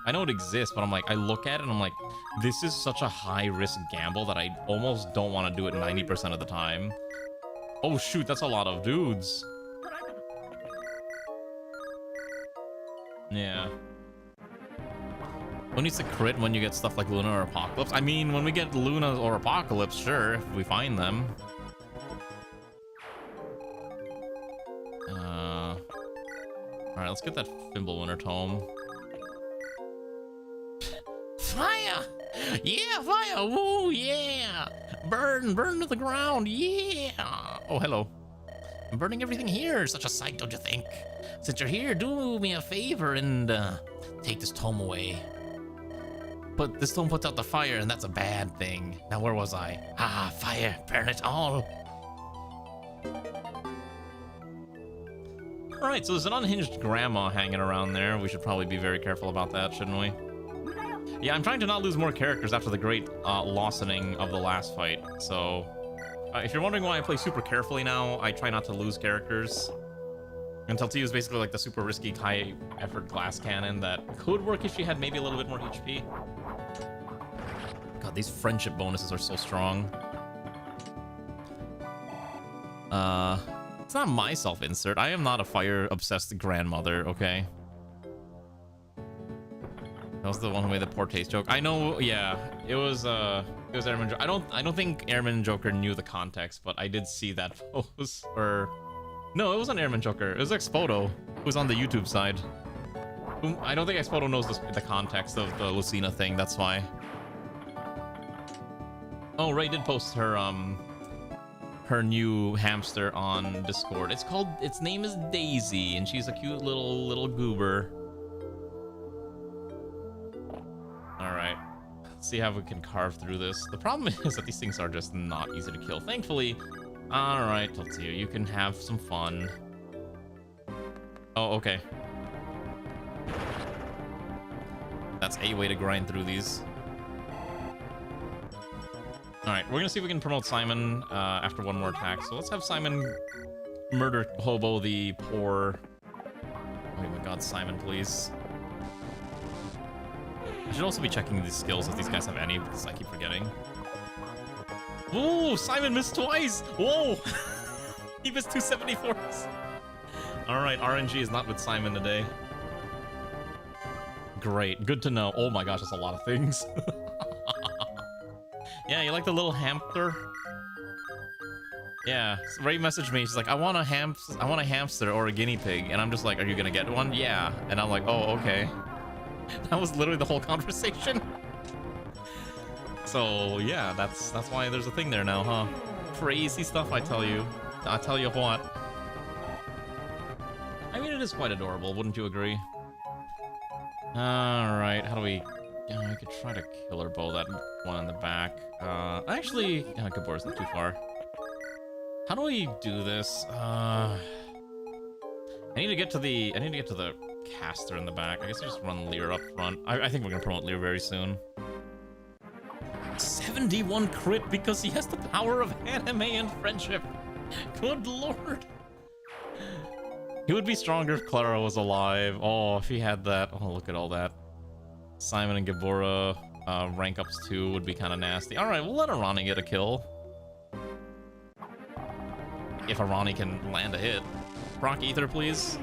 [SPEAKER 3] it exists, but I'm like, I look at it and I'm like, this is such a high risk gamble that I almost don't want to do it 90% of the time. Oh shoot, that's a lot of dudes. Yeah. Who needs to crit when you get stuff like Luna or Apocalypse? I mean, when we get Luna or Apocalypse, sure, if we find them. Alright, let's get that Fimbulwinter Tome. Fire! Yeah, fire! Woo, yeah! Burn to the ground, yeah! Oh, hello. I'm burning everything here. Such a sight, don't you think? Since you're here, do me a favor and take this tome away. But this tome puts out the fire, and that's a bad thing. Now, where was I? Ah, fire, burn it all. Alright, so there's an unhinged grandma hanging around there. We should probably be very careful about that, shouldn't we? Yeah, I'm trying to not lose more characters after the great loosening of the last fight. So, if you're wondering why I play super carefully now, I try not to lose characters. Until T is basically like the super risky high-effort glass cannon that could work if she had maybe a little bit more HP. God, these friendship bonuses are so strong. It's not my self-insert. I am not a fire-obsessed grandmother, okay? That was the one who made the poor taste joke. I know, yeah, it was Airman Joker. I don't think Airman Joker knew the context, but I did see that post. Or no, it wasn't Airman Joker. It was Expoto, who was on the YouTube side. I don't think Expoto knows the context of the Lucina thing. That's why. Oh, Ray did post her her new hamster on Discord. Its name is Daisy, and she's a cute little goober. Alright, let's see how we can carve through this. The problem is that these things are just not easy to kill. Thankfully, alright, Tiltia, you can have some fun. Oh, okay. That's a way to grind through these. Alright, we're gonna see if we can promote Simon after one more attack. So let's have Simon murder Hobo the poor... Oh my god, Simon, please. I should also be checking these skills if these guys have any, because I keep forgetting. Ooh, Simon missed twice! Whoa! He missed 274s. Alright, RNG is not with Simon today. Great, good to know. Oh my gosh, that's a lot of things. Yeah, you like the little hamster? Yeah, Ray messaged me. She's like, I want a hamster or a guinea pig. And I'm just like, are you gonna get one? Yeah. And I'm like, oh, okay. That was literally the whole conversation. So yeah, that's why there's a thing there now, huh? Crazy stuff, I tell you. I tell you what. I mean, it is quite adorable, wouldn't you agree? Alright, how do we... Yeah, I could try to killer bow that one in the back. Actually, Gabor's not too far. How do we do this? I need to get to the caster in the back. I guess I just run Lear up front. I think we're gonna promote Lear very soon. 71 crit because he has the power of anime and friendship. Good lord. He would be stronger if Clara was alive. Oh, if he had that. Oh, look at all that. Simon and Gabora rank ups too would be kind of nasty. All right, we'll let Arani get a kill. If Arani can land a hit. Proc Ether, please.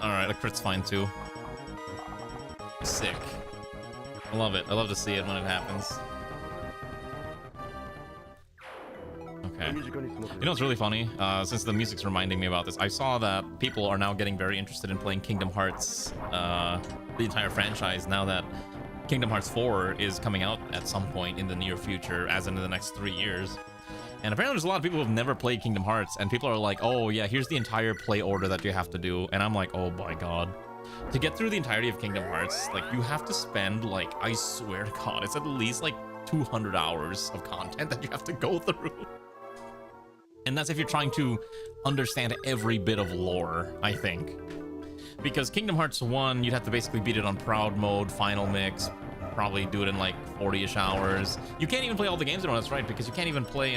[SPEAKER 3] All right, a crit's fine too. Sick. I love it. I love to see it when it happens. Okay. You know what's really funny? Since the music's reminding me about this, I saw that people are now getting very interested in playing Kingdom Hearts, the entire franchise, now that Kingdom Hearts 4 is coming out at some point in the near future, as in the next 3 years. And apparently there's a lot of people who have never played Kingdom Hearts, and people are like, oh yeah, here's the entire play order that you have to do. And I'm like, oh my god. To get through the entirety of Kingdom Hearts, like, you have to spend, like, I swear to god, it's at least, like, 200 hours of content that you have to go through. And that's if you're trying to understand every bit of lore, I think. Because Kingdom Hearts 1, you'd have to basically beat it on Proud Mode, Final Mix, probably do it in like 40-ish hours. You can't even play all the games at once, that's right, because you can't even play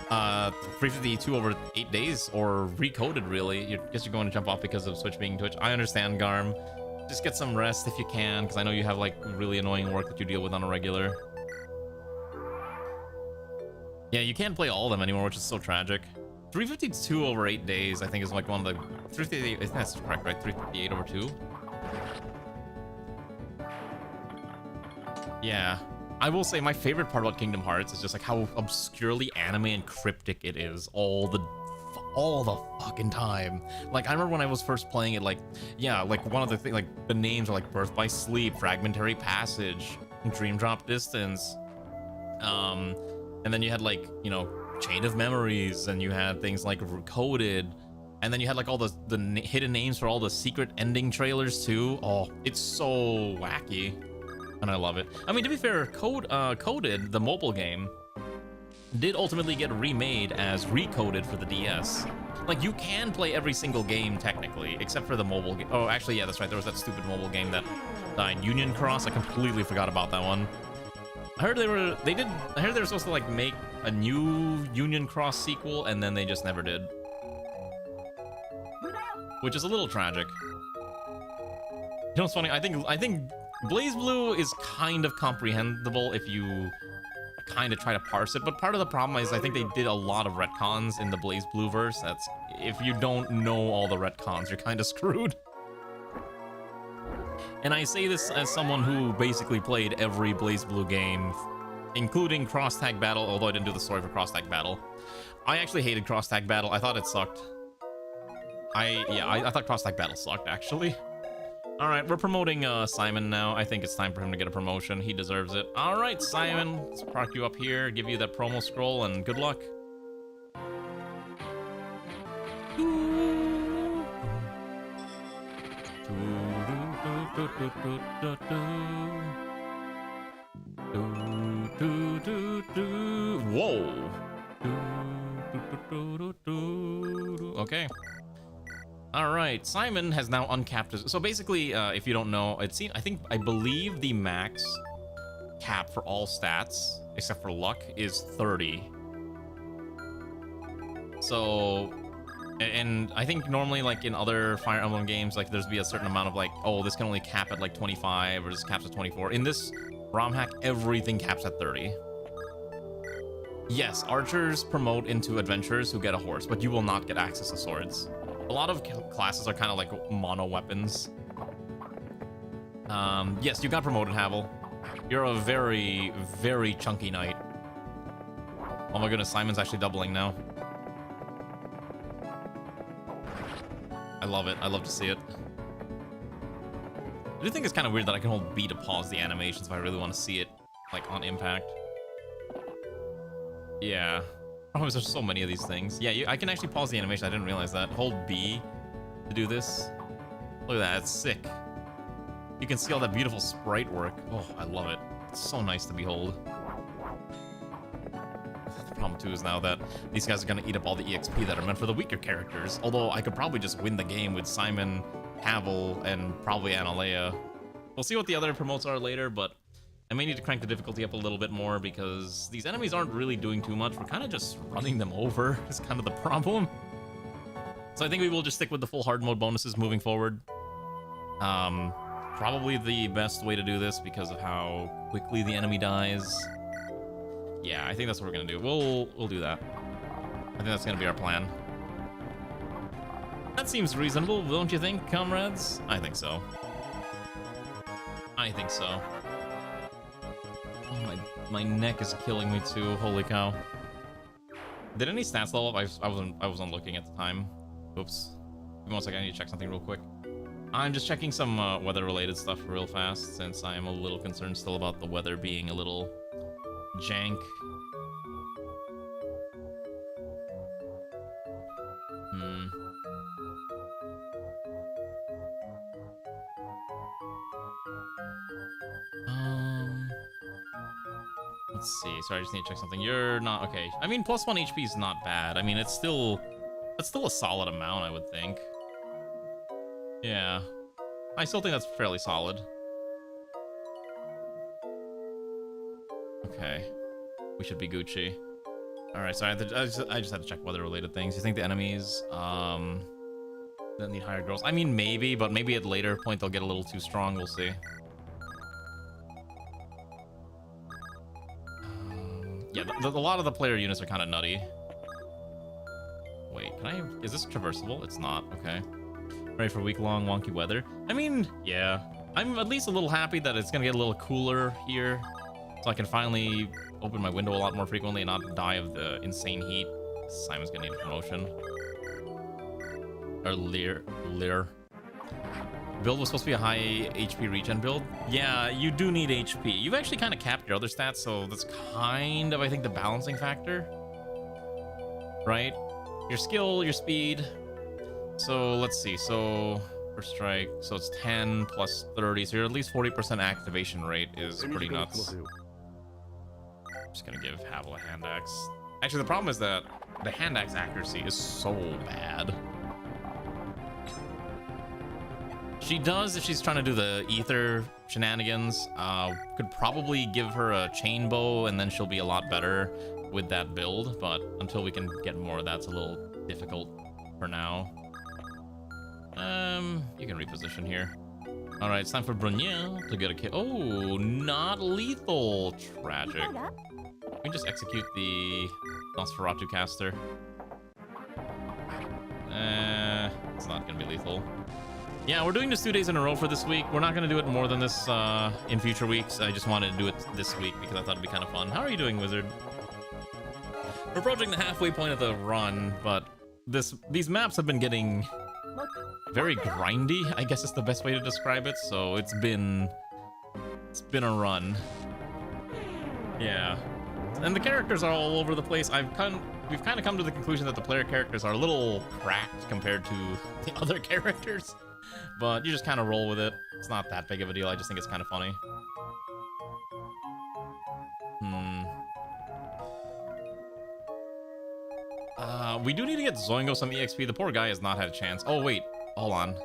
[SPEAKER 3] 352 over 8 days, or recoded, really. I guess you're going to jump off because of Switch being Twitch. I understand, Garm. Just get some rest if you can, because I know you have, like, really annoying work that you deal with on a regular. Yeah, you can't play all of them anymore, which is so tragic. 352 over 8 days, I think, is, like, one of the... 358, I think that's correct, right? 358 over 2? Yeah. I will say my favorite part about Kingdom Hearts is just like how obscurely anime and cryptic it is all the fucking time. Like, I remember when I was first playing it, like, yeah, like one of the things, like the names are like Birth by Sleep, Fragmentary Passage, Dream Drop Distance, and then you had like, you know, Chain of Memories, and you had things like Coded, and then you had like all the hidden names for all the secret ending trailers too. Oh, it's so wacky. And I love it. I mean, to be fair, Coded, the mobile game, did ultimately get remade as Recoded for the DS. Like, you can play every single game, technically, except for the mobile game. Oh, actually, yeah, that's right. There was that stupid mobile game that died. Union Cross, I completely forgot about that one. I heard they were supposed to, like, make a new Union Cross sequel, and then they just never did. Which is a little tragic. You know what's funny? I think Blaze Blue is kind of comprehensible if you kind of try to parse it, but part of the problem is I think they did a lot of retcons in the Blaze Blue verse. That's, if you don't know all the retcons, you're kind of screwed. And I say this as someone who basically played every Blaze Blue game, including Cross Tag Battle, although I didn't do the story for Cross Tag Battle. I actually hated Cross Tag Battle. I thought it sucked. I thought Cross Tag Battle sucked, actually. Alright, we're promoting Simon now. I think it's time for him to get a promotion. He deserves it. Alright, Simon. Let's park you up here, give you that promo scroll, and good luck. Whoa. Okay. All right, Simon has now uncapped his... So basically, if you don't know, I believe the max cap for all stats, except for luck, is 30. So, and I think normally, like in other Fire Emblem games, like there's be a certain amount of like, oh, this can only cap at like 25, or this caps at 24. In this ROM hack, everything caps at 30. Yes, archers promote into adventurers who get a horse, but you will not get access to swords. A lot of classes are kind of like mono weapons. Yes, you got promoted, Havel. You're a very, very chunky knight. Oh my goodness, Simon's actually doubling now. I love it. I love to see it. I do think it's kind of weird that I can hold B to pause the animations if I really want to see it, like, on impact. Yeah. Oh, there's so many of these things. Yeah, I can actually pause the animation. I didn't realize that. Hold B to do this. Look at that. It's sick. You can see all that beautiful sprite work. Oh, I love it. It's so nice to behold. The problem, too, is now that these guys are going to eat up all the EXP that are meant for the weaker characters. Although I could probably just win the game with Simon, Havel, and probably Analea. We'll see what the other promotes are later, but I may need to crank the difficulty up a little bit more because these enemies aren't really doing too much. We're kind of just running them over is kind of the problem. So I think we will just stick with the full hard mode bonuses moving forward. Probably the best way to do this because of how quickly the enemy dies. Yeah, I think that's what we're gonna do. We'll do that. I think that's gonna be our plan. That seems reasonable, don't you think, comrades? I think so. I think so. Oh, my neck is killing me too. Holy cow! Did any stats level up? I wasn't looking at the time. Oops. Give me 1 second. I need to check something real quick. I'm just checking some weather-related stuff real fast, since I am a little concerned still about the weather being a little jank. Let's see. Sorry, I just need to check something. You're not okay. I mean, +1 HP is not bad. I mean, that's still a solid amount, I would think. Yeah, I still think that's fairly solid. Okay, we should be Gucci. Alright, sorry, I just had to check weather-related things. You think the enemies, then need higher girls? I mean, maybe, but maybe at a later point they'll get a little too strong, we'll see. Yeah, a lot of the player units are kind of nutty. Wait, can I... Is this traversable? It's not, okay. Ready for week-long wonky weather? I mean, yeah. I'm at least a little happy that it's gonna get a little cooler here, so I can finally open my window a lot more frequently and not die of the insane heat. Simon's gonna need a promotion. Or Lear. Build was supposed to be a high HP regen build. Yeah, you do need HP. You've actually kind of capped your other stats, so that's kind of, I think, the balancing factor. Right? Your skill, your speed. So, let's see. So, first strike. So, it's 10 plus 30. So, you're at least 40% activation rate is pretty nuts. I'm just gonna give Havel a hand axe. Actually, the problem is that the hand axe accuracy is so bad. She does if she's trying to do the ether shenanigans. Could probably give her a chain bow and then she'll be a lot better with that build, but until we can get more, that's a little difficult for now. You can reposition here. All right, it's time for Brunel to get a kill. Oh, not lethal. Tragic. We can just execute the Nosferatu caster. It's not gonna be lethal. Yeah, we're doing this 2 days in a row for this week. We're not gonna do it more than this in future weeks. I just wanted to do it this week because I thought it'd be kind of fun. How are you doing, Wizard? We're approaching the halfway point of the run, but these maps have been getting very grindy, I guess is the best way to describe it. So it's been a run. Yeah. And the characters are all over the place. We've kind of come to the conclusion that the player characters are a little cracked compared to the other characters. But you just kind of roll with it. It's not that big of a deal. I just think it's kind of funny. We do need to get Zoingo some EXP. The poor guy has not had a chance. Oh, wait. Hold on.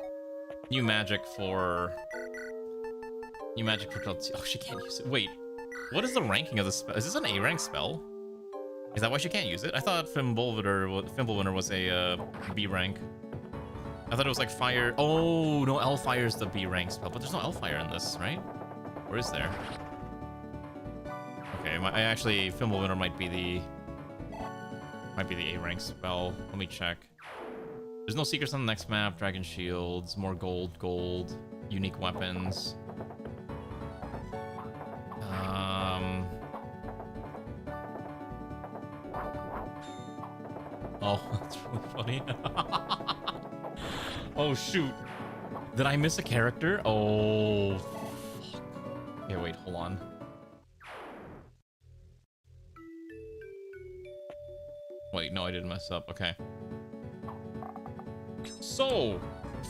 [SPEAKER 3] New magic for... Oh, she can't use it. Wait. What is the ranking of this spell? Is this an A-rank spell? Is that why she can't use it? I thought Fimbulwinter was a B rank. I thought it was like fire. Oh, no, Elfire is the B rank spell, but there's no Elfire in this, right? Or is there? Okay, actually, Fimbulwinter might be the A rank spell. Let me check. There's no secrets on the next map. Dragon shields, more gold, unique weapons. Oh, that's really funny. Oh, shoot. Did I miss a character? Oh, fuck. Okay, wait, hold on. Wait, no, I didn't mess up. Okay. So,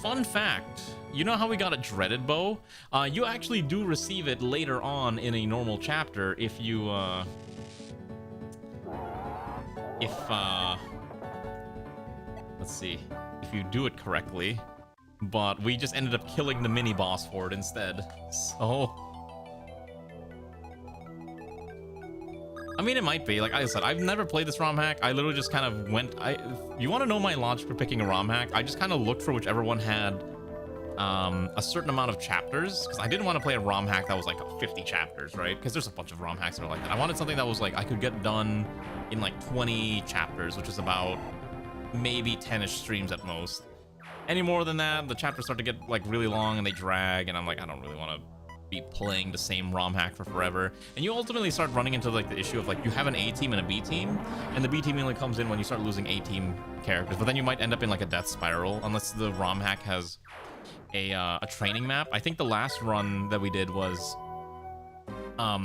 [SPEAKER 3] fun fact. You know how we got a dreaded bow? You actually do receive it later on in a normal chapter if you, let's see, if you do it correctly, but we just ended up killing the mini boss for it instead. So, I mean, it might be. Like I said, I've never played this ROM hack. I literally just kind of went. You want to know my logic for picking a ROM hack? I just kind of looked for whichever one had a certain amount of chapters, because I didn't want to play a ROM hack that was like 50 chapters, right? Because there's a bunch of ROM hacks that are like that. I wanted something that was like I could get done in like 20 chapters, which is about maybe 10-ish streams at most. Any more than that, the chapters start to get like really long and they drag, and I'm like, I don't really want to be playing the same ROM hack for forever. And you ultimately start running into like the issue of like you have an A team and a B team, and the B team only comes in when you start losing A team characters, but then you might end up in like a death spiral unless the ROM hack has a training map. I think the last run that we did was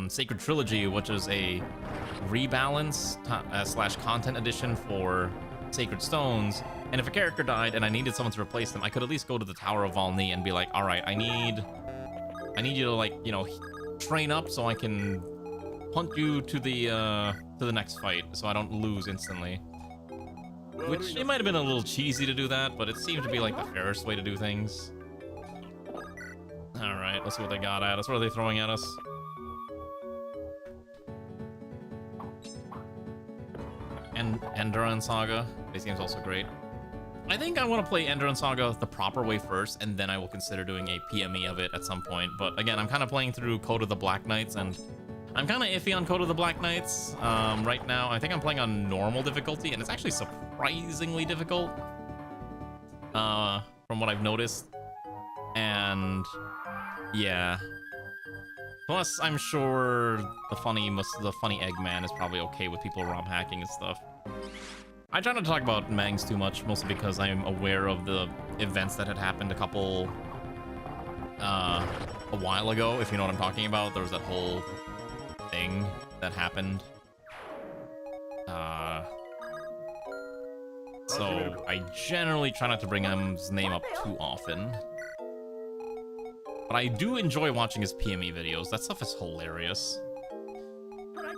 [SPEAKER 3] Sacred Trilogy, which is a rebalance slash content edition for Sacred Stones, and if a character died and I needed someone to replace them, I could at least go to the Tower of Valny and be like, all right, I need you to, like, you know, train up so I can punt you to the next fight so I don't lose instantly. Which, it might have been a little cheesy to do that, but it seemed to be like the fairest way to do things. Alright, let's see what they got at us. What are they throwing at us? and Endurance Saga. This game's also great. I think I want to play Endurance Saga the proper way first, and then I will consider doing a PME of it at some point. But again, I'm kind of playing through Code of the Black Knights, and I'm kind of iffy on Code of the Black Knights right now. I think I'm playing on normal difficulty, and it's actually surprisingly difficult from what I've noticed. And yeah. Plus, I'm sure the funny Eggman is probably okay with people ROM hacking and stuff. I try not to talk about mangs too much, mostly because I'm aware of the events that had happened a while ago, if you know what I'm talking about. There was that whole thing that happened. So I generally try not to bring his name up too often. But I do enjoy watching his PME videos. That stuff is hilarious.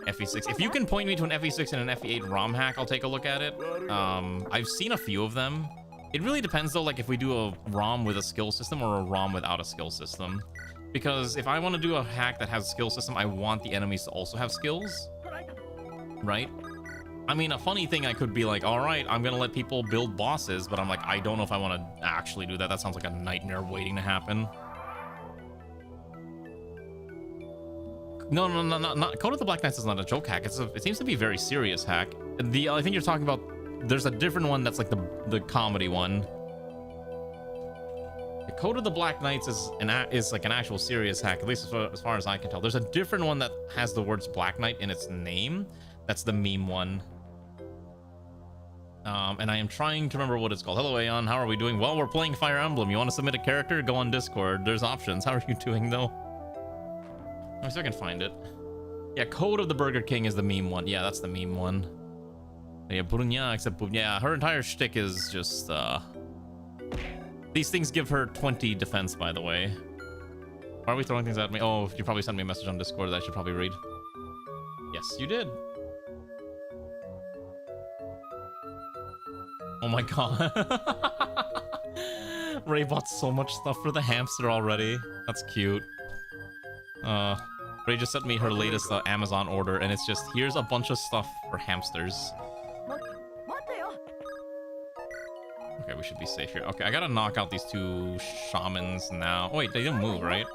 [SPEAKER 3] FE6. If you can point me to an FE6 and an FE8 ROM hack, I'll take a look at it. I've seen a few of them. It really depends, though, like if we do a ROM with a skill system or a ROM without a skill system. Because if I want to do a hack that has a skill system, I want the enemies to also have skills. Right? I mean, a funny thing I could be like, all right, I'm going to let people build bosses, but I'm like, I don't know if I want to actually do that. That sounds like a nightmare waiting to happen. No, not Code of the Black Knights is not a joke hack. It seems to be a very serious hack. I think you're talking about, there's a different one that's like the comedy one. The Code of the Black Knights is like an actual serious hack, at least as far as I can tell. There's a different one that has the words Black Knight in its name. That's the meme one. And I am trying to remember what it's called. Hello, Aeon. How are we doing? Well, we're playing Fire Emblem. You want to submit a character? Go on Discord. There's options. How are you doing, though? Let me see if I can find it. Yeah, Code of the Burger King is the meme one. Yeah, that's the meme one. Yeah, Brunya, except yeah, her entire shtick is just these things give her 20 defense, by the way. Why are we throwing things at me? Oh, you probably sent me a message on Discord that I should probably read. Yes, you did. Oh my god. Ray bought so much stuff for the hamster already. That's cute. Ray just sent me her latest Amazon order, and it's just, here's a bunch of stuff for hamsters. Okay, we should be safe here. Okay, I gotta knock out these two shamans now. Oh wait, they didn't move, right?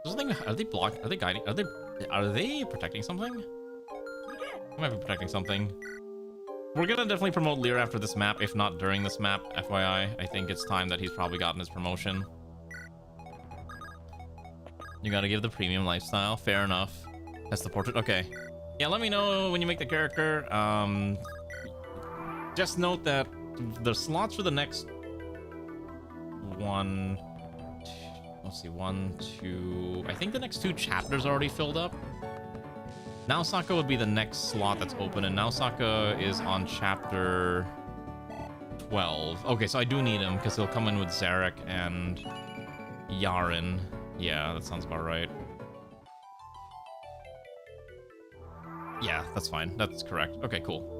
[SPEAKER 3] Are they blocking? Are they guiding? Are they protecting something? They might be protecting something. We're gonna definitely promote Lear after this map, if not during this map, FYI. I think it's time that he's probably gotten his promotion. You gotta give the premium lifestyle. Fair enough. That's the portrait. Okay. Yeah, let me know when you make the character. Just note that the slots for the next one... Let's see, 1, 2... I think the next 2 chapters are already filled up. Naosaka would be the next slot that's open, and Naosaka is on chapter 12. Okay, so I do need him, because he'll come in with Zarek and Yaren. Yeah, that sounds about right. Yeah, that's fine. That's correct. Okay, cool.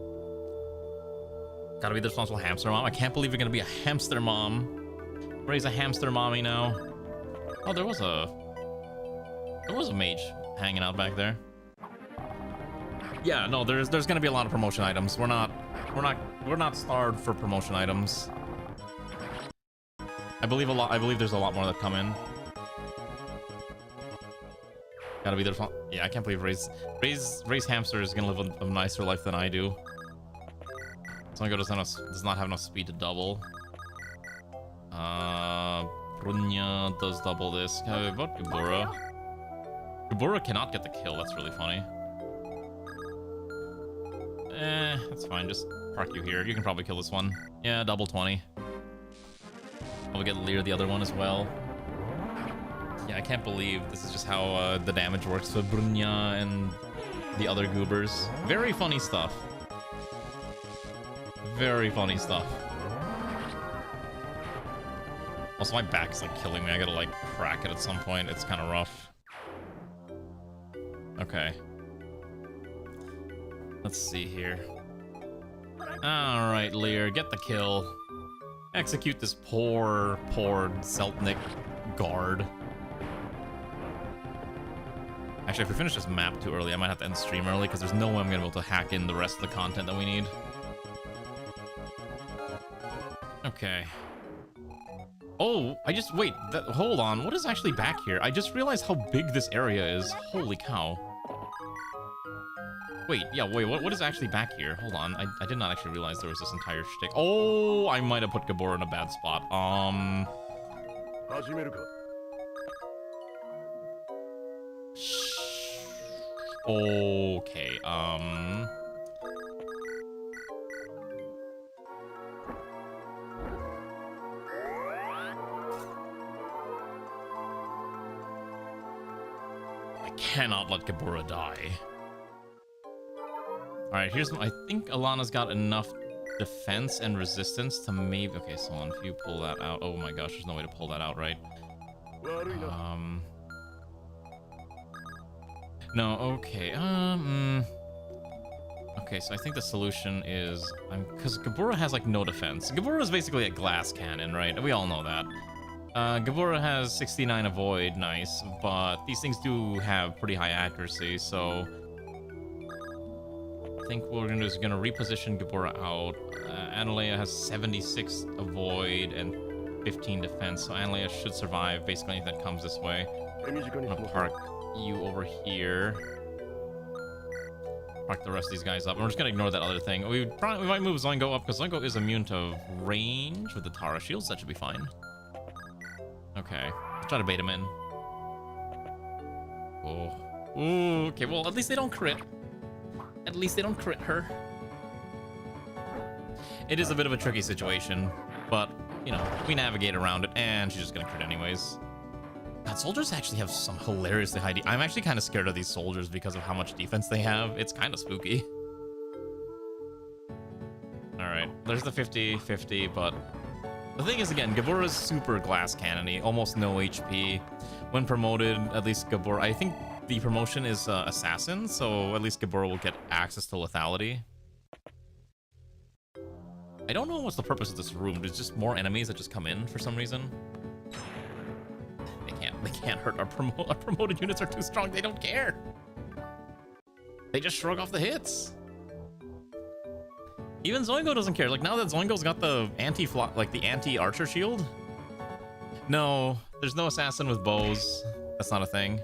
[SPEAKER 3] Gotta be the responsible hamster mom. I can't believe you're gonna be a hamster mom. Raise a hamster mommy now. Oh, there was a mage hanging out back there. Yeah, no, there's gonna be a lot of promotion items. We're not starved for promotion items. I believe there's a lot more that come in. Gotta be there. Yeah, I can't believe Ray's hamster is gonna live a nicer life than I do. Songo does not have enough speed to double. Brunya does double this. How about Ubura? Ubura cannot get the kill. That's really funny. That's fine. Just park you here. You can probably kill this one. Yeah, double 20. I'll get Lear the other one as well. Yeah, I can't believe this is just how the damage works for Brunya and the other goobers. Very funny stuff. Very funny stuff. Also, my back is like killing me. I gotta like crack it at some point. It's kind of rough. Okay. Let's see here. Alright, Lear, get the kill. Execute this poor Zeltnik guard. Actually, if we finish this map too early, I might have to end stream early because there's no way I'm gonna be able to hack in the rest of the content that we need. Okay. Oh, wait, hold on. What is actually back here? I just realized how big this area is. Holy cow. Wait, what is actually back here? Hold on, I did not actually realize there was this entire shtick. Oh, I might have put Gabora in a bad spot. Okay, I cannot let Gabora die. Alright, I think Alana's got enough defense and resistance to maybe... Okay, so on, if you pull that out... Oh my gosh, there's no way to pull that out, right? No, okay, okay, so I think the solution is... Because Gabora has, like, no defense. Gabora is basically a glass cannon, right? We all know that. Gabora has 69 avoid, nice, but these things do have pretty high accuracy, so... I think what we're gonna do is we're gonna reposition Gabora out. Analea has 76 avoid and 15 defense, so Analea should survive basically anything that comes this way. I'm gonna park you over here. Park the rest of these guys up. And we're just gonna ignore that other thing. We might move Zoingo up because Zoingo is immune to range with the Tara shields. That should be fine. Okay, let's try to bait him in. Oh, ooh, okay. Well, at least they don't crit. At least they don't crit her. It is a bit of a tricky situation, but, you know, we navigate around it, and she's just gonna crit anyways. God, soldiers actually have some hilariously high I'm actually kind of scared of these soldiers because of how much defense they have. It's kind of spooky. Alright, there's the 50-50, but... The thing is, again, Gabora's super glass cannon-y, almost no HP. When promoted, at least Gabora... I think the promotion is Assassin, so at least Gabora will get access to lethality. I don't know what's the purpose of this room. There's just more enemies that just come in for some reason. They can't hurt our promoted units are too strong. They don't care. They just shrug off the hits. Even Zoingo doesn't care. Like, now that Zoingo's got the anti-archer shield. No, there's no assassin with bows. That's not a thing.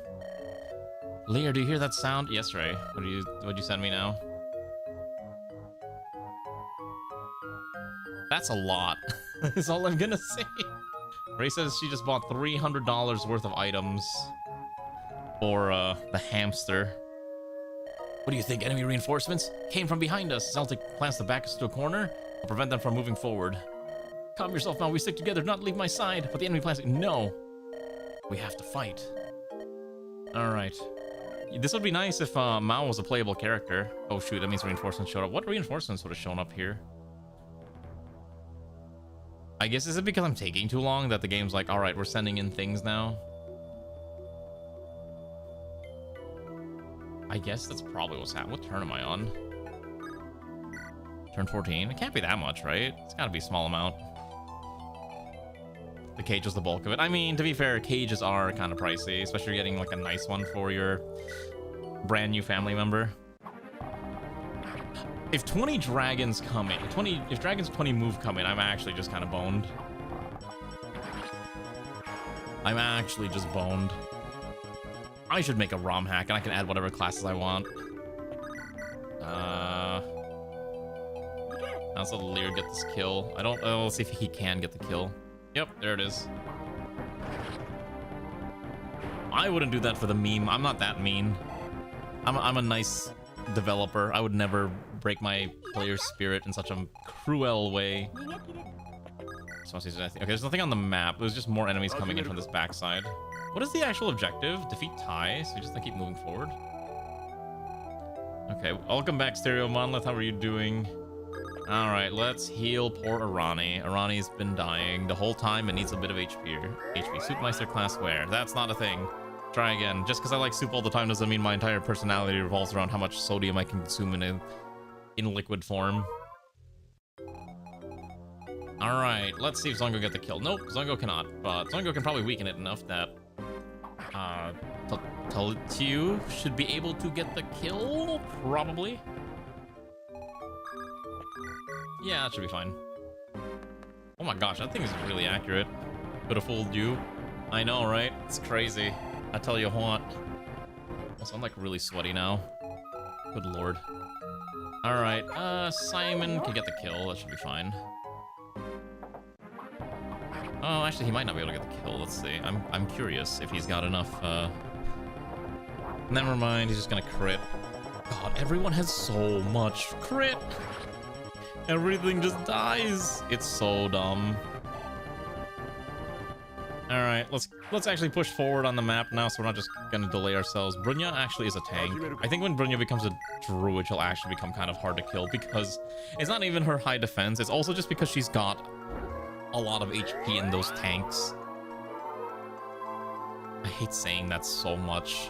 [SPEAKER 3] Lear, do you hear that sound? Yes, Ray. What'd you send me now? That's a lot. Is all I'm gonna say. Ray says she just bought $300 worth of items for the hamster. What do you think? Enemy reinforcements came from behind us. Celtic plans to back us to a corner. I'll prevent them from moving forward. Calm yourself, Mao. We stick together. Do not leave my side. But the enemy plans to... No. We have to fight. All right. This would be nice if Mao was a playable character. Oh shoot, that means reinforcements showed up. What reinforcements would have shown up here? I guess, is it because I'm taking too long that the game's like, all right, we're sending in things now? I guess that's probably what's happening. What turn am I on? Turn 14? It can't be that much, right? It's gotta be a small amount. The cage is the bulk of it. I mean, to be fair, cages are kind of pricey, especially getting like a nice one for your brand new family member. If 20 dragons come in, if dragons 20 move come in, I'm actually just kind of boned. I'm actually just boned. I should make a ROM hack and I can add whatever classes I want. Let's let Lear get this kill. Let's see if he can get the kill. Yep, there it is. I wouldn't do that for the meme. I'm not that mean. I'm a nice developer. I would never break my player's spirit in such a cruel way. Okay, there's nothing on the map. There's just more enemies coming in from this backside. What is the actual objective? Defeat Tai, so we just keep moving forward. Okay, welcome back, Stereo Monolith. How are you doing? Alright, let's heal poor Arani. Arani's been dying the whole time and needs a bit of HP. Soupmeister class where? That's not a thing. Try again. Just because I like soup all the time doesn't mean my entire personality revolves around how much sodium I can consume in liquid form. Alright, let's see if Zongo get the kill. Nope, Zongo cannot, but Zongo can probably weaken it enough that to tell it to you. Should be able to get the kill, probably. Yeah, that should be fine. Oh my gosh, that thing is really accurate. Could have fooled you. I know, right? It's crazy. I tell you what. Also, I'm like really sweaty now. Good lord. Alright, Simon can get the kill. That should be fine. Oh, actually, he might not be able to get the kill. Let's see. I'm curious if he's got enough, Never mind, he's just gonna crit. God, everyone has so much crit! Everything just dies! It's so dumb. Alright, let's actually push forward on the map now, so we're not just gonna delay ourselves. Brunya actually is a tank. I think when Brunya becomes a druid, she'll actually become kind of hard to kill, because it's not even her high defense, it's also just because she's got a lot of HP in those tanks. I hate saying that so much.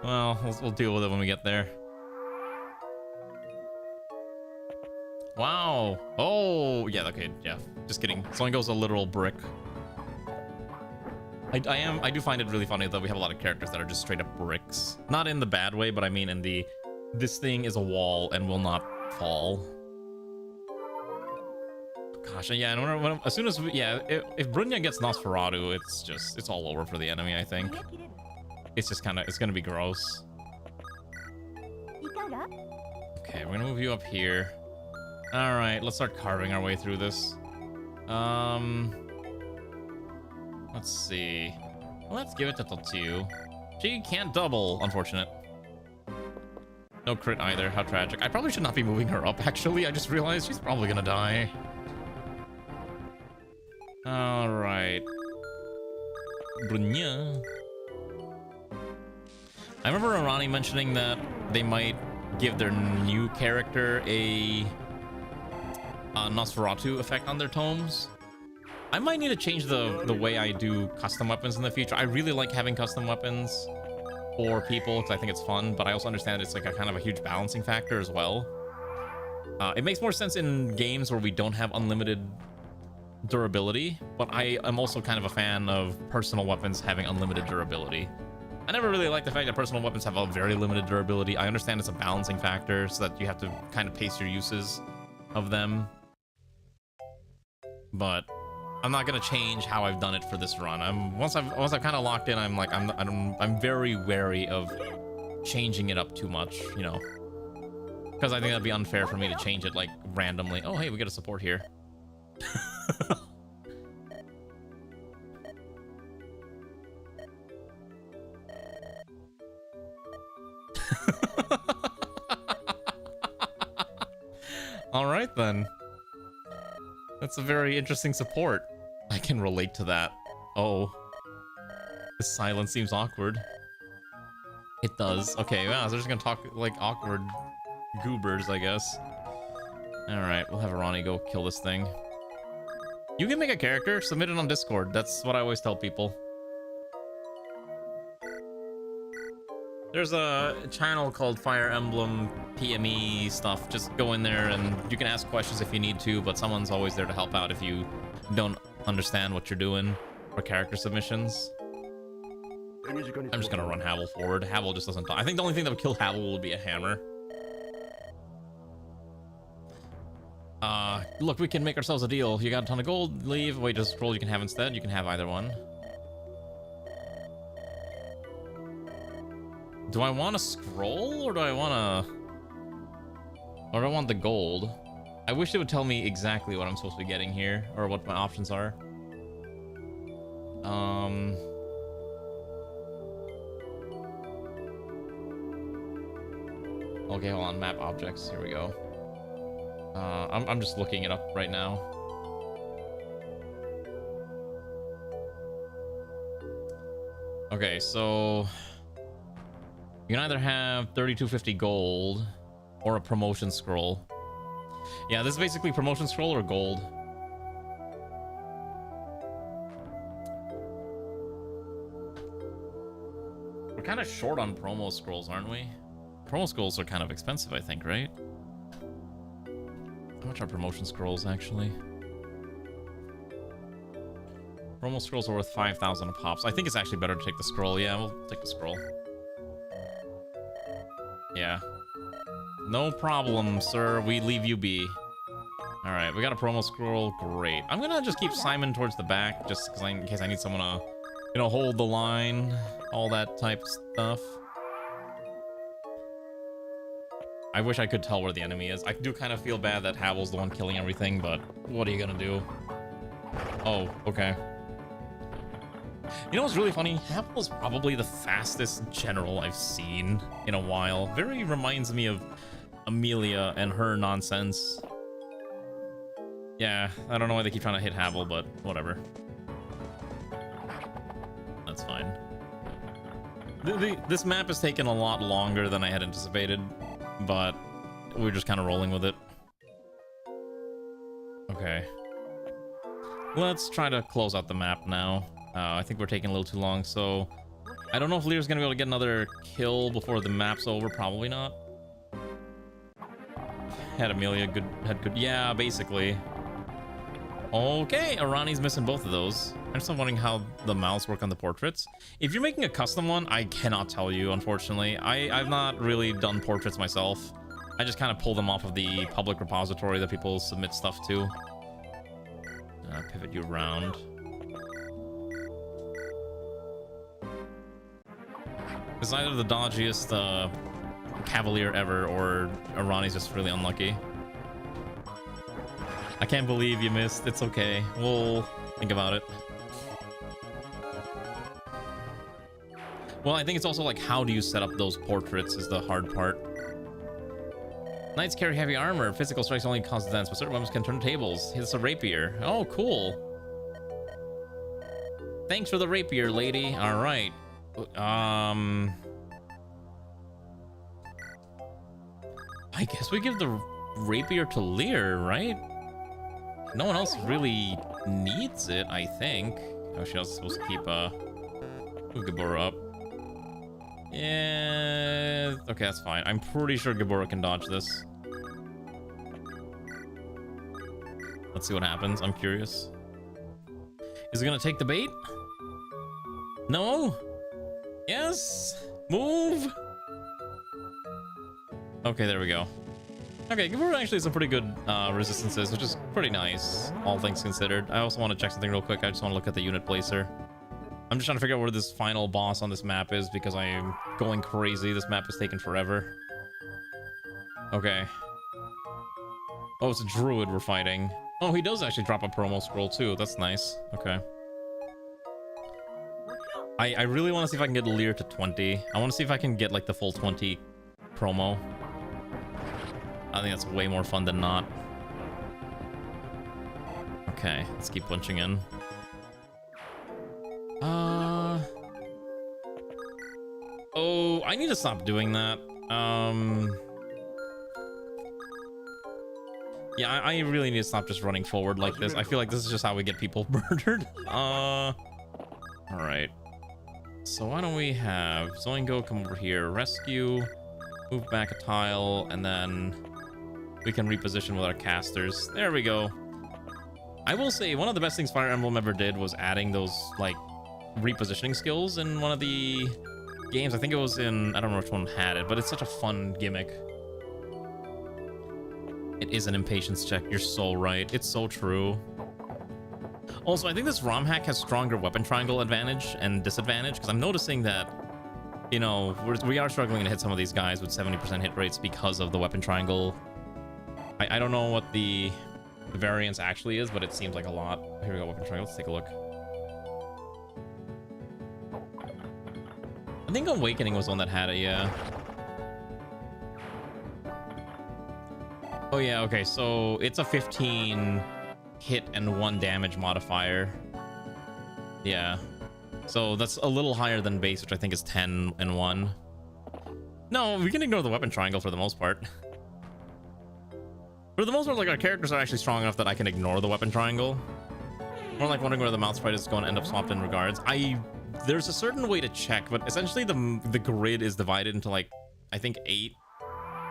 [SPEAKER 3] Well, we'll deal with it when we get there. Wow. Oh, yeah, okay, yeah. Just kidding. Someone goes a literal brick. I do find it really funny that we have a lot of characters that are just straight up bricks. Not in the bad way, but I mean in the this thing is a wall and will not fall. Gosh, yeah, and as soon as we, yeah, if Brunya gets Nosferatu, it's all over for the enemy, I think. It's just kind of, it's gonna be gross. Okay, we're gonna move you up here. All right, let's start carving our way through this. Let's see. Let's give it to Totu. She can't double, unfortunate. No crit either, how tragic. I probably should not be moving her up, actually. I just realized she's probably gonna die. Alright. Brunya. I remember Arani mentioning that they might give their new character a Nosferatu effect on their tomes. I might need to change the way I do custom weapons in the future. I really like having custom weapons for people because I think it's fun, but I also understand it's like a kind of a huge balancing factor as well. It makes more sense in games where we don't have unlimited durability, but I am also kind of a fan of personal weapons having unlimited durability. I never really like the fact that personal weapons have a very limited durability. I understand it's a balancing factor so that you have to kind of pace your uses of them, but I'm not gonna change how I've done it for this run. Once I've kind of locked in, I'm very wary of changing it up too much, you know, because I think that'd be unfair for me to change it like randomly. Oh, hey, we get a support here. All right then. That's a very interesting support. I can relate to that. Oh. This silence seems awkward. It does. Okay, wow, so they're just gonna talk like awkward goobers, I guess. Alright, we'll have Arani go kill this thing. You can make a character, submit it on Discord. That's what I always tell people. There's a channel called Fire Emblem PME stuff. Just go in there and you can ask questions if you need to, but someone's always there to help out if you don't understand what you're doing for character submissions. I'm just gonna run Havel forward. Havel just doesn't die. I think the only thing that would kill Havel would be a hammer. Look, we can make ourselves a deal. You got a ton of gold, leave. Wait, just scroll you can have instead. You can have either one. Do I want a scroll or do I want the gold? I wish it would tell me exactly what I'm supposed to be getting here or what my options are. Okay, hold on, map objects, here we go. I'm just looking it up right now. Okay, so you can either have 3250 gold or a promotion scroll. Yeah, this is basically promotion scroll or gold. We're kind of short on promo scrolls, aren't we? Promo scrolls are kind of expensive, I think, right? How much are promotion scrolls, actually? Promo scrolls are worth 5,000 a pop, so I think it's actually better to take the scroll. Yeah, we'll take the scroll. Yeah. No problem, sir. We leave you be. Alright, we got a promo scroll. Great. I'm gonna just keep Simon towards the back, just in case I need someone to, you know, hold the line. All that type of stuff. I wish I could tell where the enemy is. I do kind of feel bad that Havel's the one killing everything, but what are you gonna do? Oh, okay. You know what's really funny? Havel is probably the fastest general I've seen in a while. Very reminds me of Amelia and her nonsense. Yeah, I don't know why they keep trying to hit Havel, but whatever. That's fine. This map has taken a lot longer than I had anticipated, but we're just kind of rolling with it. Okay. Let's try to close out the map now. I think we're taking a little too long, so I don't know if Lear's gonna be able to get another kill before the map's over. Probably not. Had Amelia had good. Yeah, basically. Okay, Arani's missing both of those. I'm still wondering how the mouse work on the portraits. If you're making a custom one, I cannot tell you, unfortunately. I've not really done portraits myself. I just kind of pull them off of the public repository that people submit stuff to. Pivot you around. It's either the dodgiest cavalier ever, or Arani's just really unlucky. I can't believe you missed. It's okay. We'll think about it. Well, I think it's also like, how do you set up those portraits is the hard part. Knights carry heavy armor. Physical strikes only cause defense, but certain weapons can turn tables. It's a rapier. Oh, cool. Thanks for the rapier, lady. All right. I guess we give the rapier to Lear, right? No one else really needs it, I think. Oh, she was supposed to keep Gabora up. Yeah, okay, that's fine. I'm pretty sure Gabora can dodge this. Let's see what happens. I'm curious. Is it gonna take the bait? No? Yes? Move? Okay, there we go. Okay, Gabora actually has some pretty good resistances, which is pretty nice, all things considered. I also want to check something real quick. I just want to look at the unit placer. I'm just trying to figure out where this final boss on this map is, because I am going crazy. This map is taking forever. Okay. Oh, it's a druid we're fighting. Oh, he does actually drop a promo scroll too. That's nice. Okay. I really want to see if I can get Lear to 20. I want to see if I can get like the full 20 promo. I think that's way more fun than not. Okay, let's keep punching in. Oh, I need to stop doing that. Yeah, I really need to stop just running forward like this. I feel like this is just how we get people murdered. All right. So why don't we have Zoingo come over here, rescue, move back a tile, and then we can reposition with our casters. There we go. I will say one of the best things Fire Emblem ever did was adding those like repositioning skills in one of the games. I think it was in, I don't know which one had it, but it's such a fun gimmick. It is an impatience check. You're so right. It's so true. Also, I think this ROM hack has stronger weapon triangle advantage and disadvantage, because I'm noticing that, you know, we are struggling to hit some of these guys with 70% hit rates because of the weapon triangle. I don't know what the variance actually is, but it seems like a lot. Here we go, weapon triangle. Let's take a look. I think Awakening was the one that had it, yeah. Oh yeah, okay, so it's a 15 hit and 1 damage modifier. Yeah. So that's a little higher than base, which I think is 10 and 1. No, we can ignore the weapon triangle for the most part. For the most part, like, our characters are actually strong enough that I can ignore the weapon triangle. More like wondering where the mouse sprite is going to end up swapped in regards. There's a certain way to check, but essentially the grid is divided into, like, I think 8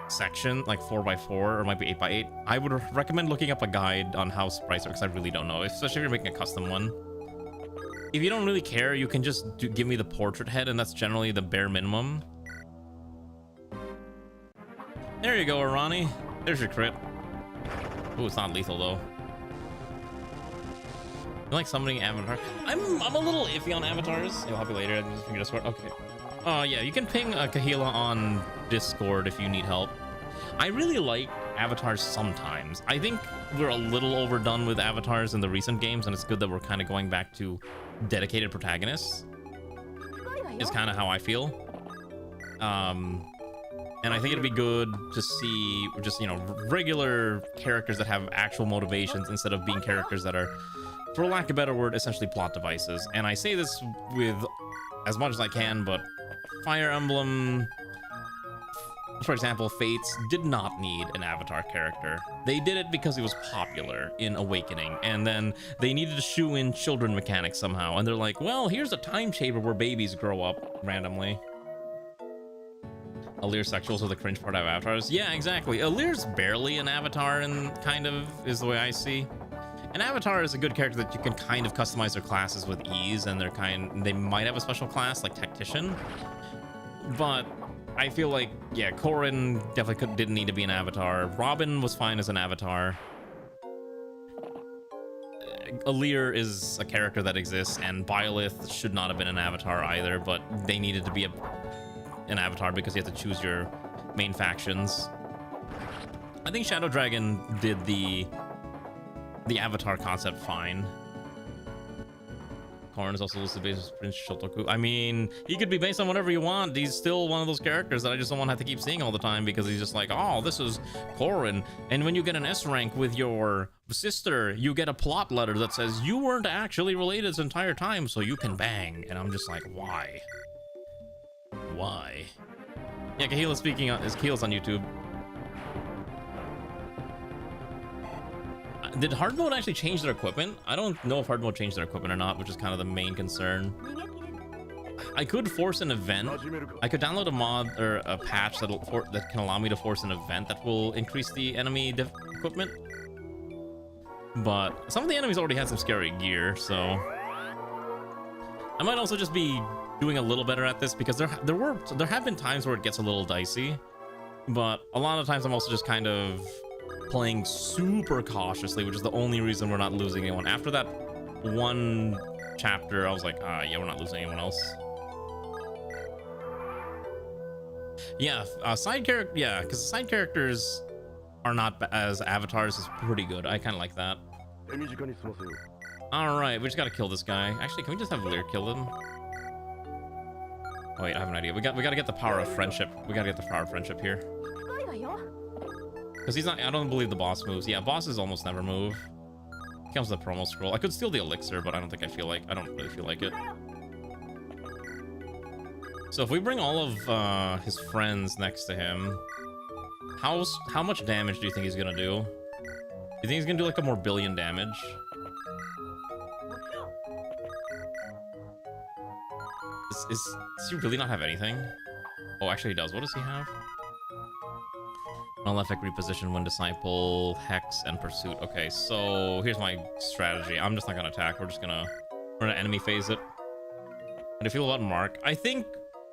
[SPEAKER 3] section, like 4x4, or it might be 8x8. I would recommend looking up a guide on how sprites work, because I really don't know, especially if you're making a custom one. if you don't really care, you can just give me the portrait head, and that's generally the bare minimum. There you go, Arani. There's your crit. Ooh, it's not lethal though. You like summoning avatar? I'm a little iffy on avatars. I'll help you later. Just ping Discord. Okay. Yeah, you can ping Kahila on Discord if you need help. I really like avatars sometimes. I think we're a little overdone with avatars in the recent games, and it's good that we're kind of going back to dedicated protagonists. Is kind of how I feel. And I think it'd be good to see just, you know, regular characters that have actual motivations instead of being characters that are, for lack of a better word, essentially plot devices. And I say this with as much as I can, but Fire Emblem, for example, Fates, did not need an avatar character. They did it because it was popular in Awakening, and then they needed to shoe in children mechanics somehow, and they're like, well, here's a time chamber where babies grow up randomly. Allure sexuals are the cringe part of avatars. Yeah, exactly. Alllure's barely an avatar, and kind of is the way I see. An avatar is a good character that you can kind of customize their classes with ease, and they might have a special class like Tactician, but I feel like, yeah, Corrin definitely didn't need to be an avatar. Robin was fine as an avatar. Allure is a character that exists, and Byleth should not have been an avatar either, but they needed to be an avatar because you have to choose your main factions. I think Shadow Dragon did the avatar concept fine. Corrin is also listed based on Prince Shotoku. I mean, he could be based on whatever you want. He's still one of those characters that I just don't want to have to keep seeing all the time because he's just like, oh, this is Corrin. And when you get an S rank with your sister, you get a plot letter that says you weren't actually related this entire time, so you can bang. And I'm just like, why? Why? Yeah, Kahila speaking on his Keel's on YouTube. Did hard mode actually change their equipment? I don't know if hard mode changed their equipment or not, which is kind of the main concern. I could force an event. I could download a mod or a patch that can allow me to force an event that will increase the enemy equipment. But some of the enemies already had some scary gear, so I might also just be doing a little better at this because there have been times where it gets a little dicey, but a lot of times I'm also just kind of playing super cautiously, which is the only reason we're not losing anyone. After that one chapter, I was like, yeah, we're not losing anyone else. Yeah, side character, yeah, because side characters are not as avatars is pretty good. I kind of like that. All right, we just gotta kill this guy. Actually, can we just have Lear kill him? Oh, wait, I have an idea. We gotta get the power of friendship. We gotta get the power of friendship here. Because he's not, I don't believe the boss moves. Yeah, bosses almost never move. He comes with the promo scroll. I could steal the elixir, but I don't really feel like it. So if we bring all of his friends next to him, how much damage do you think he's gonna do? Do you think he's gonna do like a more billion damage? Does he really not have anything? Oh, actually he does. What does he have? Malefic, reposition, wind disciple, hex, and pursuit. Okay, so here's my strategy. I'm just not gonna attack. We're gonna enemy phase it. How do you feel about Mark? I think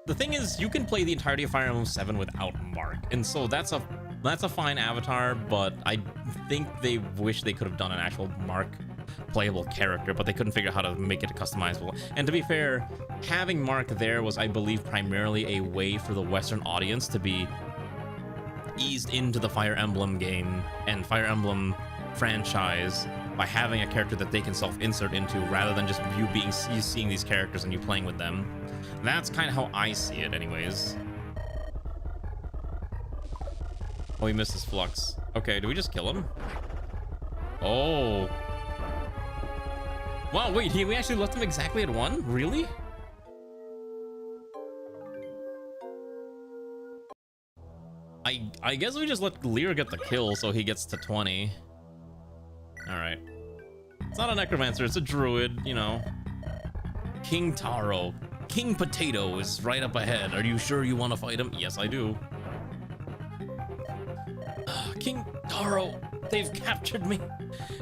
[SPEAKER 3] the thing is you can play the entirety of Fire Emblem 7 without Mark, and so that's a fine avatar, but I think they wish they could have done an actual Mark playable character, but they couldn't figure out how to make it customizable. And to be fair, having Mark there was, I believe, primarily a way for the Western audience to be eased into the Fire Emblem game and Fire Emblem franchise by having a character that they can self-insert into rather than just you seeing these characters and you playing with them. That's kind of how I see it anyways. Oh, he missed his flux. Okay, do we just kill him? Oh. Wow, wait, we actually left him exactly at 1? Really? I guess we just let Lear get the kill so he gets to 20. Alright. It's not a necromancer, it's a druid, you know. King Taro. King Potato is right up ahead. Are you sure you want to fight him? Yes, I do. King Taro, they've captured me.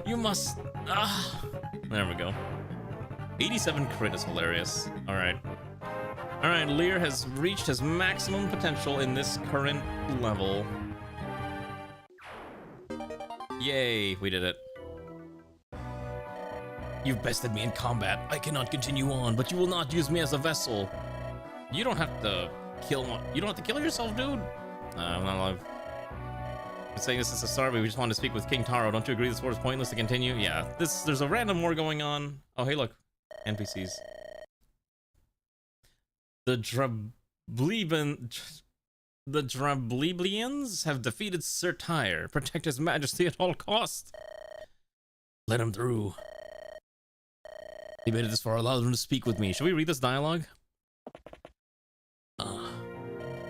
[SPEAKER 3] You must... There we go. 87 crit is hilarious. Alright. Alright, Lear has reached his maximum potential in this current level. Yay, we did it. You've bested me in combat. I cannot continue on, but you will not use me as a vessel. You don't have to kill you don't have to kill yourself, dude. I'm not alive. I'm saying this is a start, but we just wanted to speak with King Taro. Don't you agree this war is pointless to continue? Yeah, there's a random war going on. Oh, hey, look. NPCs. The Drablebians have defeated Sir Tyre. Protect his majesty at all costs. Let him through. He made it this far. Allow them to speak with me. Should we read this dialogue?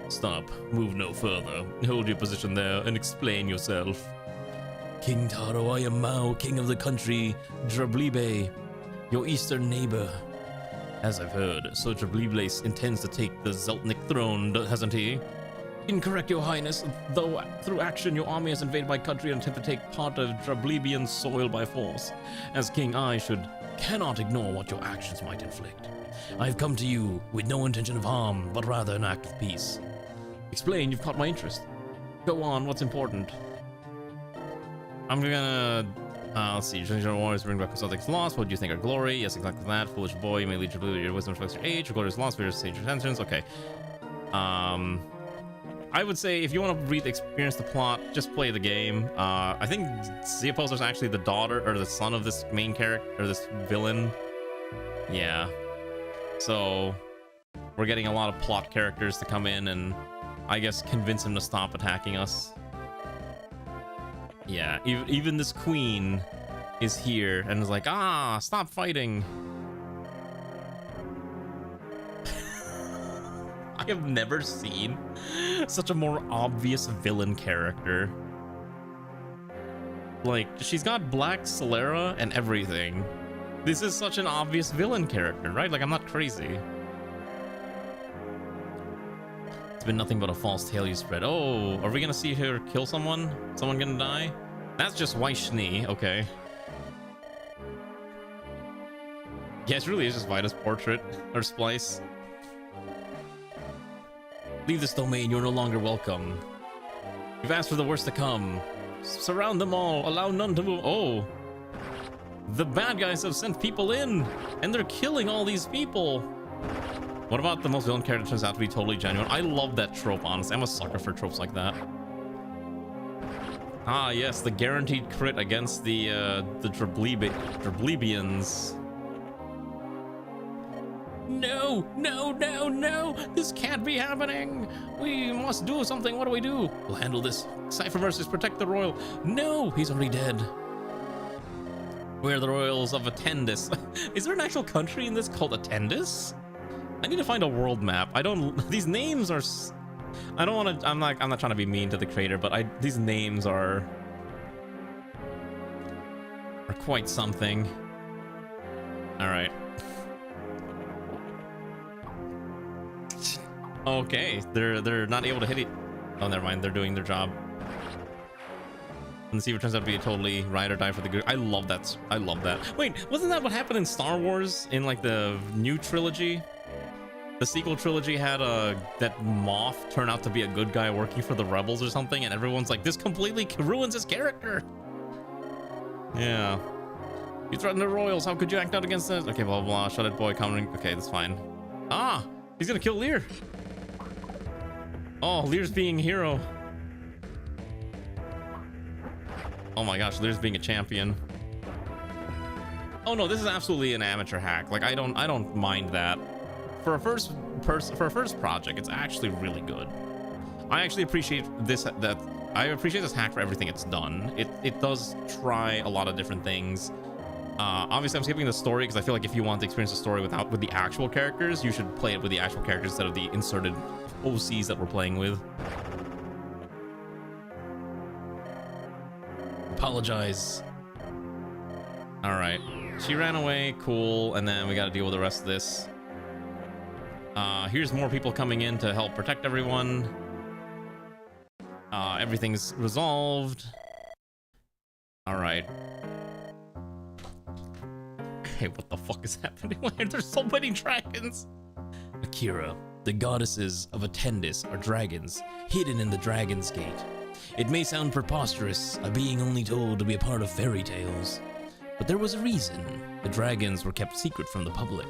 [SPEAKER 3] Stop. Move no further. Hold your position there and explain yourself. King Taro, I am Mao, king of the country Drablibe, your eastern neighbor. As I've heard, Sir Drablibe intends to take the Zeltnik throne, hasn't he? Incorrect, your highness. Though through action your army has invaded my country and attempt to take part of Drablibian soil by force. As king, I cannot ignore what your actions might inflict. I've come to you with no intention of harm, but rather an act of peace. Explain, you've caught my interest. Go on, what's important? I'm gonna... let's see. General Warriors bring back Celtic's loss. What do you think are glory? Yes, exactly that. Foolish boy, you may lead your wisdom reflects your age. Glorious loss, your sage intentions. Okay. I would say if you want to experience the plot, just play the game. I think Zeopolster's actually the daughter or the son of this main character or this villain. Yeah. So we're getting a lot of plot characters to come in and I guess convince him to stop attacking us. Yeah, even this queen is here and is like, stop fighting. I have never seen such a more obvious villain character. Like, she's got black sclera and everything. This is such an obvious villain character, right? Like, I'm not crazy. It's been nothing but a false tale you spread. Oh, are we gonna see her kill someone? Someone gonna die? That's just Weishni, okay. Yeah, it really is just Vida's portrait, or splice. Leave this domain, you're no longer welcome. You've asked for the worst to come. Surround them all, allow none to move. Oh. The bad guys have sent people in, and they're killing all these people. What about the most villain character turns out to be totally genuine? I love that trope, honestly. I'm a sucker for tropes like that. Ah, yes, the guaranteed crit against the Drablebians. No, no, no, no! This can't be happening! We must do something. What do we do? We'll handle this. Cypher versus protect the royal. No, he's already dead. We're the royals of Attendis. Is there an actual country in this called Attendis? I need to find a world map. These names are... I don't want to... I'm not trying to be mean to the creator, but these names are quite something. All right. Okay, they're not able to hit it. Oh, never mind. They're doing their job. And the Seaver turns out to be a totally ride or die for the good. I love that. I love that. Wait, wasn't that what happened in Star Wars in like the new trilogy? The sequel trilogy had that Moff turn out to be a good guy working for the rebels or something, and everyone's like, this completely ruins his character. Yeah. You threatened the royals. How could you act out against this? Okay, blah, blah, blah. Shut it, boy. Coming. Okay, that's fine. Ah, he's gonna kill Lear. Oh, Lear's being a hero. Oh my gosh, Lear's being a champion. Oh no, this is absolutely an amateur hack. Like I don't mind that. For a first project, it's actually really good. I actually appreciate this this hack for everything it's done. It does try a lot of different things. Obviously I'm skipping the story because I feel like if you want to experience the story with the actual characters, you should play it with the actual characters instead of the inserted OCs that we're playing with. Apologize. All right, she ran away, cool, and then we got to deal with the rest of this. Here's more people coming in to help protect everyone. Everything's resolved. All right. Okay, what the fuck is happening? Why are there so many dragons? Akira, the goddesses of Attendis are dragons, hidden in the Dragon's Gate. It may sound preposterous, a being only told to be a part of fairy tales, but there was a reason the dragons were kept secret from the public.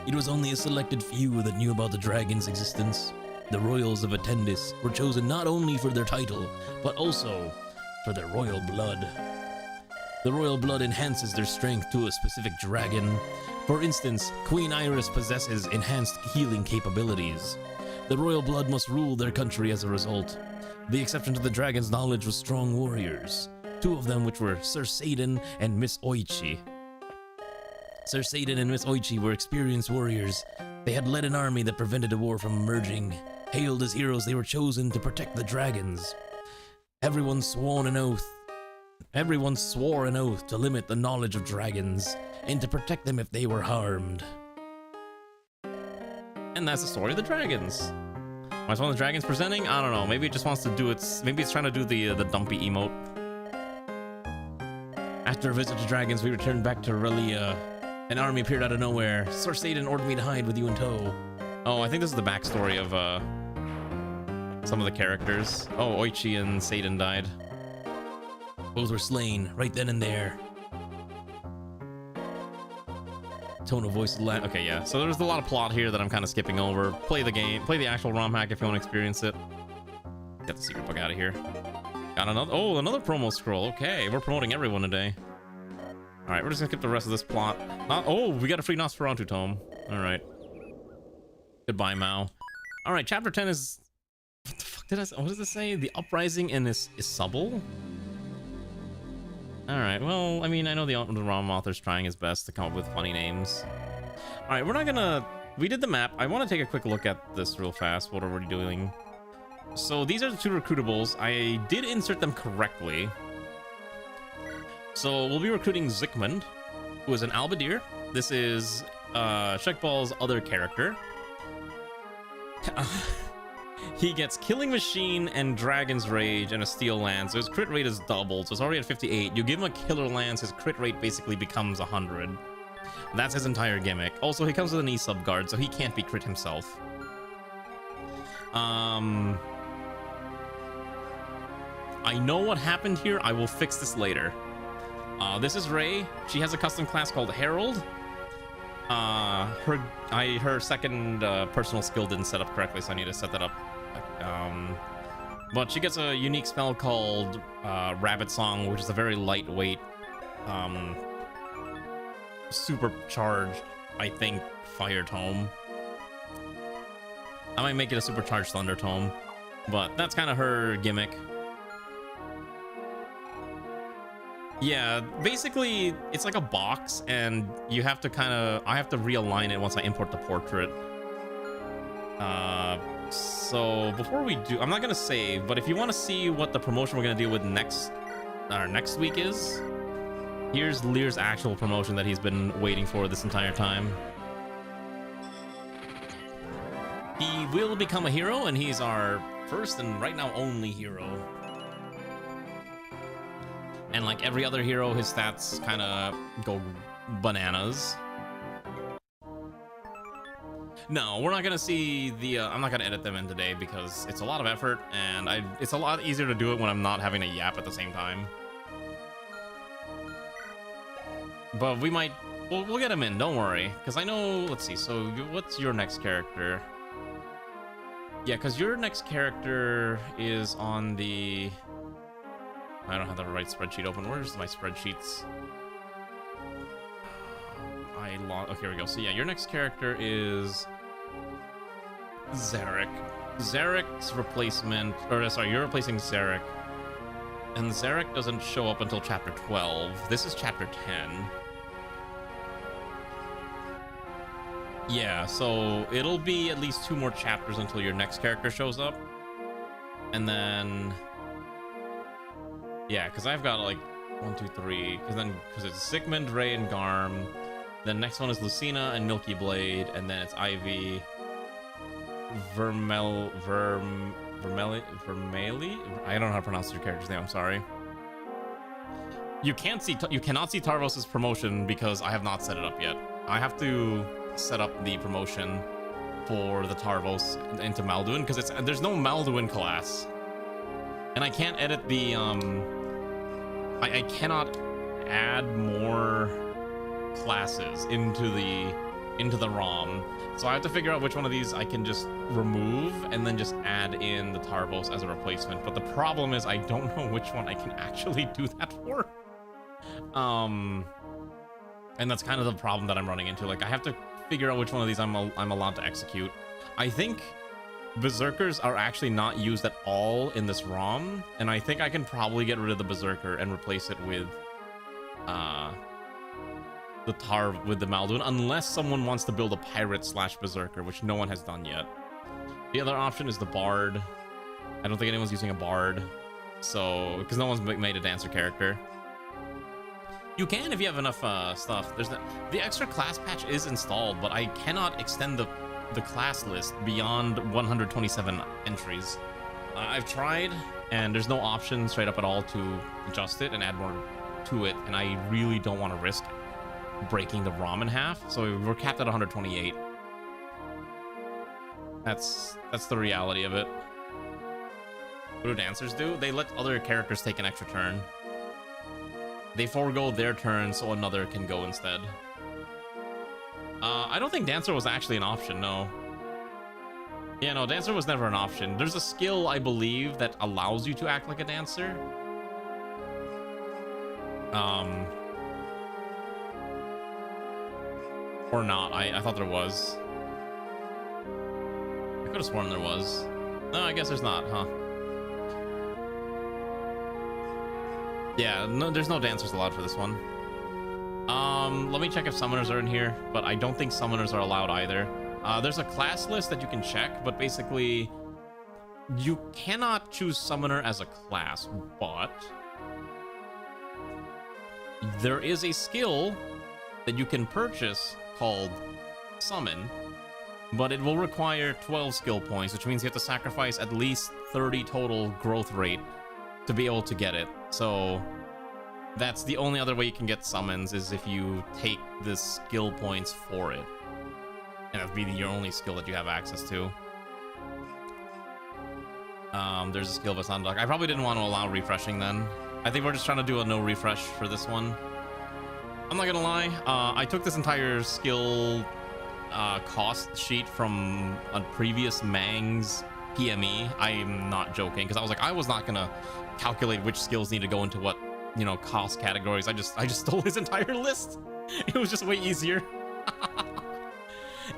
[SPEAKER 3] It was only a selected few that knew about the dragon's existence. The royals of Attendis were chosen not only for their title, but also for their royal blood. The royal blood enhances their strength to a specific dragon. For instance, Queen Iris possesses enhanced healing capabilities. The royal blood must rule their country as a result. The exception to the dragon's knowledge was strong warriors, two of them which were Sir Seidan and Miss Oichi. Sir Seidan and Miss Oichi were experienced warriors. They had led an army that prevented a war from emerging. Hailed as heroes, they were chosen to protect the dragons. Everyone swore an oath to limit the knowledge of dragons and to protect them if they were harmed. And that's the story of the dragons. Why is one of the dragons presenting? I don't know. Maybe it just wants to do its. Maybe it's trying to do the dumpy emote. After a visit to dragons, we returned back to Relia. An army appeared out of nowhere. Sir Seidan ordered me to hide with you in tow. Oh, I think this is the backstory of some of the characters. Oh, Oichi and Seidan died. Both were slain right then and there. Tone of voice land. Okay, yeah. So there's a lot of plot here that I'm kind of skipping over. Play the game. Play the actual ROM hack if you want to experience it. Get the secret book out of here. Got another. Oh, another promo scroll. Okay, we're promoting everyone today. All right, we're just gonna skip the rest of this plot. Oh, we got a free Nosferatu tome. All right. Goodbye, Mao. All right, chapter 10 is. What the fuck did I say? What does it say? The uprising in Isubble? Alright, well, I mean, I know the ROM author's trying his best to come up with funny names. Alright, we're not gonna... We did the map. I want to take a quick look at this real fast, what are we doing. So these are the two recruitables. I did insert them correctly. So we'll be recruiting Zygmunt, who is an Albadir. This is Shekball's other character. He gets Killing Machine and Dragon's Rage and a Steel Lance, so his crit rate is doubled, so it's already at 58. You give him a Killer Lance, his crit rate basically becomes 100. That's his entire gimmick. Also, he comes with an E-sub guard, so he can't be crit himself. I know what happened here. I will fix this later. This is Ray. She has a custom class called Herald. Her second personal skill didn't set up correctly, so I need to set that up. But she gets a unique spell called Rabbit Song, which is a very lightweight, supercharged, I think, Fire Tome. I might make it a supercharged Thunder Tome, but that's kind of her gimmick. Yeah, basically, it's like a box, and you have to I have to realign it once I import the portrait. So before we do, I'm not gonna save, but if you want to see what the promotion we're gonna deal with next week is, here's Lear's actual promotion that he's been waiting for this entire time. He will become a hero, and he's our first and right now only hero. And like every other hero, his stats kind of go bananas. No, we're not gonna see the. I'm not gonna edit them in today because it's a lot of effort, and it's a lot easier to do it when I'm not having a yap at the same time. But we might. We'll get him in. Don't worry, because I know. Let's see. So what's your next character? Yeah, because your next character is on the. I don't have the right spreadsheet open. Where's my spreadsheets? Okay, here we go. So yeah, your next character is Zarek. Zarek's replacement, or sorry, you're replacing Zarek. And Zarek doesn't show up until chapter 12. This is chapter 10. Yeah, so it'll be at least 2 more chapters until your next character shows up. And then... yeah, because I've got like 1, 2, 3. Because it's Sigmund, Ray, and Garm. Then next one is Lucina and Milky Blade, and then it's Ivy, Vermeli. I don't know how to pronounce your character's name. I'm sorry. You cannot see Tarvos's promotion because I have not set it up yet. I have to set up the promotion for the Tarvos into Malduin because there's no Malduin class, and I can't edit the I cannot add more classes into the ROM, so I have to figure out which one of these I can just remove and then just add in the Tarvos as a replacement. But the problem is I don't know which one I can actually do that for. And that's kind of the problem that I'm running into. Like, I have to figure out which one of these I'm allowed to execute. I think Berserkers are actually not used at all in this ROM, and I think I can probably get rid of the Berserker and replace it with the Malduin, unless someone wants to build a pirate / Berserker, which no one has done yet. The other option is the Bard. I don't think anyone's using a Bard, so because no one's made a dancer character. You can if you have enough stuff. The extra class patch is installed, but I cannot extend the class list beyond 127 entries. I've tried, and there's no option straight up at all to adjust it and add more to it, and I really don't want to risk breaking the ROM in half, so we're capped at 128. That's the reality of it. What do dancers do? They let other characters take an extra turn. They forego their turn so another can go instead. I don't think dancer was actually an option, no. Yeah, no, dancer was never an option. There's a skill, I believe, that allows you to act like a dancer. Or not. I thought there was. I could have sworn there was. No, I guess there's not, huh? Yeah, no, there's no dancers allowed for this one. Let me check if summoners are in here, but I don't think summoners are allowed either. There's a class list that you can check, but basically you cannot choose summoner as a class, but there is a skill that you can purchase called summon, but it will require 12 skill points, which means you have to sacrifice at least 30 total growth rate to be able to get it. So that's the only other way you can get summons, is if you take the skill points for it, and that'd be your only skill that you have access to. There's a skill that's unlocked. I probably didn't want to allow refreshing then. I think we're just trying to do a no refresh for this one. I'm not gonna lie, I took this entire skill cost sheet from a previous Mang's PME. I'm not joking, because I was not gonna calculate which skills need to go into what, you know, cost categories. I just stole his entire list. It was just way easier.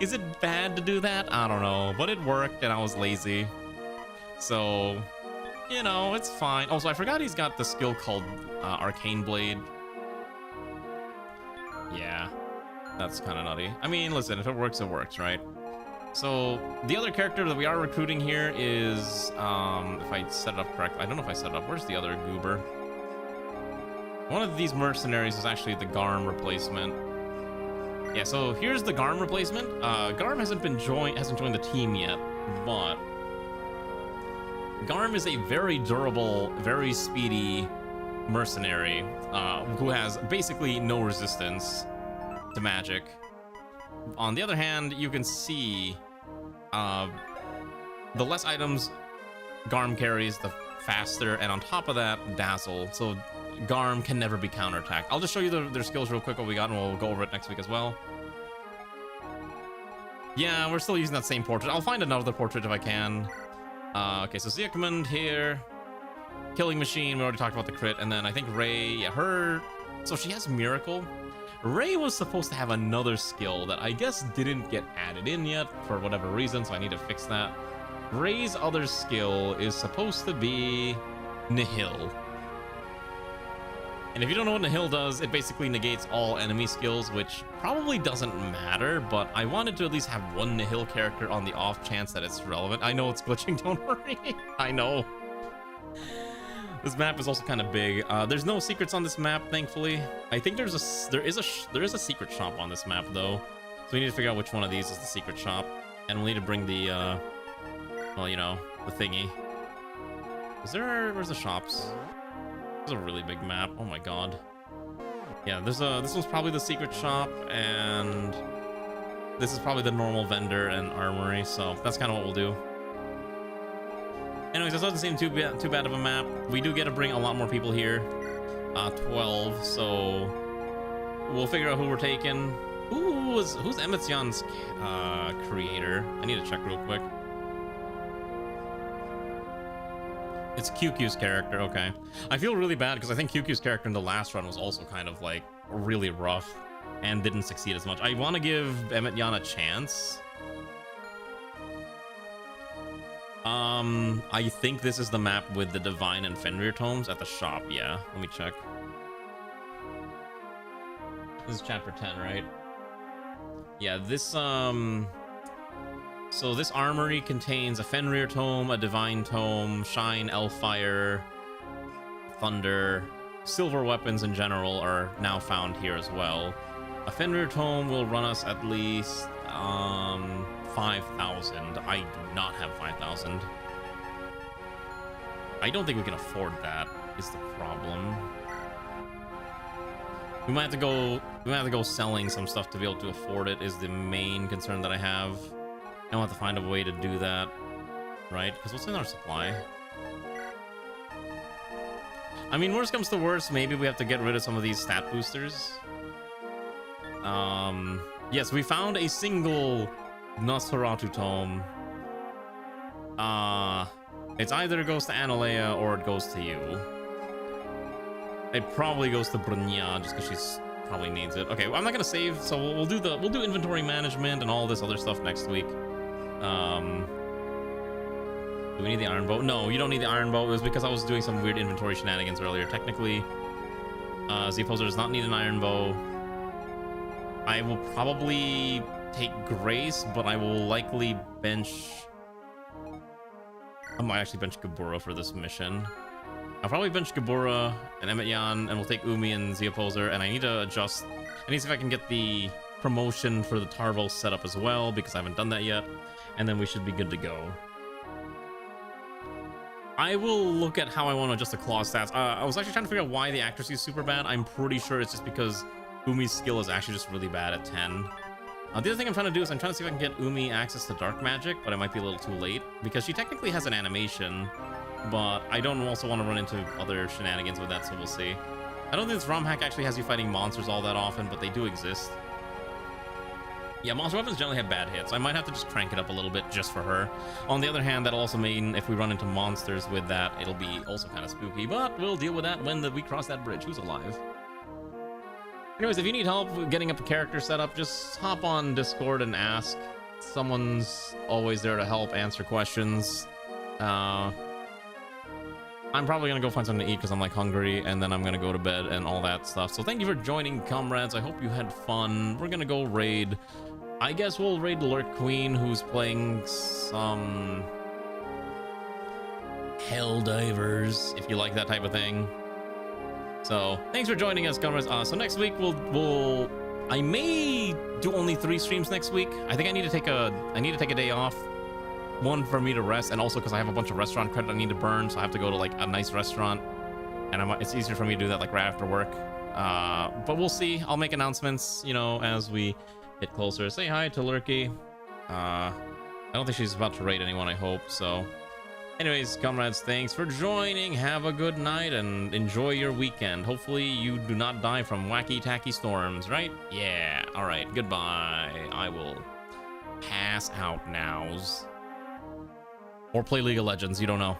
[SPEAKER 3] Is it bad to do that? I don't know, but it worked and I was lazy. So, you know, it's fine. Also, I forgot he's got the skill called Arcane Blade. Yeah, that's kind of nutty. I mean, listen, if it works, it works, right? So the other character that we are recruiting here is, if I set it up correctly, I don't know if I set it up. Where's the other goober? One of these mercenaries is actually the Garm replacement. Yeah, so here's the Garm replacement. Garm hasn't joined the team yet, but Garm is a very durable, very speedy mercenary who has basically no resistance to magic. On the other hand, you can see the less items Garm carries, the faster, and on top of that, Dazzle. So Garm can never be counterattacked. I'll just show you their skills real quick, what we got, and we'll go over it next week as well. Yeah, we're still using that same portrait. I'll find another portrait if I can. Okay, so Ziakmund here. Killing Machine, we already talked about the crit. And then I think Ray, yeah, her... So she has Miracle. Ray was supposed to have another skill that I guess didn't get added in yet for whatever reason, so I need to fix that. Ray's other skill is supposed to be Nihil. And if you don't know what Nihil does, it basically negates all enemy skills, which probably doesn't matter, but I wanted to at least have one Nihil character on the off chance that it's relevant. I know it's glitching, don't worry. I know. This map is also kind of big. There's no secrets on this map, thankfully. I think there is a secret shop on this map, though. So we need to figure out which one of these is the secret shop. And we'll need to bring the, well, you know, the thingy. Where's the shops? This is a really big map. Oh my god. Yeah, this one's probably the secret shop, and this is probably the normal vendor and armory, so that's kind of what we'll do. Anyways, this doesn't seem too bad of a map. We do get to bring a lot more people here. 12, so we'll figure out who we're taking. Who's Emmetsjan's creator? I need to check real quick. It's QQ's character, okay. I feel really bad because I think QQ's character in the last run was also kind of like really rough and didn't succeed as much. I want to give Emmetsjan a chance. I think this is the map with the Divine and Fenrir tomes at the shop, yeah. Let me check. This is chapter 10, right? Yeah, this, so this armory contains a Fenrir tome, a Divine tome, Shine, Elfire, Thunder, silver weapons in general are now found here as well. A Fenrir tome will run us at least 5,000. I do not have 5,000. I don't think we can afford that, is the problem. We might have to go selling some stuff to be able to afford it is the main concern that I have. I want to find a way to do that, right? Because what's in our supply? I mean, worst comes to worst, maybe we have to get rid of some of these stat boosters. Yes, we found a single Nosferatu tome. It's either it goes to Analea or it goes to you. It probably goes to Brynja just because she's probably needs it. Okay, well, I'm not gonna save, so we'll do inventory management and all this other stuff next week. Do we need the iron bow? No, you don't need the iron bow. It was because I was doing some weird inventory shenanigans earlier. Technically, Z-Poser does not need an iron bow. I will probably take Grace, but I will likely bench... I might actually bench Gabura for this mission. I'll probably bench Gabura and Emmetsjan, and we'll take Umi and Z-Poser, and I need to adjust... I need to see if I can get the promotion for the Tarvel set up as well, because I haven't done that yet, and then we should be good to go. I will look at how I want to adjust the claw stats. I was actually trying to figure out why the accuracy is super bad. I'm pretty sure it's just because Umi's skill is actually just really bad at 10. The other thing I'm trying to do is I'm trying to see if I can get Umi access to dark magic, but it might be a little too late because she technically has an animation, but I don't also want to run into other shenanigans with that, so we'll see. I don't think this ROM hack actually has you fighting monsters all that often, but they do exist. Yeah, monster weapons generally have bad hits. I might have to just crank it up a little bit just for her. On the other hand, that'll also mean if we run into monsters with that, it'll be also kind of spooky, but we'll deal with that when we cross that bridge. Who's alive? Anyways, if you need help getting up a character setup, just hop on Discord and ask. Someone's always there to help answer questions. I'm probably gonna go find something to eat because I'm like hungry, and then I'm gonna go to bed and all that stuff. So thank you for joining, comrades. I hope you had fun. We're gonna go raid. I guess we'll raid Lurk Queen, who's playing some Helldivers, if you like that type of thing. So thanks for joining us, comrades. So next week I may do only 3 streams next week. I think I need to take a day off. One for me to rest, and also because I have a bunch of restaurant credit I need to burn, so I have to go to like a nice restaurant, and it's easier for me to do that like right after work. But we'll see. I'll make announcements, you know, as we get closer. Say hi to Lurky. I don't think she's about to raid anyone, I hope. So anyways, comrades, thanks for joining. Have a good night and enjoy your weekend. Hopefully you do not die from wacky tacky storms, right? Yeah. All right, goodbye. I will pass out nows. Or play League of Legends, you don't know.